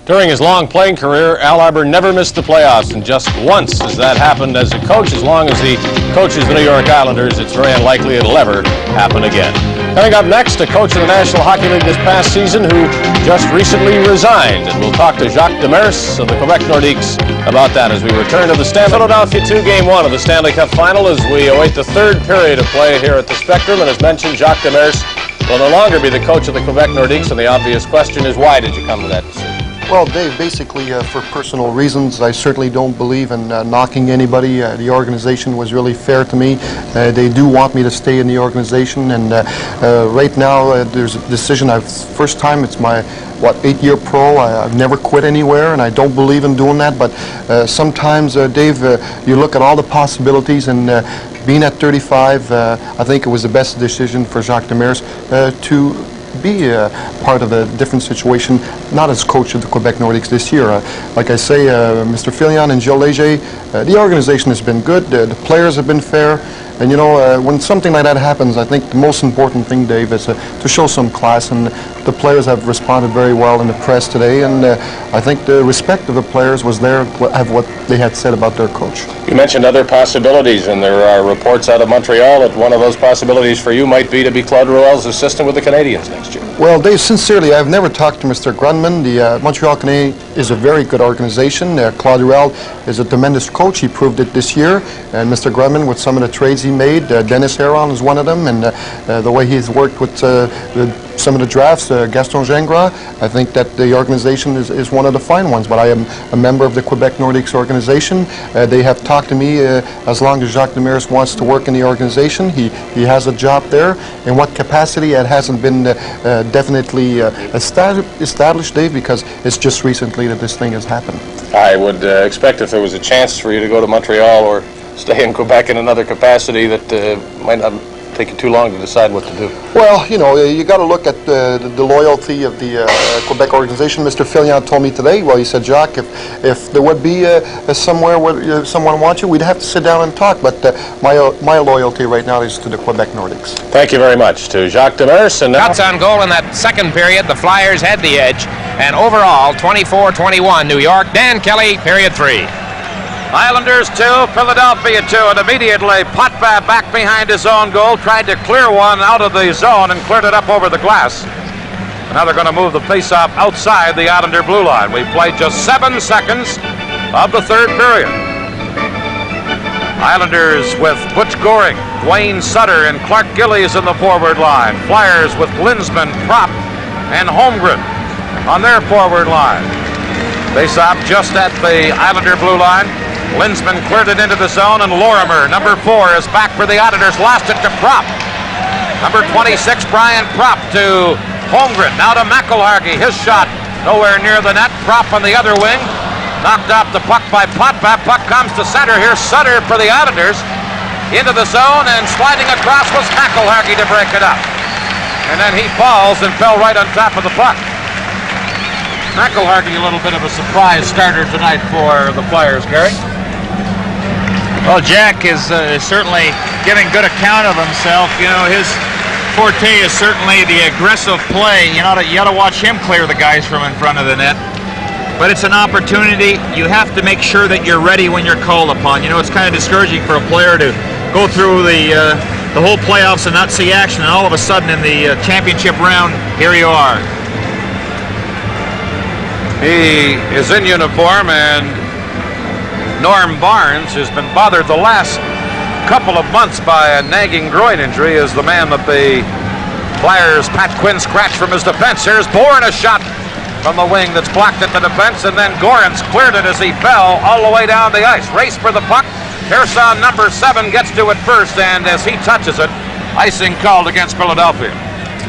During his long playing career, Al Arbour never missed the playoffs, and just once has that happened as a coach. As long as he coaches the New York Islanders, it's very unlikely it'll ever happen again. Coming up next, a coach of the National Hockey League this past season who just recently resigned. And we'll talk to Jacques Demers of the Quebec Nordiques about that as we return to the Philadelphia 2 Game 1 of the Stanley Cup Final as we await the third period of play here at the Spectrum. And as mentioned, Jacques Demers will no longer be the coach of the Quebec Nordiques. And the obvious question is, why did you come to that decision? Well, Dave, basically for personal reasons. I certainly don't believe in knocking anybody. The organization was really fair to me. They do want me to stay in the organization, and right now there's a decision. First time, it's my 8-year pro. I've never quit anywhere, and I don't believe in doing that. But sometimes, Dave, you look at all the possibilities, and being at 35, I think it was the best decision for Jacques Demers to be part of a different situation, not as coach of the Quebec Nordiques this year. Like I say, Mr. Filion and Gilles Léger, the organization has been good, the players have been fair, and you know, when something like that happens, I think the most important thing, Dave, is to show some class, and the players have responded very well in the press today, and I think the respect of the players was there of what they had said about their coach. You mentioned other possibilities, and there are reports out of Montreal that one of those possibilities for you might be to be Claude Ruel's assistant with the Canadiens next year. Well, Dave, sincerely, I've never talked to Mr. Grunman. The Montreal Canadiens is a very good organization. Claude Ruel is a tremendous coach. He proved it this year. And Mr. Grunman, with some of the trades he made, Dennis Heron is one of them, and the way he's worked with some of the drafts, Gaston Gingras, I think that the organization is one of the fine ones. But I am a member of the Quebec Nordiques organization. They have talked to me as long as Jacques Demers wants to work in the organization. He has a job there. In what capacity, it hasn't been definitely established, Dave, because it's just recently that this thing has happened. I would expect if there was a chance for you to go to Montreal or stay in Quebec in another capacity that might not take you too long to decide what to do. Well, you know, you got to look at the loyalty of the Quebec organization. Mr. Filion told me today, well, he said, Jacques, if there would be somewhere where someone wants you, we'd have to sit down and talk. But my loyalty right now is to the Quebec Nordiques. Thank you very much to Jacques Demers. And shots on goal in that second period. The Flyers had the edge. And overall, 24-21, New York. Dan Kelly, period 3. Islanders 2, Philadelphia 2, and immediately Potvin back behind his own goal, tried to clear one out of the zone and cleared it up over the glass. And now they're going to move the faceoff outside the Islander blue line. We've played just 7 seconds of the third period. Islanders with Butch Goring, Dwayne Sutter, and Clark Gillies in the forward line. Flyers with Linsman, Propp, and Holmgren on their forward line. Faceoff just at the Islander blue line. Linsman cleared it into the zone, and Lorimer, number 4, is back for the Islanders. Lost it to Propp. Number 26, Brian Propp to Holmgren. Now to McElhargy. His shot nowhere near the net. Propp on the other wing. Knocked off the puck by Potvin. Puck comes to center. Here's Sutter for the Islanders. Into the zone, and sliding across was McElhargy to break it up. And then he falls and fell right on top of the puck. McElhargy, a little bit of a surprise starter tonight for the Flyers, Gary. Well, Jack is certainly giving good account of himself. You know, his forte is certainly the aggressive play. You got to watch him clear the guys from in front of the net. But it's an opportunity. You have to make sure that you're ready when you're called upon. You know, it's kind of discouraging for a player to go through the whole playoffs and not see action, and all of a sudden in the championship round, here you are. He is in uniform, and Norm Barnes, who's been bothered the last couple of months by a nagging groin injury, is the man that the Flyers' Pat Quinn scratched from his defense. Here's Bourne, a shot from the wing that's blocked at the defense, and then Gorens cleared it as he fell all the way down the ice. Race for the puck. Pearson, number 7, gets to it first, and as he touches it, icing called against Philadelphia.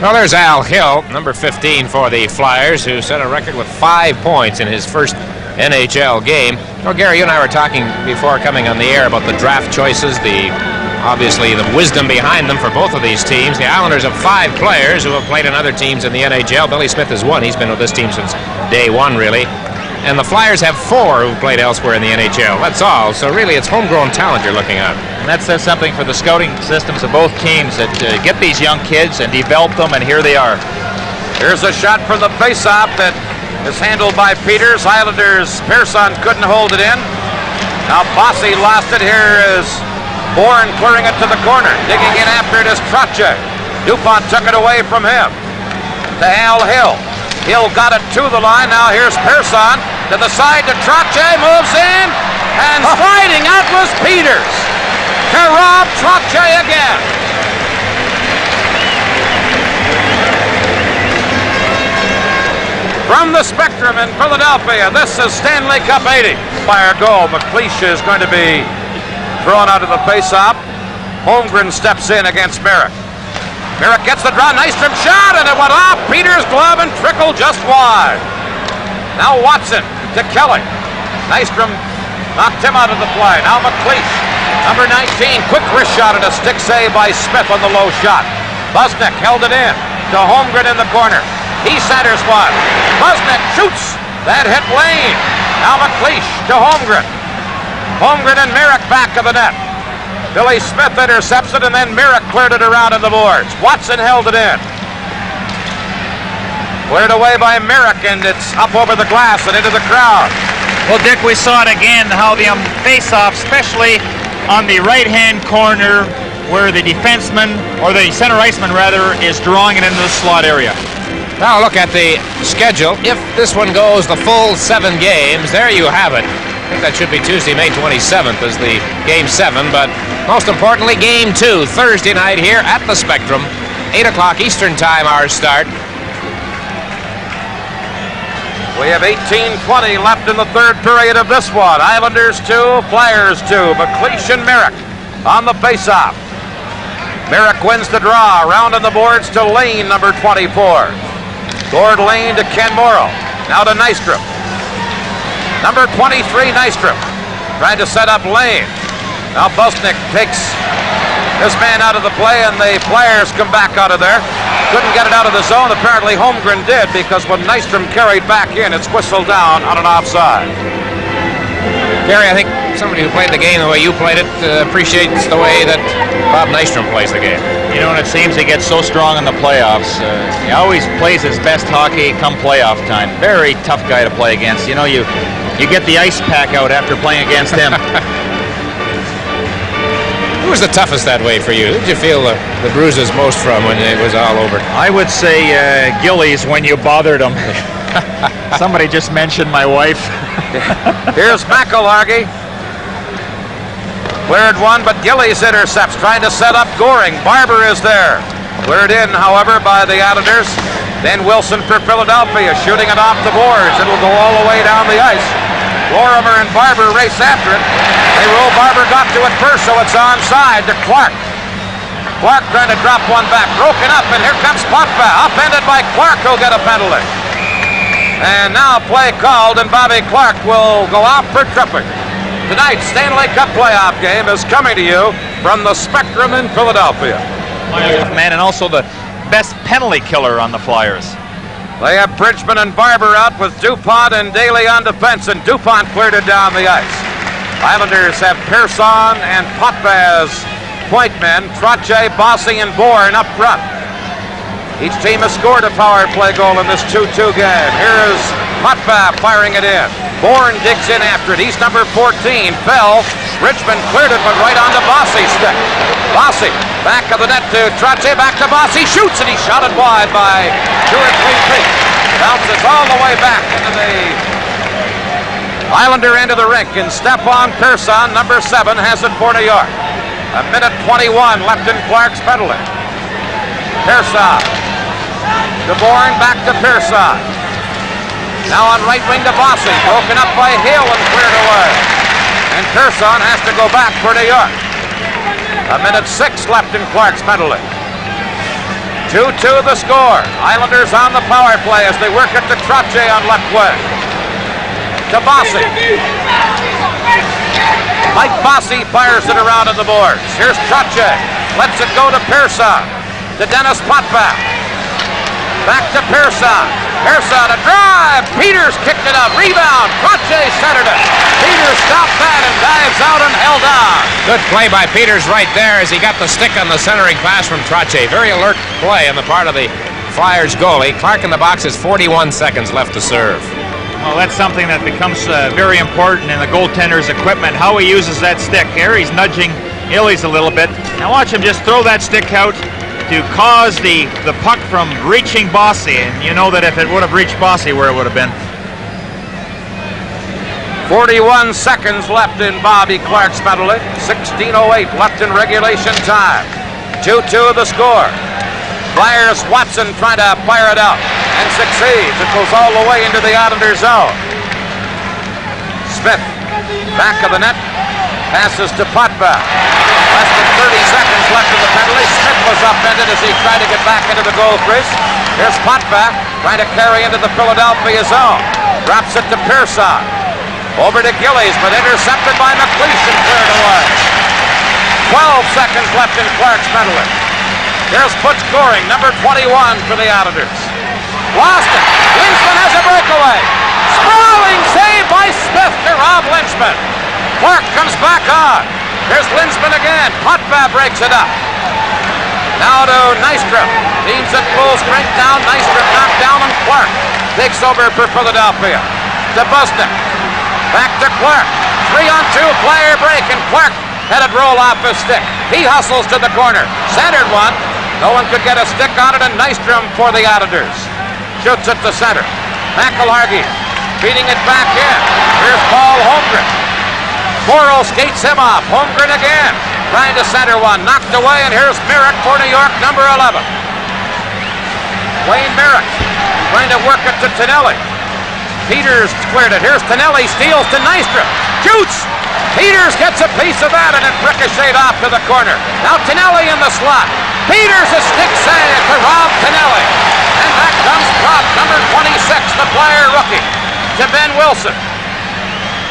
Well, there's Al Hill, number 15 for the Flyers, who set a record with 5 points in his first NHL game. Well, Gary, you and I were talking before coming on the air about the draft choices, obviously the wisdom behind them for both of these teams. The Islanders have 5 players who have played in other teams in the NHL. Billy Smith is one. He's been with this team since day one, really. And the Flyers have 4 who played elsewhere in the NHL. That's all. So really, it's homegrown talent you're looking at. And that says something for the scouting systems of both teams, that get these young kids and develop them, and here they are. Here's a shot from the faceoff that is handled by Peters. Islanders, Pearson couldn't hold it in. Now Bossy lost it. Here is Bourne clearing it to the corner. Digging in after it is Trotchek. DuPont took it away from him to Al Hill. Hill got it to the line. Now here's Persson to the side to Trottier. Moves in. And sliding out was Peters to rob Trottier again. From the Spectrum in Philadelphia, this is Stanley Cup 80. Fire goal. McLeish is going to be thrown out of the face-off. Holmgren steps in against Merrick. Merrick gets the draw. Nystrom shot, and it went off Peters' glove and trickled just wide. Now Watson to Kelly. Nystrom knocked him out of the play. Now McLeish, number 19, quick wrist shot and a stick save by Smith on the low shot. Busnick held it in to Holmgren in the corner. He centers one. Busnick shoots. That hit Lane. Now McLeish to Holmgren. Holmgren and Merrick back of the net. Billy Smith intercepts it, and then Merrick cleared it around on the boards. Watson held it in. Cleared away by Merrick, and it's up over the glass and into the crowd. Well, Dick, we saw it again, how the face-off, especially on the right-hand corner where the defenseman, or the center iceman rather, is drawing it into the slot area. Now look at the schedule. If this one goes the full 7 games, there you have it. I think that should be Tuesday, May 27th is the Game 7, but most importantly, Game 2, Thursday night here at the Spectrum, 8 o'clock Eastern Time, our start. We have 18:20 left in the third period of this one. Islanders 2, Flyers 2. McLeish and Merrick on the face-off. Merrick wins the draw. Round on the boards to Lane, number 24. Gord Lane to Ken Morrow. Now to Nystrom. Number 23, Nystrom. Trying to set up Lane. Now Busnick takes this man out of the play, and the Flyers come back out of there. Couldn't get it out of the zone. Apparently Holmgren did, because when Nystrom carried back in, it's whistled down on an offside. Gary, I think somebody who played the game the way you played it appreciates the way that Bob Nystrom plays the game. You know, and it seems he gets so strong in the playoffs. He always plays his best hockey come playoff time. Very tough guy to play against. You know, you get the ice pack out after playing against him. Who was the toughest that way for you? Who did you feel the bruises most from when it was all over? I would say Gillies when you bothered him. Somebody just mentioned my wife. Here's McIlhargey. Cleared one, but Gillies intercepts, trying to set up Goring. Barber is there. Cleared in, however, by the Islanders. Then Wilson for Philadelphia, shooting it off the boards. It'll go all the way down the ice. Lorimer and Barber race after it. They roll. Barber got to it first, so it's onside to Clark. Clark trying to drop one back. Broken up, and here comes Potvin. Upended by Clark, who'll get a penalty. And now play called, and Bobby Clark will go out for tripping. Tonight's Stanley Cup playoff game is coming to you from the Spectrum in Philadelphia. Man, and also the best penalty killer on the Flyers. They have Bridgman and Barber out with DuPont and Daly on defense, and DuPont cleared it down the ice. Islanders have Persson and Potvin as point men, Trottier, Bossy, and Bourne up front. Each team has scored a power play goal in this 2-2 game. Here is Potvin firing it in. Bourne digs in after it. He's number 14. Fell. Bridgman cleared it, but right onto Bossy's stick. Bossy back of the net to Trottier. Back to Bossy. Shoots, and he shot it wide by 2 or 3 feet. Bounces all the way back into the Islander end of the rink. And Stepan Persson, number 7, has it for New York. 1:21 left in Clark's penalty. Persson. To Bourne, back to Persson. Now on right wing to Bossy. Broken up by Hill and cleared away. And Persson has to go back for New York. 1:06 left in Clark's penalty. 2-2 the score. Islanders on the power play as they work it to Trottier on left wing. To Bossy. Mike Bossy fires it around on the boards. Here's Trottier. Lets it go to Persson. To Dennis Potvin. Back to Persson. Persson, a drive. Peters kicked it up. Rebound. Trottier centered it. Peters stopped that and dives out and held on. Good play by Peters right there as he got the stick on the centering pass from Trottier. Very alert play on the part of the Flyers goalie. Clark in the box has 41 seconds left to serve. Well, that's something that becomes very important in the goaltender's equipment, how he uses that stick. Here he's nudging Illies a little bit. Now watch him just throw that stick out to cause the puck from reaching Bossy, and you know that if it would have reached Bossy, where it would have been. 41 seconds left in Bobby Clark's medal. 16:08 left in regulation time. 2-2 the score. Flyers Watson trying to fire it out and succeeds. It goes all the way into the Islander zone. Smith, back of the net, passes to Potvin. Less than 30 seconds left in the penalty. Smith was upended as he tried to get back into the goal crease. Here's Potvin trying to carry into the Philadelphia zone. Drops it to Pearson. Over to Gillies, but intercepted by McLeish and cleared away. 12 seconds left in Clark's penalty. Here's Butch Goring, number 21 for the Islanders. Lost it. Lynchman has a breakaway. Sprawling save by Smith to rob Lynchman. Clark comes back on. Here's Lynchman again. Potvin breaks it up. Now to Nystrom. Teams at full strength down. Nystrom knocked down, and Clark takes over for Philadelphia. To Busnick. Back to Clark. 3-on-2 player break, and Clark had it roll off his stick. He hustles to the corner. Centered one. No one could get a stick on it, and Nystrom for the Islanders. Shoots it to center. McElhargy feeding it back in. Here's Paul Holmgren. Morrow skates him off. Holmgren again. Trying to center one. Knocked away, and here's Merrick for New York, number 11. Wayne Merrick trying to work it to Tonelli. Peters cleared it. Here's Tonelli. Steals to Nystrom. Shoots! Peters gets a piece of that, and it ricocheted off to the corner. Now Tonelli in the slot. Peters a stick save to Rob Tonelli. And back comes Prop, number 26, the Flyer rookie, to Ben Wilson.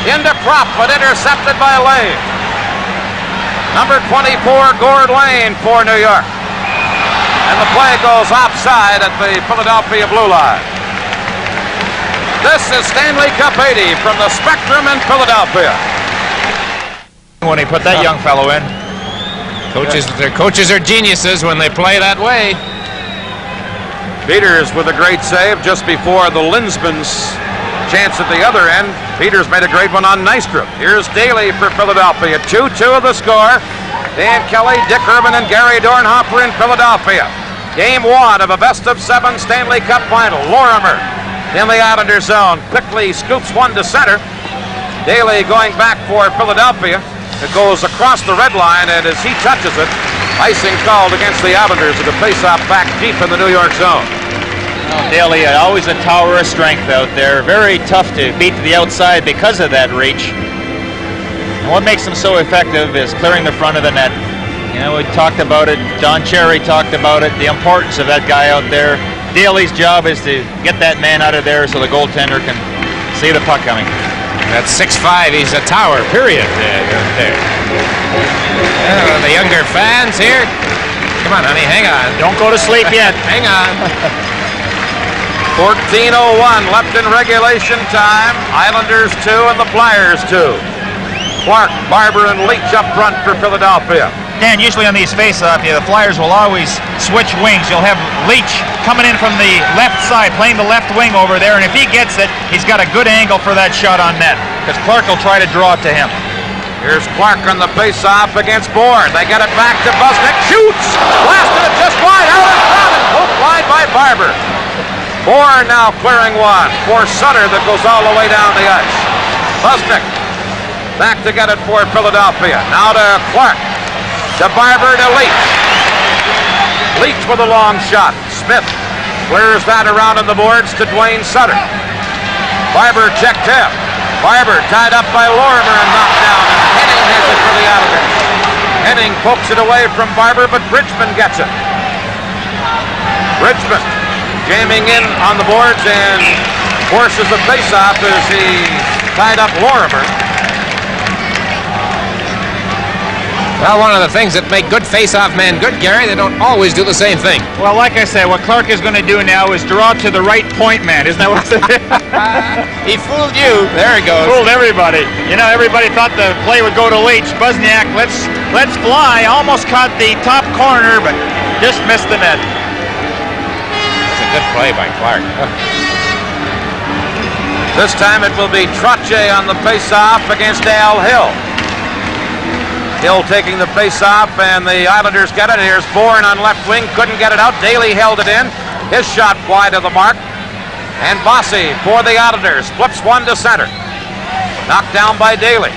Into Prop, but intercepted by Lane. Number 24, Gord Lane for New York. And the play goes offside at the Philadelphia blue line. This is Stanley Cup 80 from the Spectrum in Philadelphia. When he put that young fellow in. Coaches are geniuses when they play that way. Peters with a great save just before the Linsman's chance at the other end. Peters made a great one on Nystrom. Here's Daly for Philadelphia. 2-2 of the score. Dan Kelly, Dick Urban, and Gary Dornhofer in Philadelphia. Game 1 of a best-of-7 Stanley Cup final. Lorimer in the Islander zone. Quickly scoops one to center. Daly going back for Philadelphia. It goes across the red line, and as he touches it, icing called against the Islanders at a face-off back deep in the New York zone. Well, Daly, always a tower of strength out there. Very tough to beat to the outside because of that reach. And what makes him so effective is clearing the front of the net. You know, we talked about it. Don Cherry talked about it, the importance of that guy out there. Daly's job is to get that man out of there so the goaltender can see the puck coming. At 6'5", he's a tower, period. There. The younger fans here. Come on, honey, hang on. Don't go to sleep yet. Hang on. 14:01 left in regulation time. Islanders 2 and the Flyers 2. Clark, Barber, and Leach up front for Philadelphia. Dan, usually on these face-offs, the Flyers will always switch wings. You'll have Leach coming in from the left side, playing the left wing over there, and if he gets it, he's got a good angle for that shot on net, because Clark will try to draw it to him. Here's Clark on the face-off against Bourne. They get it back to Busnick. Shoots! Blasted it just wide out in front, and poked wide by Barber. Bourne now clearing one for Sutter that goes all the way down the ice. Busnick back to get it for Philadelphia. Now to Clark. To Barber, to Leach. Leach with a long shot. Smith clears that around on the boards to Dwayne Sutter. Barber checked him. Barber tied up by Lorimer and knocked down. And Henning has it for the Islanders. Henning pokes it away from Barber, but Bridgman gets it. Bridgman jamming in on the boards and forces the face-off as he tied up Lorimer. Well, one of the things that make good face-off men good, Gary, they don't always do the same thing. Well, like I said, what Clark is going to do now is draw to the right point man. Isn't that what it is? He fooled you. There he goes. Fooled everybody. You know, everybody thought the play would go to Leach. Busniak, let's fly. Almost caught the top corner, but just missed the net. That's a good play by Clark. This time it will be Trottier on the face-off against Al Hill. Hill taking the face-off, and the Islanders get it. Here's Bourne on left wing, couldn't get it out. Daly held it in. His shot wide of the mark. And Bossy for the Islanders flips one to center. Knocked down by Daly.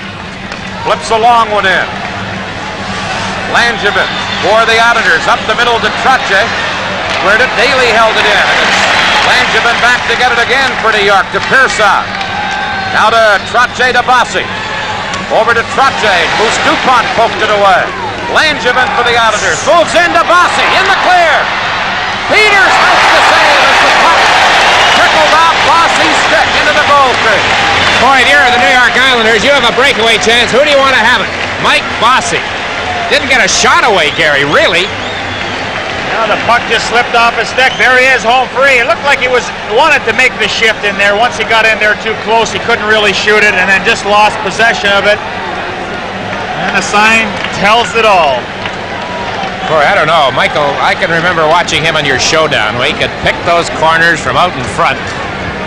Flips a long one in. Langevin for the Islanders up the middle to Trottier. Where did Daly held it in? And it's Langevin back to get it again for New York to Pearson. Now to Trottier to Bossy. Over to Trottier. Moose DuPont poked it away. Langevin for the Islanders. Moves into Bossy. In the clear. Peters makes the save as the puck trickled off Bossy's stick into the goal crease. Boy, you're the New York Islanders. You have a breakaway chance. Who do you want to have it? Mike Bossy. Didn't get a shot away, Gary, really. Now the puck just slipped off his stick. There he is, home free. It looked like he wanted to make the shift in there. Once he got in there too close, he couldn't really shoot it, and then just lost possession of it. And the sign tells it all. Boy, I don't know. Michael, I can remember watching him on your showdown where he could pick those corners from out in front.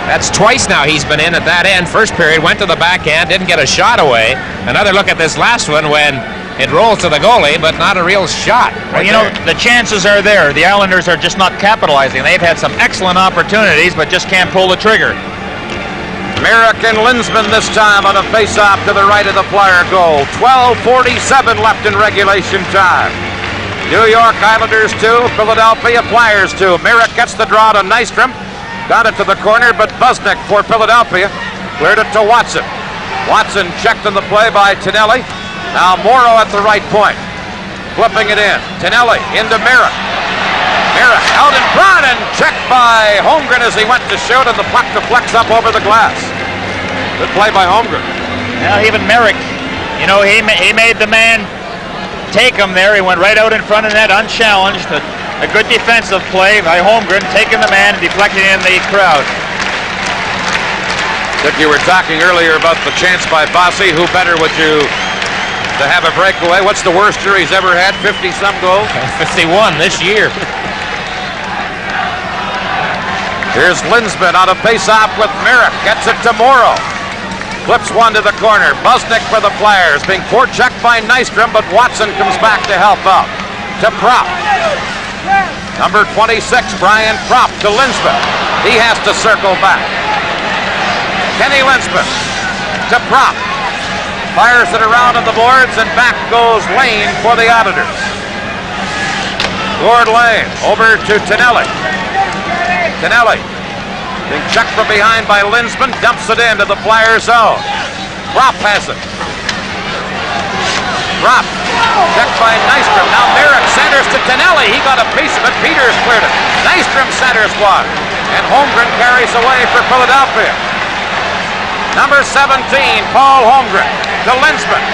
That's twice now he's been in at that end. First period, went to the backhand, didn't get a shot away. Another look at this last one when it rolls to the goalie, but not a real shot. Well, you know, the chances are there. The Islanders are just not capitalizing. They've had some excellent opportunities, but just can't pull the trigger. Merrick and Linsman this time on a face-off to the right of the Flyer goal. 12:47 left in regulation time. New York Islanders 2, Philadelphia Flyers 2. Merrick gets the draw to Nystrom. Got it to the corner, but Busnick for Philadelphia cleared it to Watson. Watson checked on the play by Tonelli. Now Morrow at the right point. Flipping it in. Tonelli into Merrick. Merrick out in front and checked by Holmgren as he went to shoot, and the puck deflects up over the glass. Good play by Holmgren. Now even Merrick, you know, he made the man take him there. He went right out in front of that unchallenged. A good defensive play by Holmgren, taking the man and deflecting in the crowd. Dick, you were talking earlier about the chance by Bossy. Who better would you to have a breakaway? What's the worst year he's ever had? 50-some goals? 51 this year. Here's Linsman on a face-off with Merrick. Gets it to Morrow. Flips one to the corner. Busnick for the Flyers. Being forechecked by Nystrom, but Watson comes back to help out. To Propp. Number 26, Brian Propp to Linsman. He has to circle back. Kenny Linsman to Propp. Fires it around on the boards, and back goes Lane for the Islanders. Gord Lane over to Tonelli. Tonelli being checked from behind by Linsman, dumps it into the Flyers zone. Propp has it. Propp checked by Nystrom. Now Merrick centers to Tonelli. He got a piece of it. Peters cleared it. Nystrom centers one. And Holmgren carries away for Philadelphia. Number 17, Paul Holmgren to Linsman.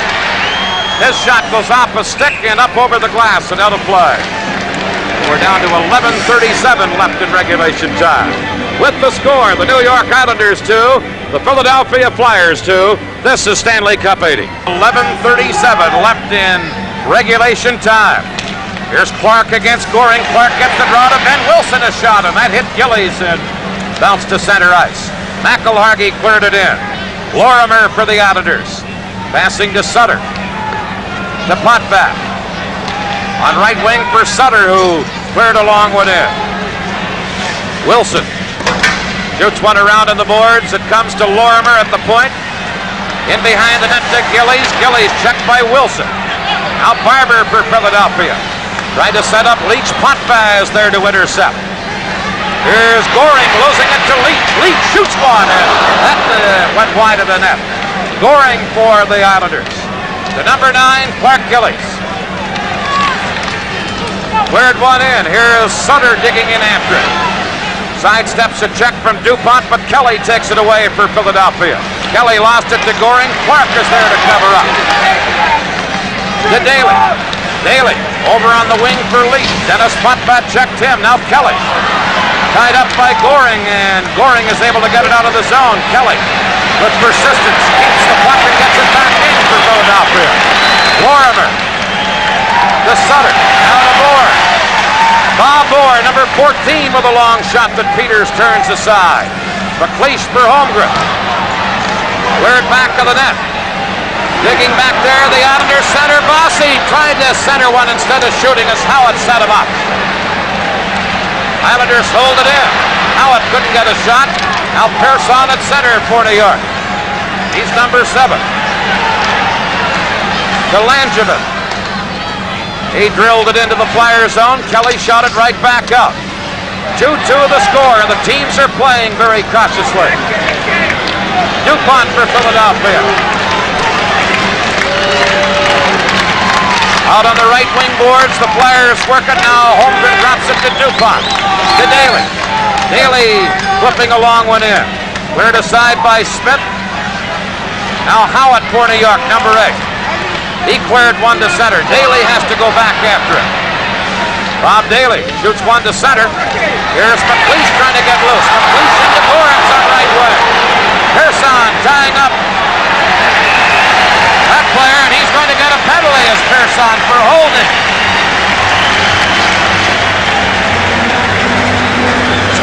His shot goes off a stick and up over the glass and out of play. We're down to 11:37 left in regulation time. With the score, the New York Islanders 2, the Philadelphia Flyers 2. This is Stanley Cup 80. 11:37 left in regulation time. Here's Clark against Goring. Clark gets the draw to Ben Wilson, a shot, and that hit Gillies and bounced to center ice. McElhargy cleared it in. Lorimer for the Islanders. Passing to Sutter. To Potvin. On right wing for Sutter, who cleared a long one in. Wilson shoots one around on the boards. It comes to Lorimer at the point. In behind the net to Gillies. Gillies checked by Wilson. Now Barber for Philadelphia. Trying to set up Leach. Potvin is there to intercept. Here's Goring losing it to Leach. Leach shoots one, and that went wide of the net. Goring for the Islanders. The number 9, Clark Gillies. Cleared one in. Here's Sutter digging in after it. Sidesteps a check from DuPont, but Kelly takes it away for Philadelphia. Kelly lost it to Goring. Clark is there to cover up. To Daly. Daly over on the wing for Leach. Dennis Potvin checked him. Now Kelly. Tied up by Goring, and Goring is able to get it out of the zone. Kelly, with persistence, keeps the puck and gets it back in for Philadelphia. Lorimer to Sutter. Now to Bourne. Bob Bourne, number 14, with a long shot that Peters turns aside. McLeish for Holmgren. Cleared back of the net. Digging back there, the Islanders center, Bossy tried to center one instead of shooting as Howard set him up. Islanders hold it in. Howard couldn't get a shot. Now Pearson at center for New York. He's number 7. To Langevin. He drilled it into the Flyer zone. Kelly shot it right back out. 2-2 the score, and the teams are playing very cautiously. DuPont for Philadelphia. Out on the right wing boards, the Flyers work it now. Holmgren drops it to DuPont. To Daly. Daly flipping a long one in. Cleared aside by Smith. Now Howard for New York, number 8. He cleared one to center. Daly has to go back after it. Bob Daly shoots one to center. Here's McLeish trying to get loose. McLeish into Gorance on right wing. Pearson tying up that player, and he's going to get a penalty as Pearson for holding.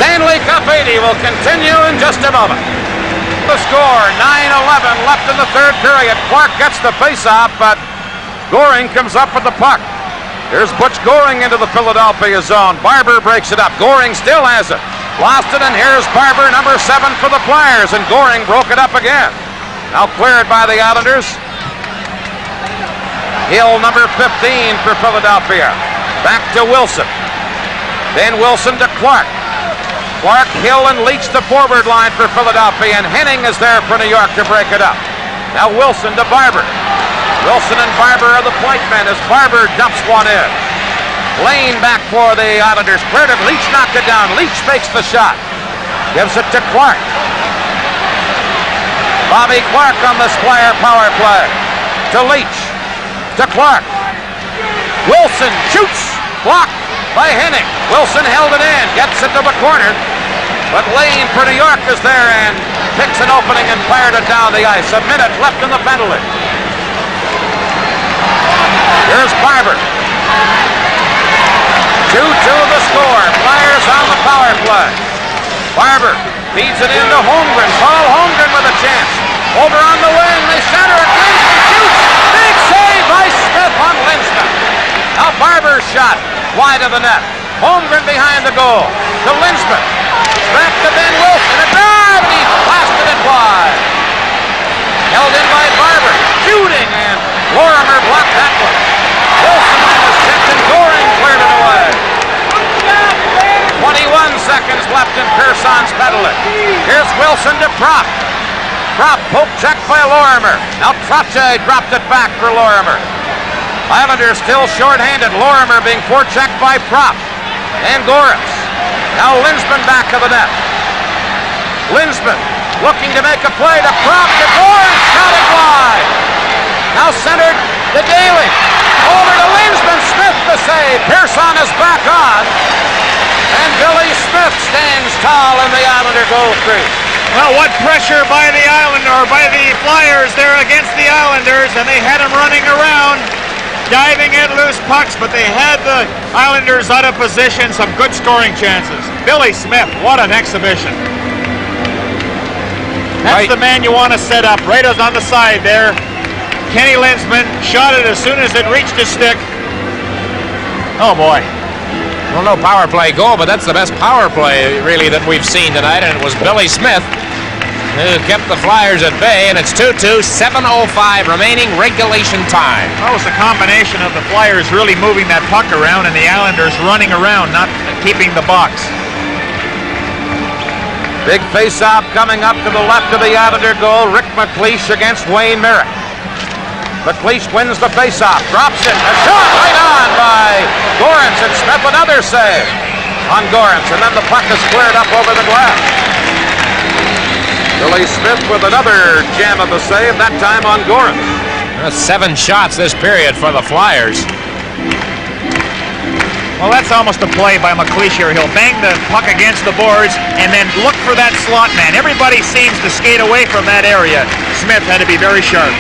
Stanley Cup 80 will continue in just a moment. The score, 9-11 left in the third period. Clark gets the faceoff, but Goring comes up with the puck. Here's Butch Goring into the Philadelphia zone. Barber breaks it up. Goring still has it. Lost it, and here's Barber, number 7 for the Flyers, and Goring broke it up again. Now cleared by the Islanders. Hill, number 15 for Philadelphia. Back to Wilson. Then Wilson to Clark. Clark, Hill, and Leach the forward line for Philadelphia, and Henning is there for New York to break it up. Now Wilson to Barber. Wilson and Barber are the point men as Barber dumps one in. Lane back for the Islanders. Cleared it. Leach knocked it down. Leach fakes the shot. Gives it to Clark. Bobby Clark on the Flyer power play. To Leach. To Clark. Wilson shoots. Blocked by Henning. Wilson held it in. Gets it to the corner. But Lane for New York is there and picks an opening and fired it down the ice. A minute left in the penalty. Here's Barber. 2-2 the score. Flyers on the power play. Barber feeds it into Holmgren. Paul Holmgren with a chance. Over on the wing. They center it. Linsman shoots. Big save by Smith on Linsman. Now Barber's shot wide of the net. Holmgren behind the goal. To Linsman. Back to Ben Wilson. A drive. He blasted it wide. Held in by Barber. Shooting, and Lorimer blocked that one. Wilson was checked and Goring cleared it away. 21 seconds left in Pearson's penalty. Here's Wilson to Prop. Prop poke check by Lorimer. Now Trottier dropped it back for Lorimer. Islanders still short-handed. Lorimer being forechecked by Prop. And Gorance. Now Linsman back to the net. Linsman looking to make a play to Prop to Gorance. Shot it wide. Now centered to Daly. Over to Linsman. Smith the save. Pearson is back on. And Billy Smith stands tall in the Islander goal crease. Well, what pressure by the Flyers there against the Islanders, and they had them running around, diving at loose pucks, but they had the Islanders out of position. Some good scoring chances. Billy Smith, what an exhibition. That's the man you want to set up, right on the side there. Kenny Linsman shot it as soon as it reached his stick. Oh boy. Well, no power play goal, but that's the best power play, really, that we've seen tonight, and it was Billy Smith who kept the Flyers at bay, and it's 2-2, 7:05 remaining regulation time. That was a combination of the Flyers really moving that puck around and the Islanders running around, not keeping the box. Big face-off coming up to the left of the Islander goal. Rick McLeish against Wayne Merrick. McLeish wins the face-off, drops it, a shot right on by Gorance, and Smith another save on Gorance, and then the puck is cleared up over the glass. Billy Smith with another jam of the save, that time on Gorance. 7 shots this period for the Flyers. Well, that's almost a play by McLeish here. He'll bang the puck against the boards and then look for that slot man. Everybody seems to skate away from that area. Smith had to be very sharp.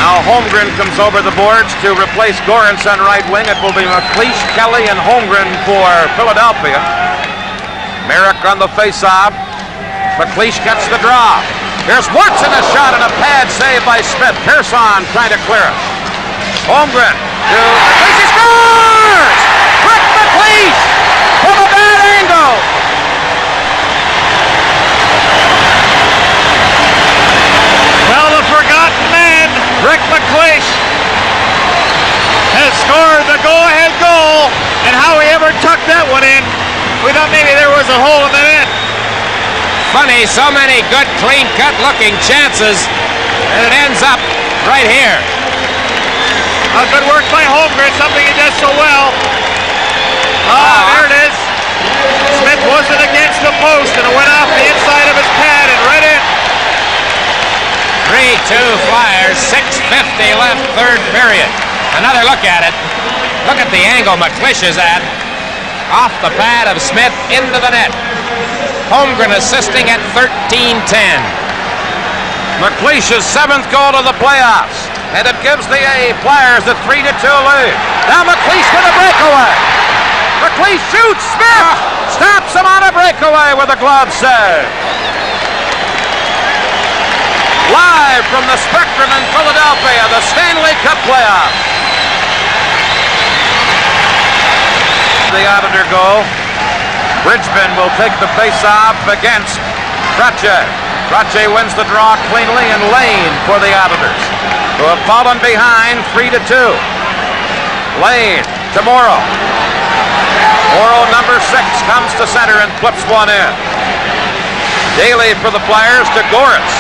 Now Holmgren comes over the boards to replace Gorance on right wing. It will be McLeish, Kelly, and Holmgren for Philadelphia. Merrick on the face-off. McLeish gets the draw. Here's Watson, a shot and a pad save by Smith. Pearson trying to clear it. Holmgren to McLeish. He scores! Rick McLeish from a bad angle. Well, the forgotten man, Rick McLeish, has scored the go-ahead goal, and how he ever tucked that one in. We thought maybe there was a hole in the net. Funny, so many good, clean-cut looking chances, and it ends up right here. Good work by Holmgren, something he does so well. There it is. Smith wasn't against the post, and it went off the inside of his pad and right in. 3-2 Flyers, 6:50 left, third period. Another look at it. Look at the angle McLeish is at. Off the pad of Smith into the net. Holmgren assisting at 13-10. McLeish's 7th goal of the playoffs, and it gives the Flyers a 3-2 lead. Now McLeish with a breakaway. McLeish shoots. Smith stops him on a breakaway with a glove save. Live from the Spectrum in Philadelphia, the Stanley Cup playoff. The Islander goal. Bridgman will take the face-off against Trottier. Trottier wins the draw cleanly, and Lane for the Islanders, who have fallen behind 3-2. Lane to Morrow. Morrow, number 6, comes to center and flips one in. Daly for the Flyers to Goritz.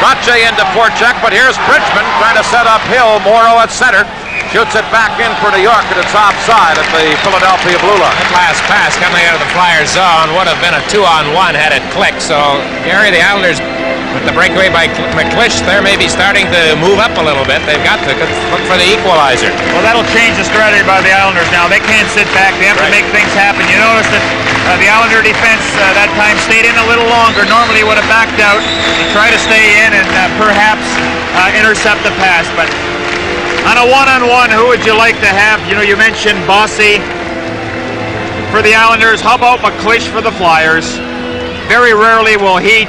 Trottier into forecheck, but here's Bridgman trying to set up Hill. Morrow at center. Shoots it back in for New York, and it's offside at the Philadelphia blue line. That last pass coming out of the Flyers zone would have been a 2-on-1 had it clicked. So, Gary, the Islanders, with the breakaway by McLeish, they're maybe starting to move up a little bit. They've got to look for the equalizer. Well, that'll change the strategy by the Islanders now. They can't sit back. They have to make things happen. You notice that the Islander defense that time stayed in a little longer. Normally would have backed out. They try to stay in and perhaps intercept the pass, but on a one-on-one, who would you like to have? You know, you mentioned Bossy for the Islanders. How about McLeish for the Flyers? Very rarely will he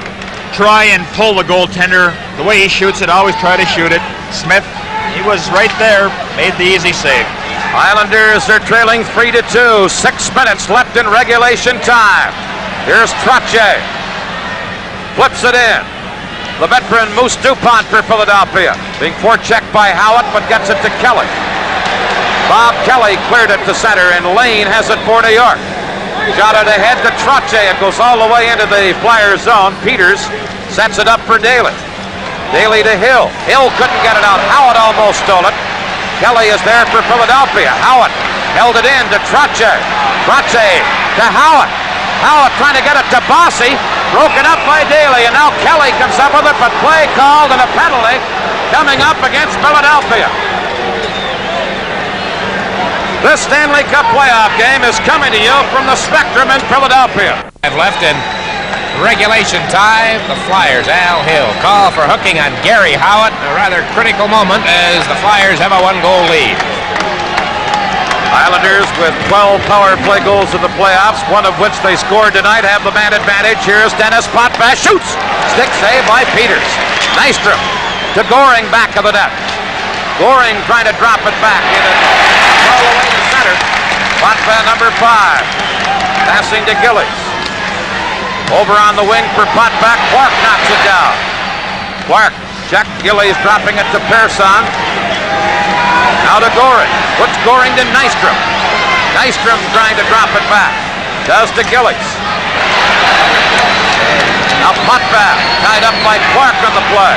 try and pull the goaltender. The way he shoots it, always try to shoot it. Smith, he was right there, made the easy save. Islanders are trailing 3-2. 6 minutes left in regulation time. Here's Trottier. Flips it in. The veteran Moose DuPont for Philadelphia, being forechecked by Howitt, but gets it to Kelly. Bob Kelly cleared it to center, and Lane has it for New York. Shot it ahead to Trottier. It goes all the way into the Flyers zone. Peters sets it up for Daly. Daly to Hill. Hill couldn't get it out. Howitt almost stole it. Kelly is there for Philadelphia. Howitt held it in to Trottier. Trottier to Howitt. Howitt trying to get it to Bossy. Broken up by Daly, and now Kelly comes up with it, but play called and a penalty coming up against Philadelphia. This Stanley Cup playoff game is coming to you from the Spectrum in Philadelphia. Left in regulation time, the Flyers, Al Hill, call for hooking on Gary Howitt, a rather critical moment as the Flyers have a 1-goal lead. Islanders with 12 power play goals in the playoffs, one of which they scored tonight, have the man advantage. Here's Dennis Potvin, shoots! Stick save by Peters. Nystrom to Goring, back of the net. Goring trying to drop it back in it. All the way to center. Potvin, number 5. Passing to Gillies. Over on the wing for Potvin. Clark knocks it down. Clark, check. Gillies dropping it to Pearson. Now to Goring. Puts Goring to Nystrom. Nystrom trying to drop it back. Does to Gillies. Now Potvin tied up by Clark on the play.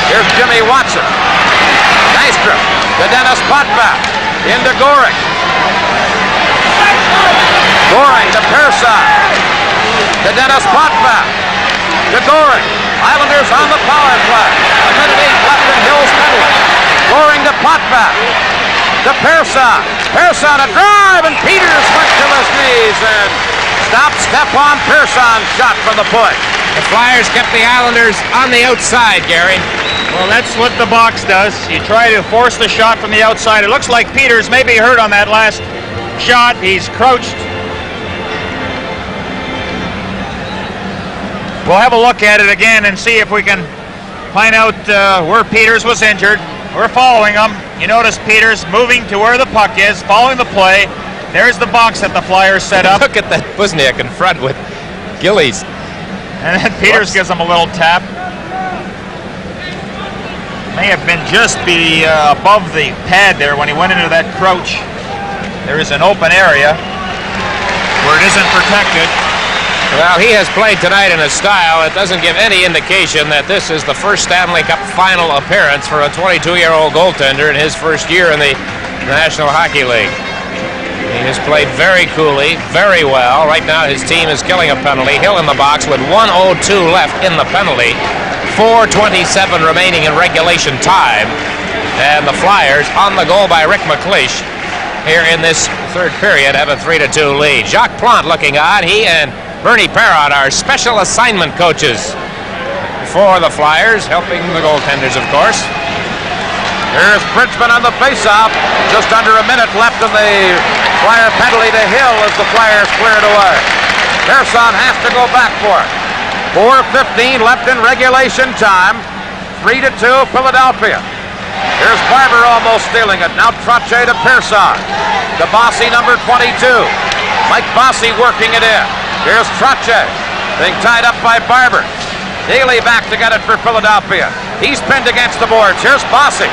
Here's Jimmy Watson. Nystrom to Dennis Potvin. Into Goring. Goring to Pearson. To Dennis Potvin. To Goring. Islanders on the power play. A minute 8 left in Hill's penalty. Goring to Potvin. To Pearson. Pearson a drive, and Peters went to his knees and stopped Stepan Pearson's shot from the point. The Flyers kept the Islanders on the outside, Gary. Well, that's what the box does. You try to force the shot from the outside. It looks like Peters may be hurt on that last shot. He's crouched. We'll have a look at it again and see if we can find out where Peters was injured. We're following him. You notice Peters moving to where the puck is, following the play. There's the box that the Flyers set up. Look at that Busniak in front with Gillies. And then Peters gives him a little tap. May have been just above the pad there when he went into that crouch. There is an open area where it isn't protected. Well, he has played tonight in a style that doesn't give any indication that this is the first Stanley Cup final appearance for a 22-year-old goaltender in his first year in the National Hockey League. He has played very coolly, very well. Right now his team is killing a penalty. Hill in the box with 1:02 left in the penalty. 4:27 remaining in regulation time. And the Flyers on the goal by Rick McLeish here in this third period have a 3-2 lead. Jacques Plante looking on. He and Bernie Parrott are special assignment coaches for the Flyers, helping the goaltenders, of course. Here's Bridgman on the faceoff. Just under a minute left in the Flyer penalty to Hill as the Flyers clear it away. Pearson has to go back for it. 4:15 left in regulation time. 3-2 Philadelphia. Here's Barber almost stealing it. Now Trottier to Pearson. To Bossy, number 22. Mike Bossy working it in. Here's Trottier being tied up by Barber. Daly back to get it for Philadelphia. He's pinned against the boards. Here's Bossy.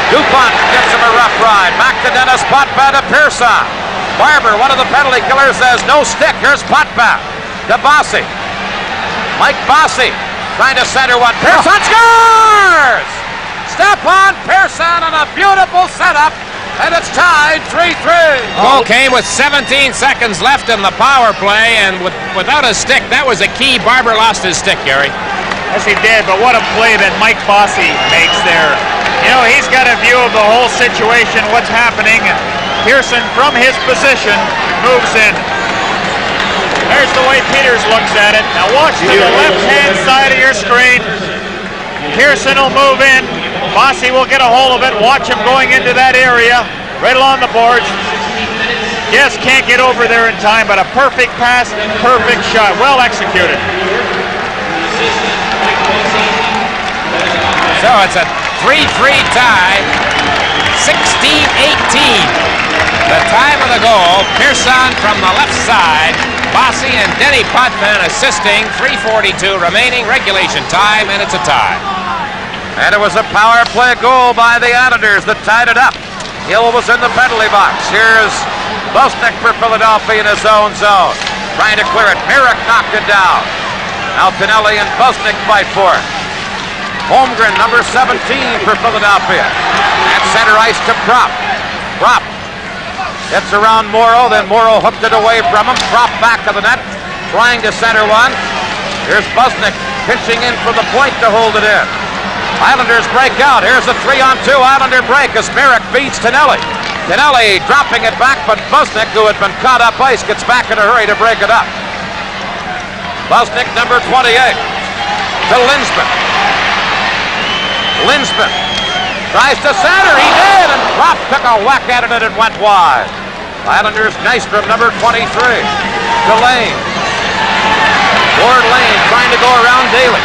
DuPont gets him a rough ride. Back to Dennis Potvin to Pearson. Barber, one of the penalty killers, says no stick. Here's Potvin to Bossy. Mike Bossy trying to center one. Pearson scores! Stepan Pearson on a beautiful setup. And it's tied 3-3. Goal came with 17 seconds left in the power play, and without a stick, that was a key. Barber lost his stick, Gary. Yes, he did, but what a play that Mike Bossy makes there. You know, he's got a view of the whole situation, what's happening, and Pearson, from his position, moves in. There's the way Peters looks at it. Now watch to the left-hand side of your screen. Pearson will move in. Bossy will get a hold of it. Watch him going into that area, right along the boards. Yes, can't get over there in time, but a perfect pass, perfect shot. Well executed. So it's a 3-3 tie, 16-18. The time of the goal, Pearson from the left side, Bossy and Denny Potvin assisting, 3:42 remaining regulation time, and it's a tie. And it was a power play goal by the Islanders that tied it up. Hill was in the penalty box. Here's Busniak for Philadelphia in his own zone. Trying to clear it. Merrick knocked it down. Now Tonelli and Busniak fight for it. Holmgren, number 17 for Philadelphia. At center ice to Propp. Propp gets around Morrow, then Morrow hooked it away from him. Propp back to the net, trying to center one. Here's Busniak pitching in from the point to hold it in. Islanders break out. Here's a 3-on-2 Islander break as Merrick beats Tonelli. Tonelli dropping it back, but Busniak, who had been caught up ice, gets back in a hurry to break it up. Busniak, number 28, to Linsman. Linsman tries to center. He did, and Propp took a whack at it, and it went wide. Islanders, Nystrom, number 23, to Lane. Ward Lane trying to go around Daly.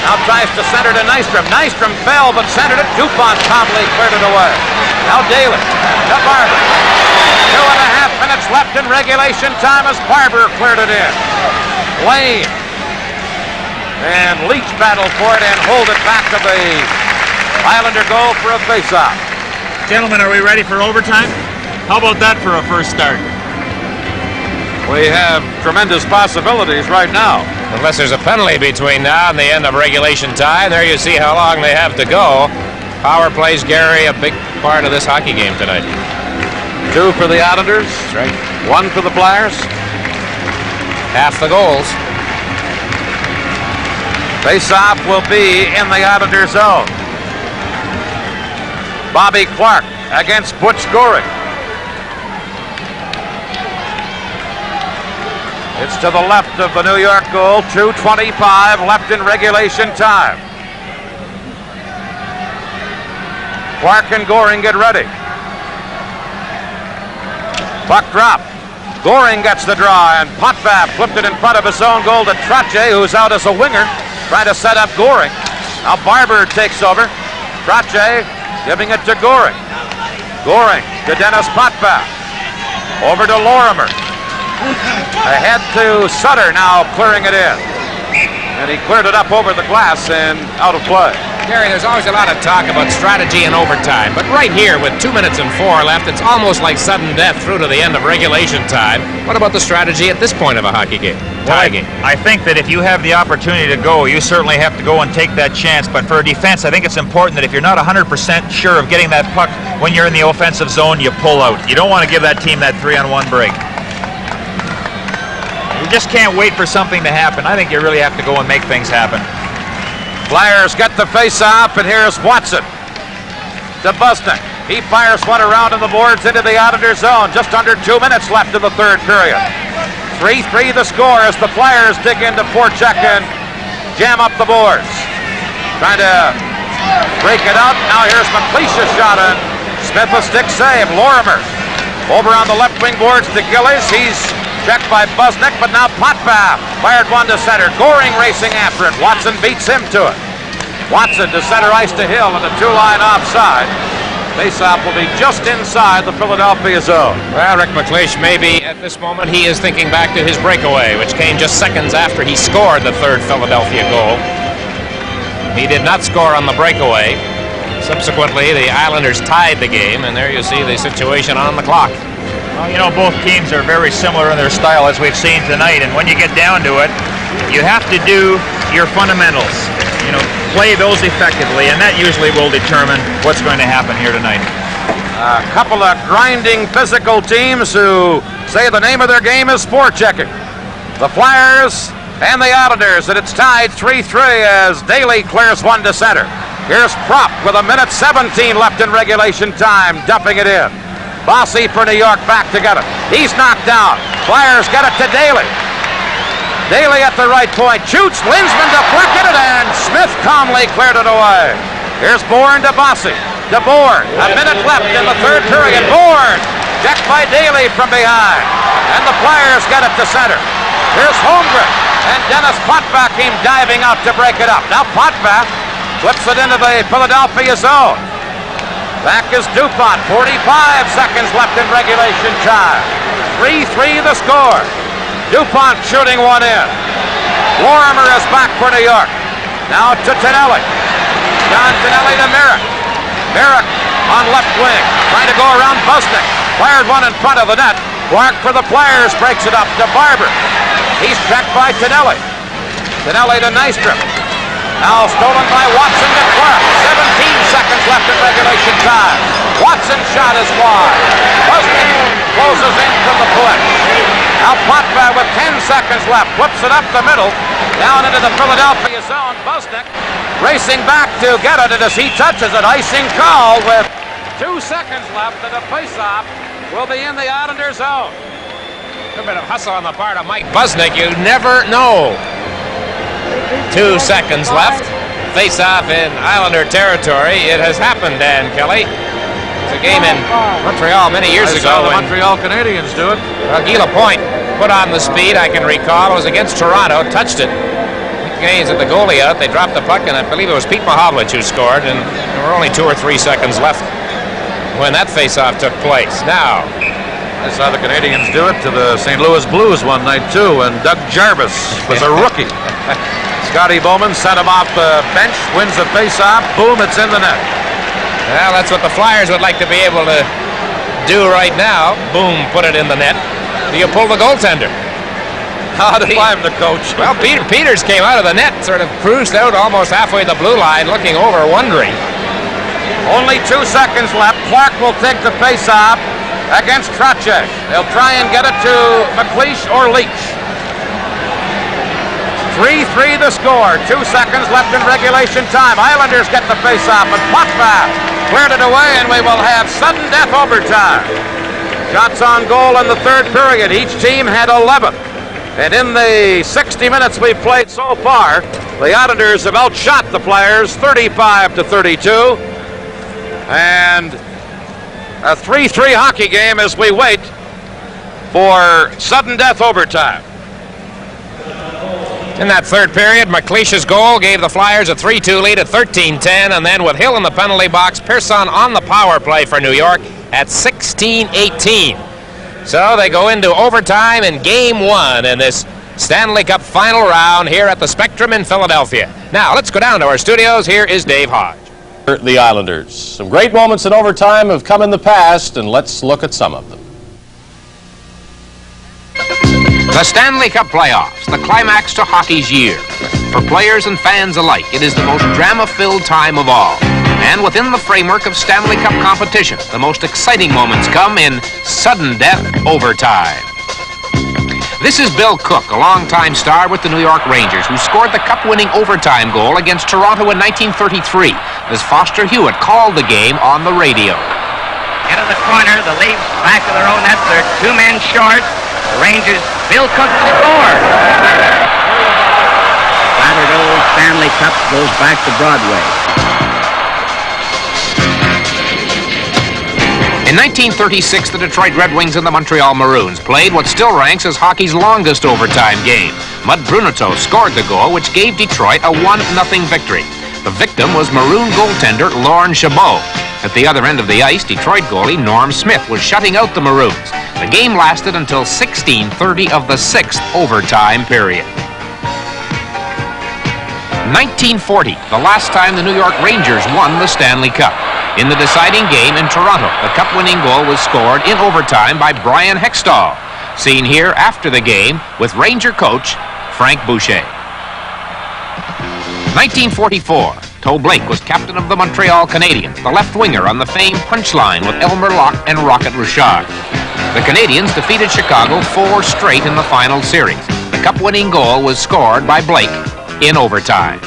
Now tries to center to Nystrom. Nystrom fell, but centered it. DuPont calmly cleared it away. Now Daly to Barber. 2.5 minutes left in regulation time as Barber cleared it in. Lane and Leach battle for it and hold it back to the Islander goal for a faceoff. Gentlemen, are we ready for overtime? How about that for a first start? We have tremendous possibilities right now. Unless there's a penalty between now and the end of regulation time. There you see how long they have to go. Power plays, Gary, a big part of this hockey game tonight. 2 for the Islanders. That's right. 1 for the Flyers. Half the goals. Face-off will be in the Islander zone. Bobby Clark against Butch Goring. It's to the left of the New York goal. 2:25 left in regulation time. Clark and Goring get ready. Puck drop. Goring gets the draw, and Potvin flipped it in front of his own goal to Trache, who's out as a winger, trying to set up Goring. Now Barber takes over. Trache giving it to Goring. Goring to Dennis Potvin. Over to Lorimer. Ahead to Sutter, now clearing it in. And he cleared it up over the glass and out of play. Gary, there's always a lot of talk about strategy and overtime, but right here with 2 minutes and 4 left, it's almost like sudden death through to the end of regulation time. What about the strategy at this point of a hockey game? Tie game. I think that if you have the opportunity to go, you certainly have to go and take that chance. But for a defense, I think it's important that if you're not 100% sure of getting that puck when you're in the offensive zone, you pull out. You don't want to give that team that 3-on-1 break. You just can't wait for something to happen. I think you really have to go and make things happen. Flyers get the face-off, and here's Watson to Busnick. He fires one around on the boards into the Islander zone. Just under 2 minutes left in the third period. 3-3 the score as the Flyers dig into forecheck and jam up the boards. Trying to break it out. Now here's McLeish's shot, and Smith a stick save. Lorimer over on the left wing boards to Gillies. He's checked by Busnick, but now Potvin fired one to center. Goring racing after it. Watson beats him to it. Watson to center ice to Hill and a two-line offside. Faceoff will be just inside the Philadelphia zone. Well, Rick McLeish, maybe at this moment he is thinking back to his breakaway, which came just seconds after he scored the third Philadelphia goal. He did not score on the breakaway. Subsequently, the Islanders tied the game, and there you see the situation on the clock. Well, you know, both teams are very similar in their style, as we've seen tonight. And when you get down to it, you have to do your fundamentals. You know, play those effectively, and that usually will determine what's going to happen here tonight. A couple of grinding physical teams who say the name of their game is forechecking. The Flyers and the Islanders, and it's tied 3-3 as Daly clears one to center. Here's Propp with 1:17 left in regulation time, dumping it in. Bossy for New York back to get it. He's knocked down. Flyers get it to Daly. Daly at the right point. Shoots. Linsman deflected it, and Smith calmly cleared it away. Here's Bourne to Bossy. To Bourne. A minute left in the third period. Bourne. Checked by Daly from behind. And the Flyers get it to center. Here's Holmgren. And Dennis Potvin came diving out to break it up. Now Potvin flips it into the Philadelphia zone. Back is DuPont, 45 seconds left in regulation time. 3-3 the score. DuPont shooting one in. Lorimer is back for New York. Now to Tonelli. John Tonelli to Merrick. Merrick on left wing, trying to go around Busnick. Fired one in front of the net. Clark for the Flyers breaks it up to Barber. He's checked by Tonelli. Tonelli to Nystrom. Now stolen by Watson to Clark. 17 seconds left in regulation time. Watson's shot is wide. Busnick closes in from the point. Now Potvin with 10 seconds left. Flips it up the middle. Down into the Philadelphia zone. Busnick racing back to get it. And as he touches it, icing call with 2 seconds left. And the faceoff will be in the Islander zone. A bit of hustle on the part of Mike Busnick. You never know. 2 seconds left. Face-off in Islander territory. It has happened, Dan Kelly. It's a game in Montreal many years ago. The Montreal Canadiens do it. Guy Lapointe put on the speed, I can recall. It was against Toronto, touched it. Gaines at the goalie out. They dropped the puck, and I believe it was Pete Mahovlich who scored, and there were only 2 or 3 seconds left when that face-off took place. Now, I saw the Canadiens do it to the St. Louis Blues one night, too, and Doug Jarvis was a rookie. Scotty Bowman sent him off the bench, wins the face-off, boom, it's in the net. Well, that's what the Flyers would like to be able to do right now. Boom, put it in the net. Do you pull the goaltender? How did I'm the coach? Well, Peters came out of the net, sort of cruised out almost halfway the blue line, looking over, wondering. Only 2 seconds left. Clark will take the face-off against Trache. They'll try and get it to McLeish or Leach. 3-3 the score. 2 seconds left in regulation time. Islanders get the face-off, and Potvin cleared it away, and we will have sudden death overtime. Shots on goal in the third period. Each team had 11. And in the 60 minutes we've played so far, the Islanders have outshot the Flyers 35-32. And a 3-3 hockey game as we wait for sudden death overtime. In that third period, McLeish's goal gave the Flyers a 3-2 lead at 13-10, and then with Hill in the penalty box, Pearson on the power play for New York at 16-18. So they go into overtime in Game 1 in this Stanley Cup final round here at the Spectrum in Philadelphia. Now, let's go down to our studios. Here is Dave Hodge. The Islanders. Some great moments in overtime have come in the past, and let's look at some of them. The Stanley Cup playoffs, the climax to hockey's year. For players and fans alike, it is the most drama-filled time of all. And within the framework of Stanley Cup competition, the most exciting moments come in sudden death overtime. This is Bill Cook, a longtime star with the New York Rangers, who scored the cup-winning overtime goal against Toronto in 1933, as Foster Hewitt called the game on the radio. Into the corner, the Leafs back of their own net. They're 2 men short. The Rangers, Bill Cook scores. Battered old Stanley Cup goes back to Broadway. In 1936, the Detroit Red Wings and the Montreal Maroons played what still ranks as hockey's longest overtime game. Mud Bruneteau scored the goal, which gave Detroit a 1-0 victory. The victim was Maroon goaltender Lorne Chabot. At the other end of the ice, Detroit goalie Norm Smith was shutting out the Maroons. The game lasted until 16:30 of the 6th overtime period. 1940, the last time the New York Rangers won the Stanley Cup. In the deciding game in Toronto, the cup-winning goal was scored in overtime by Brian Hextall. Seen here after the game with Ranger coach Frank Boucher. 1944, Toe Blake was captain of the Montreal Canadiens, the left winger on the famed punchline with Elmer Locke and Rocket Richard. The Canadiens defeated Chicago 4 straight in the final series. The cup-winning goal was scored by Blake in overtime.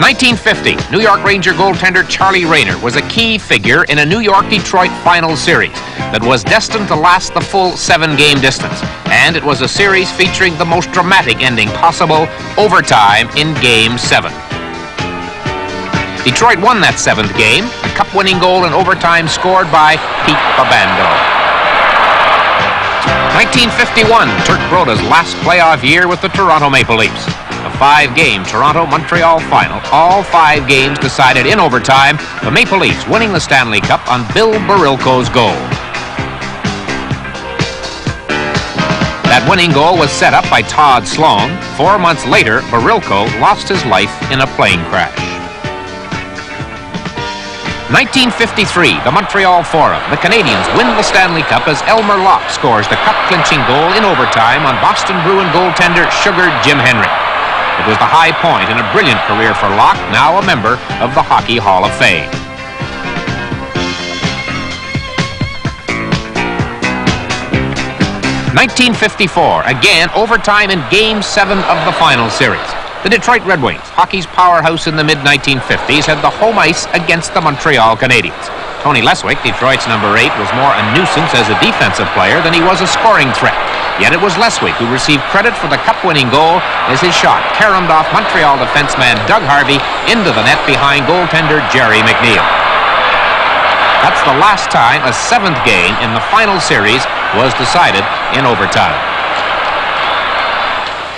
1950, New York Ranger goaltender Charlie Rayner was a key figure in a New York-Detroit final series that was destined to last the full 7-game distance. And it was a series featuring the most dramatic ending possible, overtime in Game 7. Detroit won that 7th game, a cup-winning goal in overtime scored by Pete Babando. 1951, Turk Broda's last playoff year with the Toronto Maple Leafs. A 5-game Toronto-Montreal final, all 5 games decided in overtime, the Maple Leafs winning the Stanley Cup on Bill Barilko's goal. That winning goal was set up by Todd Sloan. 4 months later, Barilko lost his life in a plane crash. 1953, the Montreal Forum. The Canadiens win the Stanley Cup as Elmer Locke scores the cup-clinching goal in overtime on Boston Bruin goaltender Sugar Jim Henry. It was the high point in a brilliant career for Locke, now a member of the Hockey Hall of Fame. (1954), again overtime in Game 7 of the final series. The Detroit Red Wings, hockey's powerhouse in the mid-1950s, had the home ice against the Montreal Canadiens. Tony Leswick, Detroit's number 8, was more a nuisance as a defensive player than he was a scoring threat. Yet it was Leswick who received credit for the cup-winning goal as his shot caromed off Montreal defenseman Doug Harvey into the net behind goaltender Jerry McNeil. That's the last time a 7th game in the final series was decided in overtime.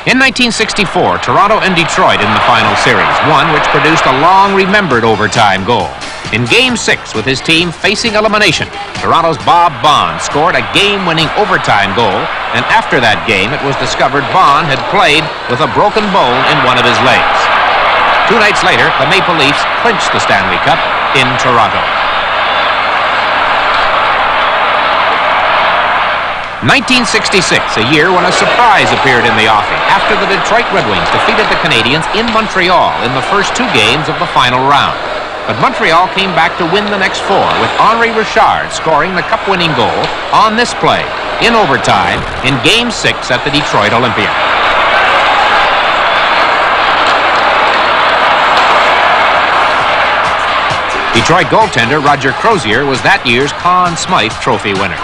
In 1964, Toronto and Detroit in the final series, one which produced a long-remembered overtime goal. In Game 6, with his team facing elimination, Toronto's Bob Bond scored a game-winning overtime goal, and after that game, it was discovered Bond had played with a broken bone in one of his legs. 2 nights later, the Maple Leafs clinched the Stanley Cup in Toronto. 1966, a year when a surprise appeared in the offing after the Detroit Red Wings defeated the Canadiens in Montreal in the first 2 games of the final round. But Montreal came back to win the next 4, with Henri Richard scoring the cup-winning goal on this play in overtime in Game 6 at the Detroit Olympia. Detroit goaltender Roger Crozier was that year's Conn Smythe Trophy winner.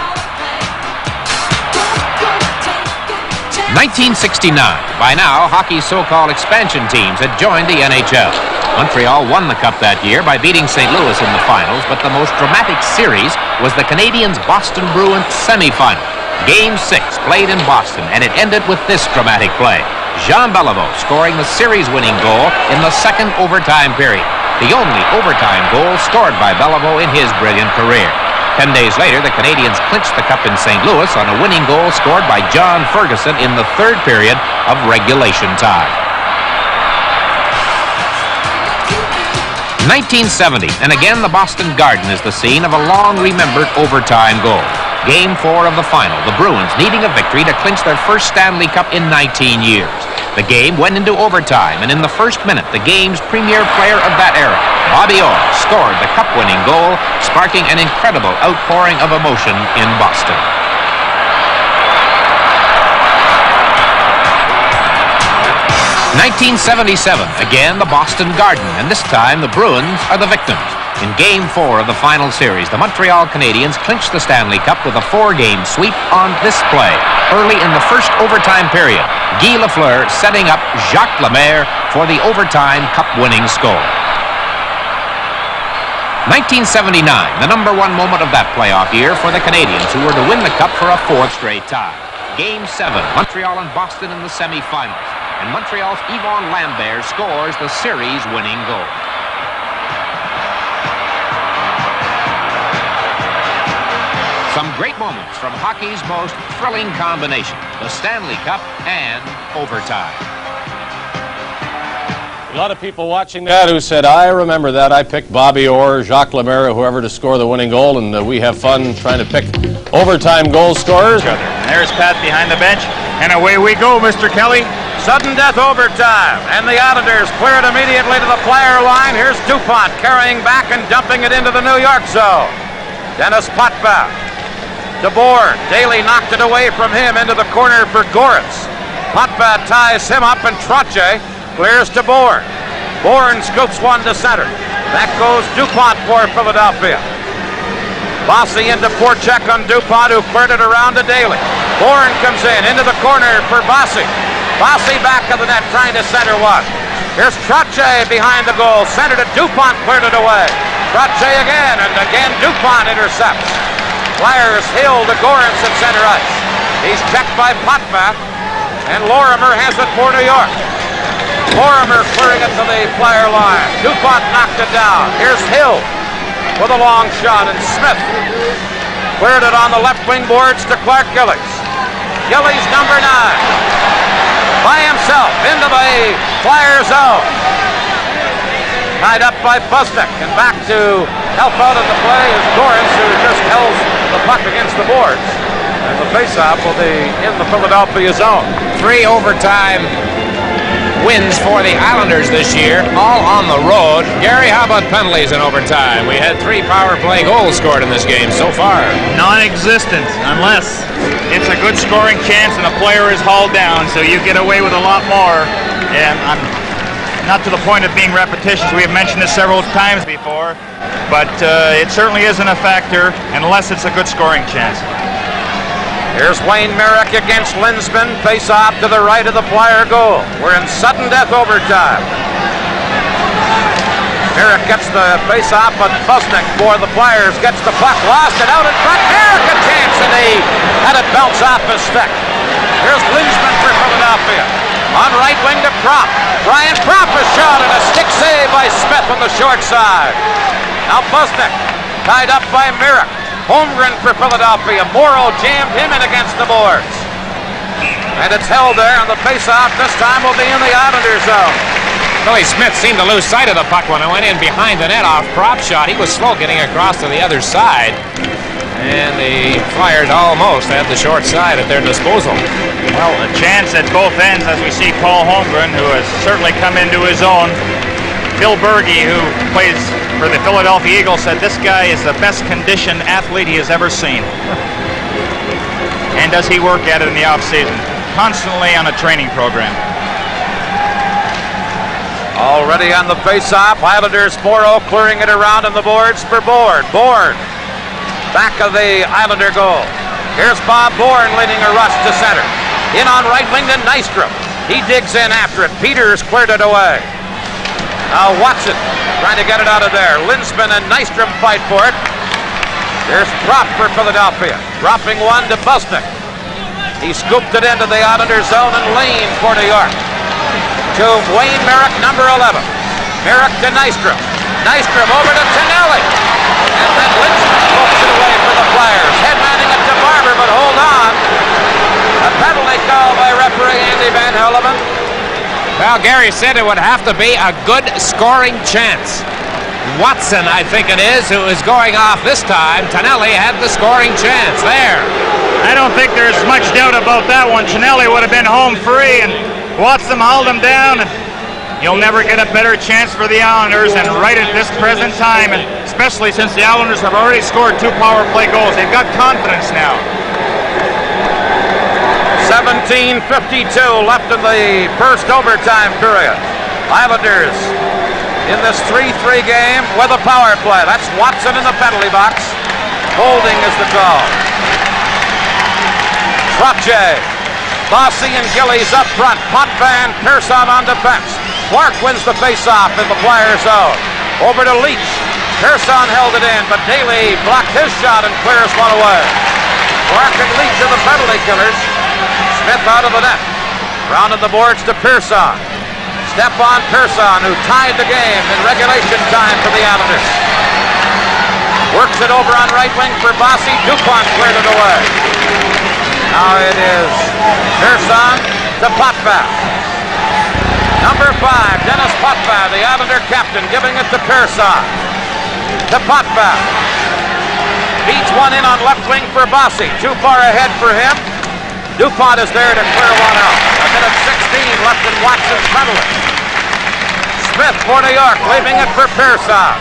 1969. By now, hockey's so-called expansion teams had joined the NHL. Montreal won the Cup that year by beating St. Louis in the finals, but the most dramatic series was the Canadiens-Boston Bruins semifinal. Game 6 played in Boston, and it ended with this dramatic play. Jean Beliveau scoring the series-winning goal in the second overtime period, the only overtime goal scored by Beliveau in his brilliant career. 10 days later, the Canadiens clinched the Cup in St. Louis on a winning goal scored by John Ferguson in the third period of regulation time. 1970, and again the Boston Garden is the scene of a long-remembered overtime goal. Game 4 of the final, the Bruins needing a victory to clinch their first Stanley Cup in 19 years. The game went into overtime, and in the first minute, the game's premier player of that era, Bobby Orr, scored the Cup-winning goal, sparking an incredible outpouring of emotion in Boston. (1977), again the Boston Garden, and this time the Bruins are the victims. In Game 4 of the final series, the Montreal Canadiens clinched the Stanley Cup with a 4-game sweep on this play. Early in the first overtime period, Guy Lafleur setting up Jacques Lemaire for the overtime Cup-winning score. 1979, the #1 moment of that playoff year for the Canadiens, who were to win the Cup for a 4th straight time. Game 7, Montreal and Boston in the semifinals, and Montreal's Yvon Lambert scores the series-winning goal. Some great moments from hockey's most thrilling combination, the Stanley Cup and overtime. A lot of people watching that who said, I remember that. I picked Bobby Orr, Jacques Lemaire, whoever to score the winning goal, and we have fun trying to pick overtime goal scorers. And there's Pat behind the bench, and away we go, Mr. Kelly. Sudden death overtime, and the Islanders clear it immediately to the flyer line. Here's DuPont carrying back and dumping it into the New York zone. Dennis Potvin. DeBoer. Daly knocked it away from him into the corner for Goretz. Potvin ties him up, and Trottier clears to Bourne. Bourne scoops one to center. Back goes DuPont for Philadelphia. Bossy into forecheck on DuPont, who cleared it around to Daly. Bourne comes in into the corner for Bossy. Bossy back of the net trying to center one. Here's Trottier behind the goal. Centered to DuPont, cleared it away. Trottier again, and again DuPont intercepts. Flyers Hill to Goretz at center ice. He's checked by Potvin, and Lorimer has it for New York. Lorimer clearing it to the flyer line. DuPont knocked it down. Here's Hill with a long shot, and Smith cleared it on the left wing boards to Clark Gillies. Gillies, number 9, by himself into the flyer zone. Tied up by Fusnick, and back to help out in the play is Goretz, who just held the puck against the boards. And the faceoff will be in the Philadelphia zone. 3 overtime wins for the Islanders this year, all on the road. Gary, how about penalties in overtime? We had 3 power play goals scored in this game so far. Non-existent, unless it's a good scoring chance and a player is hauled down, so you get away with a lot more. And I'm not to the point of being repetitious. We have mentioned this several times before, but it certainly isn't a factor unless it's a good scoring chance. Here's Wayne Merrick against Linsman. Face off to the right of the Flyer goal. We're in sudden death overtime. Merrick gets the face off, but Fusnick for the Flyers gets the puck, lost it out in front. Merrick a chance, and he had it bounce off his stick. Here's Linsman for Philadelphia. On right wing to Propp. Brian Propp is shot, and a stick save by Smith on the short side. Now Fusnick tied up by Merrick. Holmgren for Philadelphia. Morrow jammed him in against the boards. And it's held there, and the face-off this time will be in the Islanders zone. Billy Smith seemed to lose sight of the puck when it went in behind the net off Propp shot. He was slow getting across to the other side. And the Flyers almost had the short side at their disposal. Well, a chance at both ends as we see Paul Holmgren, who has certainly come into his own. Bill Berge, who plays for the Philadelphia Eagles, said this guy is the best conditioned athlete he has ever seen. And does he work at it in the offseason? Constantly on a training program. Already on the face-off, Islanders. Morrow clearing it around on the boards for Bourne. Bourne, back of the Islander goal. Here's Bob Bourne leading a rush to center. In on right wing to Nystrom. He digs in after it. Peters cleared it away. Now Watson trying to get it out of there. Linsman and Nystrom fight for it. Here's Trop for Philadelphia. Dropping one to Busnick. He scooped it into the Islanders zone, and Lane for New York. To Wayne Merrick, number 11. Merrick to Nystrom. Nystrom over to Tonelli. And then Linsman pokes it away for the Flyers. Headmanning it to Barber, but hold on. A penalty call by referee Andy Van Helleman. Well, Gary said it would have to be a good scoring chance. Watson, I think it is, who is going off this time. Tonelli had the scoring chance there. I don't think there's much doubt about that one. Tonelli would have been home free, and Watson hauled him down. You'll never get a better chance for the Islanders, and right at this present time, and especially since the Islanders have already scored 2 power play goals. They've got confidence now. 17:52 left in the first overtime period. Islanders in this 3-3 game with a power play. That's Watson in the penalty box. Holding is the call. Trottier, Bossy and Gillies up front. Potvin, Pearson on defense. Clark wins the faceoff in the Flyer zone. Over to Leach. Pearson held it in, but Daly blocked his shot and clears one away. Clark and Leach are the penalty killers. Smith out of the net. Rounding the boards to Pearson. Stepan Pearson, who tied the game in regulation time for the Islanders. Works it over on right wing for Bossy. DuPont cleared it away. Now it is Pearson to Potvin. Number 5, Dennis Potvin, the Islander captain, giving it to Pearson. To Potvin. Beats one in on left wing for Bossy. Too far ahead for him. DuPont is there to clear one out. A minute 16 left in Watson's penalty. Smith for New York, leaving it for Pearson.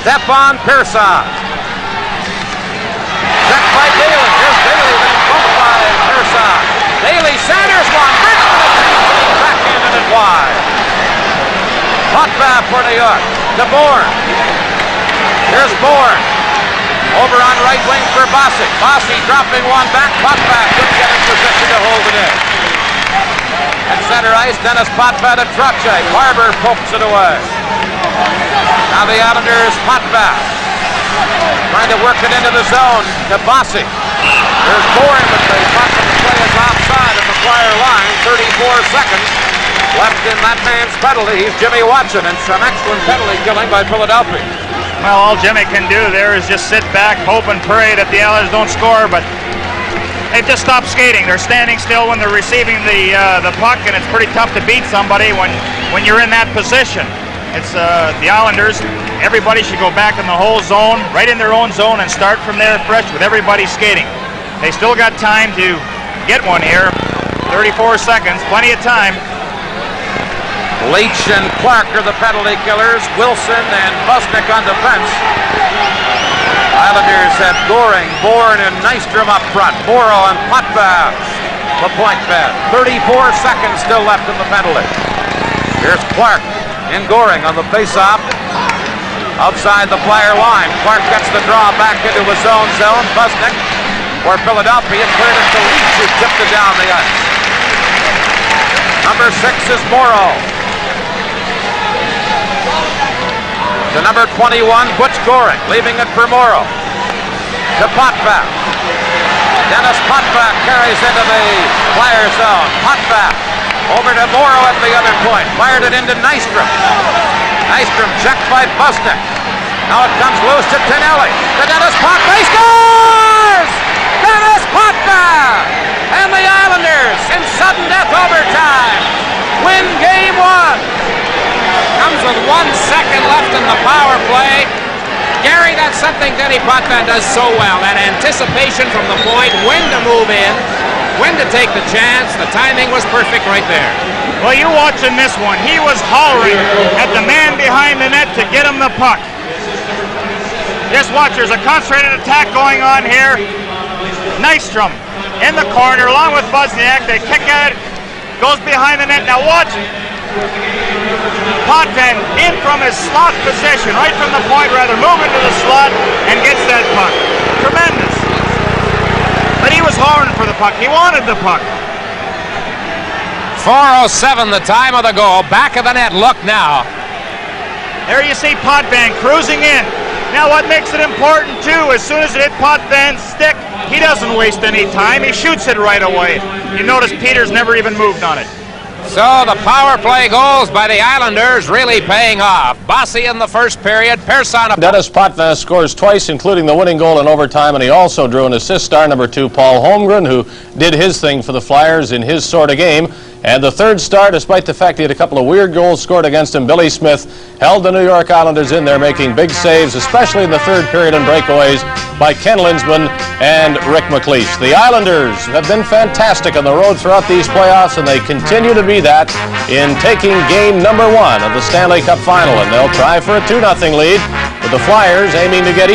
Stepan Pearson. Checked by Daly. Here's Daly being bumped by Pearson. Daly centers one. Backhanded it wide. Potvin for New York. To Bourne. Here's Bourne. Over on right wing for Bossy. Bossy dropping one back. Potvin couldn't get in position to hold it in. At center ice, Dennis Potvin to Trottier. Barber pokes it away. Now the Islanders, Potvin. Trying to work it into the zone to Bossy. There's Bourne, but the puck of the play is offside at the Flyer line. 34 seconds left in that man's penalty. He's Jimmy Watson, and some excellent penalty killing by Philadelphia. Well, all Jimmy can do there is just sit back, hope and pray that the Islanders don't score, but they've just stopped skating. They're standing still when they're receiving the puck, and it's pretty tough to beat somebody when you're in that position. It's the Islanders. Everybody should go back in the whole zone, right in their own zone, and start from there fresh with everybody skating. They still got time to get one here. 34 seconds, plenty of time. Leach and Clark are the penalty killers. Wilson and Busnick on defense. Islanders have Goring, Bourne, and Nystrom up front. Morrow and Potvin, the point man. 34 seconds still left in the penalty. Here's Clark and Goring on the faceoff. Outside the Flyer line. Clark gets the draw back into his own zone. Busnick for Philadelphia cleared it to Leach, who tipped it down the ice. Number 6 is Morrow. To number 21, Butch Goring, leaving it for Morrow. To Potvin. Dennis Potvin carries into the Flyer zone. Potvin over to Morrow at the other point. Fired it into Nystrom. Nystrom checked by Busnick. Now it comes loose to Tonelli. To Dennis Potvin. He scores! Dennis Potvin! And the Islanders in sudden death overtime win game 1. Comes with 1 second left in the power play. Gary, that's something Denny Potvin does so well. That anticipation from the point, when to move in, when to take the chance. The timing was perfect right there. Well, you watching this one. He was hollering at the man behind the net to get him the puck. Just watch, there's a concentrated attack going on here. Nystrom in the corner along with Busniak. They kick at it, goes behind the net. Now watch. Potvin in from his slot position, right from the point, rather move into the slot and gets that puck. Tremendous. But he was hollering for the puck. He wanted the puck. 4:07 the time of the goal. Back of the net. Look now. There you see Potvin cruising in. Now what makes it important too, as soon as it hit Potvin's stick, he doesn't waste any time. He shoots it right away. You notice Peters never even moved on it. So the power play goals by the Islanders really paying off. Bossy in the first period. Persson. Dennis Potvin scores twice, including the winning goal in overtime, and he also drew an assist. Star number 2, Paul Holmgren, who did his thing for the Flyers in his sort of game. And the third star, despite the fact he had a couple of weird goals scored against him, Billy Smith held the New York Islanders in there, making big saves, especially in the third period in breakaways by Ken Linsman and Rick McLeish. The Islanders have been fantastic on the road throughout these playoffs, and they continue to be that in taking game number 1 of the Stanley Cup Final. And they'll try for a 2-0 lead, with the Flyers aiming to get